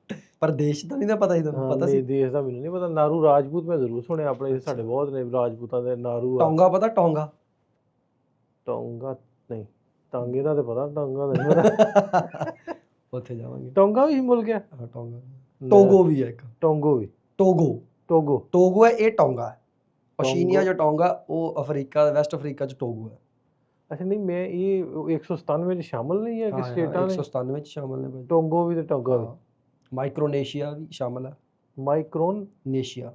ਪਰ ਦੇਸ਼ ਦਾ ਨਹੀਂ ਨਾ ਪਤਾ ਸੀ ਤੁਹਾਨੂੰ, ਪਤਾ ਸੀ? ਦੇਸ਼ ਦਾ ਮੈਨੂੰ ਨਹੀਂ ਪਤਾ। ਨਾਰੂ ਰਾਜਪੂਤ ਮੈਂ ਜ਼ਰੂਰ ਸੁਣਿਆ, ਆਪਣੇ ਸਾਡੇ ਬਹੁਤ ਨੇ ਰਾਜਪੂਤਾਂ ਦੇ। ਨਾਰੂ ਆ। ਟੋਂਗਾ ਪਤਾ? ਟੋਂਗਾ। ਟੋਂਗਾ ਨਹੀਂ, ਟਾਂਗੇ ਦਾ ਤੇ ਪਤਾ, ਟੋਂਗਾ ਦਾ ਨਹੀਂ ਪਤਾ। ਉੱਥੇ ਜਾਵਾਂਗੇ। ਟੋਂਗਾ ਵੀ ਮੁਲਕ ਹੈ? ਹਾਂ ਟੋਂਗਾ। ਟੋਗੋ ਵੀ ਹੈ ਇੱਕ। ਟੋਂਗੋ ਵੀ? ਟੋਗੋ। ਟੋਗੋ। ਟੋਗੋ ਹੈ, ਇਹ ਟੋਂਗਾ ਹੈ। ਓਸ਼ੀਨੀਆ ਜੋ ਟੋਂਗਾ ਉਹ ਅਫਰੀਕਾ, ਵੈਸਟ ਅਫਰੀਕਾ ਚ ਟੋਗੋ ਹੈ। ਅੱਛਾ ਨਹੀਂ ਮੈਂ ਇਹ 197 ਵਿੱਚ ਸ਼ਾਮਲ ਨਹੀਂ ਹੈ ਕਿ ਸਟੇਟਾਂ ਨੇ? 197 ਵਿੱਚ ਸ਼ਾਮਲ ਨੇ ਭਾਈ। ਟੋਂਗੋ ਵੀ ਤੇ ਟੋਂਗਾ ਵੀ। ਮਾਈਕਰੋਨੇਸ਼ੀਆ ਵੀ ਸ਼ਾਮਲ ਹੈ। ਮਾਈਕਰੋਨੇਸ਼ੀਆ।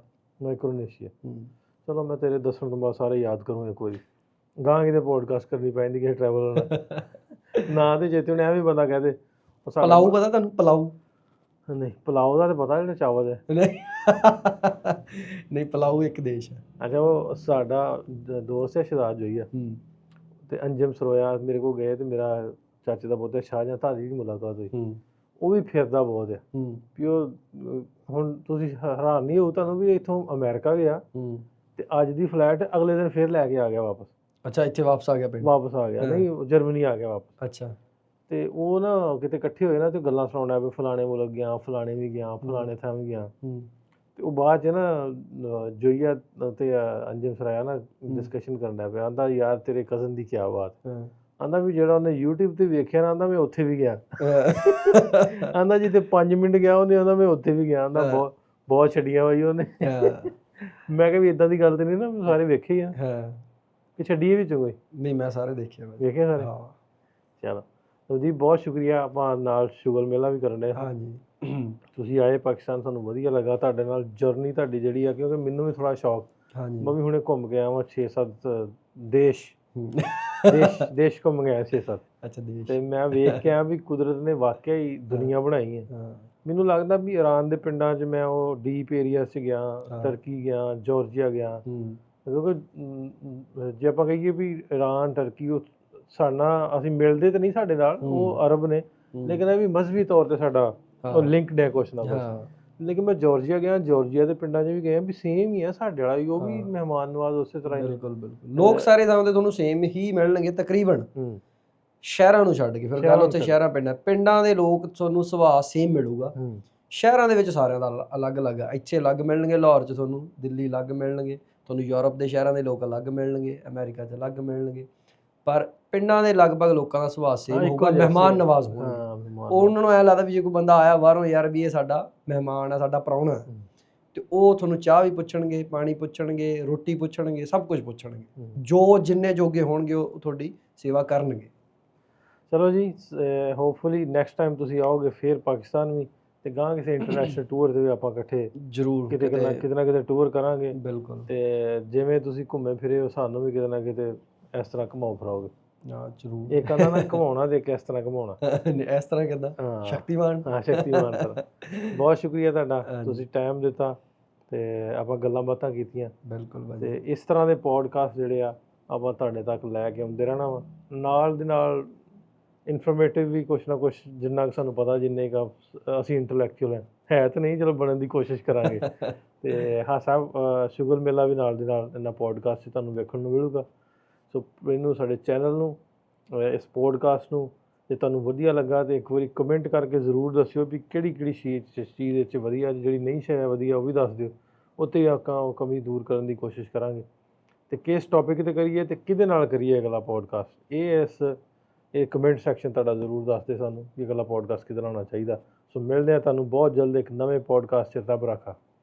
ਚਲੋ ਮੈਂ ਤੇਰੇ ਦੱਸਣ ਤੋਂ ਬਾਅਦ ਸਾਰੇ ਯਾਦ ਕਰੂੰ ਇੱਕ ਵਾਰੀ। ਗਾਂ ਕਿਤੇ ਪੋਡਕਾਸਟ ਕਰਨੀ ਪੈਂਦੀ ਕਿਸੇ ਟਰੈਵਲ ਨਾਲ। ਨਾ ਤੇ ਚੇਤੇ ਹੁਣ ਐਵੇਂ ਬੰਦਾ ਕਹਦੇ ਪਲਾਊ ਪਤਾ ਤੁਹਾਨੂੰ? ਪਲਾਊ? ਨਹੀਂ ਪਲਾਓ ਦਾ ਤੇ ਪਤਾ ਜਿਹੜਾ ਚਾਵਲ ਹੈ। ਨਹੀਂ ਪਲਾਊ ਇੱਕ ਦੇਸ਼ ਹੈ। ਅੱਛਾ ਉਹ ਸਾਡਾ ਦੋਸਤ ਹੈ ਸ਼ਹਜ਼ਾਦ ਜੋਈ ਆ, ਤੇ ਅੰਜਮ ਸਰੋਇਆ ਮੇਰੇ ਕੋਲ ਗਏ ਤੇ ਮੇਰਾ ਚਾਚੇ ਦਾ ਪੁੱਤ ਸ਼ਾਹਜਹਾਂ ਧਾਰੀ ਦੀ ਮੁਲਾਕਾਤ ਹੋਈ। ਉਹ ਵੀ ਫਿਰਦਾ ਬਹੁਤ ਆ ਵੀ ਉਹ ਹੁਣ ਤੁਸੀਂ ਹੈਰਾਨ ਨਹੀਂ ਹੋ ਤੁਹਾਨੂੰ ਵੀ ਇੱਥੋਂ ਅਮਰੀਕਾ ਗਿਆ ਤੇ ਅੱਜ ਦੀ ਫਲਾਈਟ ਅਗਲੇ ਦਿਨ ਫਿਰ ਲੈ ਕੇ ਆ ਗਿਆ ਵਾਪਸ। ਅੱਛਾ ਇੱਥੇ ਵਾਪਸ ਆ ਗਿਆ ਪਿੰਡ? ਵਾਪਸ ਆ ਗਿਆ, ਨਹੀਂ ਜਰਮਨੀ ਆ ਗਿਆ ਵਾਪਸ। ਅੱਛਾ ਤੇ ਉਹ ਨਾ ਕਿਤੇ ਇਕੱਠੇ ਹੋਏ ਨਾ ਤੇ ਗੱਲਾਂ ਸੁਣਾਉਣਾ ਵੀ ਫਲਾਣੇ ਮੁਲਕ ਗਿਆ, ਫਲਾਣੇ ਵੀ ਗਿਆ, ਫਲਾਣੇ ਥਾਂ ਵੀ ਗਿਆ। ਤੇ ਉਹ ਬਾਅਦ ਚ ਨਾ ਜੋਈਆ ਤੇ ਅੰਜਮ ਸਰਾਇਆ ਨਾ ਡਿਸਕਸ਼ਨ ਕਰਨ ਲੱਗ ਪਿਆ। ਆਂਦਾ ਯਾਰ ਤੇਰੇ ਕਜ਼ਨ ਦੀ ਕਿਆ ਬਾਤ। ਆਂਦਾ ਵੀ ਜਿਹੜਾ ਉਹਨੇ YouTube ਤੇ ਵੇਖਿਆ ਨਾ, ਆਂਦਾ ਮੈਂ ਉੱਥੇ ਵੀ ਗਿਆ। ਆਂਦਾ ਜਿੱਥੇ 5 ਮਿੰਟ ਗਿਆ ਉਹਨੇ, ਆਂਦਾ ਮੈਂ ਉੱਥੇ ਵੀ ਗਿਆ। ਆਂਦਾ ਬਹੁਤ ਛੱਡੀਆਂ ਹੋਈ ਉਹਨੇ। ਮੈਂ ਕਿਹਾ ਵੀ ਇਦਾਂ ਦੀ ਗੱਲ ਤੇ ਨਹੀਂ ਨਾ, ਸਾਰੇ ਵੇਖੇ ਹੀ ਆ ਕਿ ਛੱਡੀਏ ਵਿੱਚੋਂ ਕੋਈ? ਨਹੀਂ ਮੈਂ ਸਾਰੇ ਵੇਖੇ ਸਾਰੇ। ਚਲੋ ਜੀ ਬਹੁਤ ਸ਼ੁਕਰੀਆ। ਆਪਾਂ ਨਾਲ ਸ਼ੁਗਰ ਮੇਲਾ ਵੀ ਕਰਨ ਡਏ। ਹਾਂਜੀ ਤੁਸੀਂ ਆਏ ਪਾਕਿਸਤਾਨ, ਸਾਨੂੰ ਵਧੀਆ ਲੱਗਾ ਤੁਹਾਡੇ ਨਾਲ ਜਰਨੀ ਤੁਹਾਡੀ ਜਿਹੜੀ ਆ, ਕਿਉਂਕਿ ਮੈਨੂੰ ਵੀ ਥੋੜਾ ਸ਼ੌਕ। ਮੈਂ ਵੀ ਹੁਣੇ ਘੁੰਮ ਕੇ ਆਵਾਂ 6-7 ਦੇਸ਼ ਘੁੰਮ ਗਿਆ 6-7। ਅੱਛਾ ਦੇਸ਼। ਤੇ ਮੈਂ ਵੇਖ ਕੇ ਆ ਵੀ ਕੁਦਰਤ ਨੇ ਵਾਕਿਆ ਹੀ ਦੁਨੀਆ ਬਣਾਈ ਹੈ। ਮੈਨੂੰ ਲੱਗਦਾ ਵੀ ਈਰਾਨ ਦੇ ਪਿੰਡਾਂ 'ਚ ਮੈਂ ਉਹ ਡੀਪ ਏਰੀਆ 'ਚ ਗਿਆ, ਟਰਕੀ ਗਿਆ, ਜਾਰਜੀਆ ਗਿਆ। ਕਿਉਂਕਿ ਜੇ ਆਪਾਂ ਕਹੀਏ ਵੀ ਈਰਾਨ ਟਰਕੀ ਉਹ ਸਾਡਾ ਅਸੀਂ ਮਿਲਦੇ ਤਾਂ ਨਹੀਂ ਸਾਡੇ ਨਾਲ, ਉਹ ਅਰਬ ਨੇ, ਲੇਕਿਨ ਇਹ ਵੀ ਮਜ਼ਹਬੀ ਤੌਰ ਤੇ ਸਾਡਾ ਲਿੰਕਡ ਹੈ ਕੁਛ ਨਾ ਕੁਛ। ਲੇਕਿਨ ਮੈਂ ਜਾਰਜੀਆ ਗਿਆ, ਜਾਰਜੀਆ ਦੇ ਪਿੰਡਾਂ 'ਚ ਵੀ ਗਏ ਵੀ ਸੇਮ ਹੀ ਆ ਸਾਡੇ ਵਾਲਾ ਵੀ, ਉਹ ਵੀ ਮਹਿਮਾਨ ਨਵਾਜ਼ ਉਸੇ ਤਰ੍ਹਾਂ ਹੀ। ਬਿਲਕੁਲ ਲੋਕ ਸਾਰੇ ਥਾਂ ਤੇ ਤੁਹਾਨੂੰ ਸੇਮ ਹੀ ਮਿਲਣਗੇ ਤਕਰੀਬਨ, ਸ਼ਹਿਰਾਂ ਨੂੰ ਛੱਡ ਕੇ। ਫਿਰ ਗੱਲ ਉੱਥੇ ਸ਼ਹਿਰਾਂ ਪਿੰਡਾਂ ਦੇ ਲੋਕ ਤੁਹਾਨੂੰ ਸੁਭਾਅ ਸੇਮ ਮਿਲੂਗਾ। ਸ਼ਹਿਰਾਂ ਦੇ ਵਿੱਚ ਸਾਰਿਆਂ ਦਾ ਅਲੱਗ-ਅਲੱਗ ਆ। ਇੱਥੇ ਅਲੱਗ ਮਿਲਣਗੇ, ਲਾਹੌਰ 'ਚ ਤੁਹਾਨੂੰ, ਦਿੱਲੀ ਅਲੱਗ ਮਿਲਣਗੇ ਤੁਹਾਨੂੰ, ਯੂਰਪ ਦੇ ਸ਼ਹਿਰਾਂ ਦੇ ਲੋਕ ਅਲੱਗ ਮਿਲਣਗੇ, ਅਮਰੀਕਾ 'ਚ ਅਲੱਗ ਮਿਲਣਗੇ। ਪਰ ਪਿੰਡਾਂ ਦੇ ਲਗਭਗ ਲੋਕਾਂ ਦਾ ਸੁਭਾਅ ਸੇਮ ਹੋਊਗਾ, ਮਹਿਮਾਨ ਨਵਾਜ਼ ਹੋਣਗੇ। ਉਹਨਾਂ ਨੂੰ ਐਂ ਲੱਗਦਾ ਵੀ ਜੇ ਕੋਈ ਬੰਦਾ ਆਇਆ ਬਾਹਰੋਂ, ਯਾਰ ਵੀ ਇਹ ਸਾਡਾ ਮਹਿਮਾਨ ਆ, ਸਾਡਾ ਪ੍ਰਾਹੁਣਾ, ਤੇ ਉਹ ਤੁਹਾਨੂੰ ਚਾਹ ਵੀ ਪੁੱਛਣਗੇ, ਪਾਣੀ ਪੁੱਛਣਗੇ, ਰੋਟੀ ਪੁੱਛਣਗੇ, ਸਭ ਕੁਝ ਪੁੱਛਣਗੇ। ਜੋ ਜਿੰਨੇ ਜੋਗੇ ਹੋਣਗੇ ਉਹ ਤੁਹਾਡੀ ਸੇਵਾ ਕਰਨਗੇ। ਚਲੋ ਜੀ ਹੋਪਫੁਲੀ ਨੈਕਸਟ ਟਾਈਮ ਤੁਸੀਂ ਆਓਗੇ ਫਿਰ ਪਾਕਿਸਤਾਨ ਵੀ, ਤੇ ਗਾਂ ਕਿਸੇ ਇੰਟਰਨੈਸ਼ਨਲ ਟੂਰ ਤੇ ਵੀ ਆਪਾਂ ਇਕੱਠੇ ਜ਼ਰੂਰ ਕਿਤੇ ਨਾ ਕਿਤੇ ਟੂਰ ਕਰਾਂਗੇ। ਬਿਲਕੁਲ। ਤੇ ਜਿਵੇਂ ਤੁਸੀਂ ਘੁੰਮੇ ਫਿਰੇ ਹੋ, ਸਾਨੂੰ ਵੀ ਕਿਤੇ ਨਾ ਕਿਤੇ ਇਸ ਤਰ੍ਹਾਂ ਘੁਮਾਓ ਫਿਰਾਓਗੇ। ਜ਼ਰੂਰ। ਇਹ ਕਹਿੰਦਾ ਨਾ ਘੁਮਾਉਣਾ ਤੇ ਕਿਸ ਤਰ੍ਹਾਂ ਘੁਮਾਉਣਾ, ਇਸ ਤਰ੍ਹਾਂ ਕਿੱਦਾਂ? ਸ਼ਕਤੀਮਾਨ। ਸ਼ਕਤੀਮਾਨ ਤਰ੍ਹਾਂ। ਬਹੁਤ ਸ਼ੁਕਰੀਆ ਤੁਹਾਡਾ, ਤੁਸੀਂ ਟਾਈਮ ਦਿੱਤਾ ਤੇ ਆਪਾਂ ਗੱਲਾਂ ਬਾਤਾਂ ਕੀਤੀਆਂ। ਬਿਲਕੁਲ। ਤੇ ਇਸ ਤਰ੍ਹਾਂ ਦੇ ਪੋਡਕਾਸਟ ਜਿਹੜੇ ਆ ਆਪਾਂ ਤੁਹਾਡੇ ਤੱਕ ਲੈ ਕੇ ਆਉਂਦੇ ਰਹਿਣਾ ਵਾ, ਨਾਲ ਦੀ ਨਾਲ ਇਨਫੋਰਮੇਟਿਵ ਵੀ ਕੁਛ ਨਾ ਕੁਛ, ਜਿੰਨਾ ਕੁ ਸਾਨੂੰ ਪਤਾ, ਜਿੰਨੇ ਕੁ ਅਸੀਂ ਇੰਟੈਲੈਕਚੁਅਲ ਹੈ ਤਾਂ ਨਹੀਂ, ਚਲੋ ਬਣਨ ਦੀ ਕੋਸ਼ਿਸ਼ ਕਰਾਂਗੇ। ਤੇ ਹਾਂ ਸਾਹਿਬ ਸ਼ੁਗਰ ਮੇਲਾ ਵੀ ਨਾਲ ਦੀ ਨਾਲ ਇਹਨਾਂ ਪੋਡਕਾਸਟ 'ਚ ਤੁਹਾਨੂੰ ਵੇਖਣ ਨੂੰ ਮਿਲੂਗਾ। ਸੋ ਇਹਨੂੰ ਸਾਡੇ ਚੈਨਲ ਨੂੰ, ਇਸ ਪੋਡਕਾਸਟ ਨੂੰ ਜੇ ਤੁਹਾਨੂੰ ਵਧੀਆ ਲੱਗਾ ਤਾਂ ਇੱਕ ਵਾਰੀ ਕਮੈਂਟ ਕਰਕੇ ਜ਼ਰੂਰ ਦੱਸਿਓ ਵੀ ਕਿਹੜੀ ਚੀਜ਼ ਵਿੱਚ ਵਧੀਆ, ਜਿਹੜੀ ਨਹੀਂ ਸ਼ਾਇਦ ਵਧੀਆ ਉਹ ਵੀ ਦੱਸ ਦਿਓ। ਉੱਤੇ ਆਪਾਂ ਉਹ ਕਮੀ ਦੂਰ ਕਰਨ ਦੀ ਕੋਸ਼ਿਸ਼ ਕਰਾਂਗੇ ਤੇ ਕਿਸ ਟੌਪਿਕ 'ਤੇ ਕਰੀਏ ਤੇ ਕਿਹਦੇ ਨਾਲ ਕਰੀਏ ਅਗਲਾ ਪੋਡਕਾਸਟ। ਇਹ ਕਮੈਂਟ ਸੈਕਸ਼ਨ ਤੁਹਾਡਾ ਜ਼ਰੂਰ ਦੱਸ ਦੇ ਸਾਨੂੰ ਕਿ ਅਗਲਾ ਪੋਡਕਾਸਟ ਕਿਹਦੇ ਨਾਲ ਹੋਣਾ ਚਾਹੀਦਾ। ਸੋ ਮਿਲਦੇ ਹਾਂ ਤੁਹਾਨੂੰ ਬਹੁਤ ਜਲਦ ਇੱਕ ਨਵੇਂ ਪੋਡਕਾਸਟ 'ਚ। ਰੱਬ ਰਾਖਾ।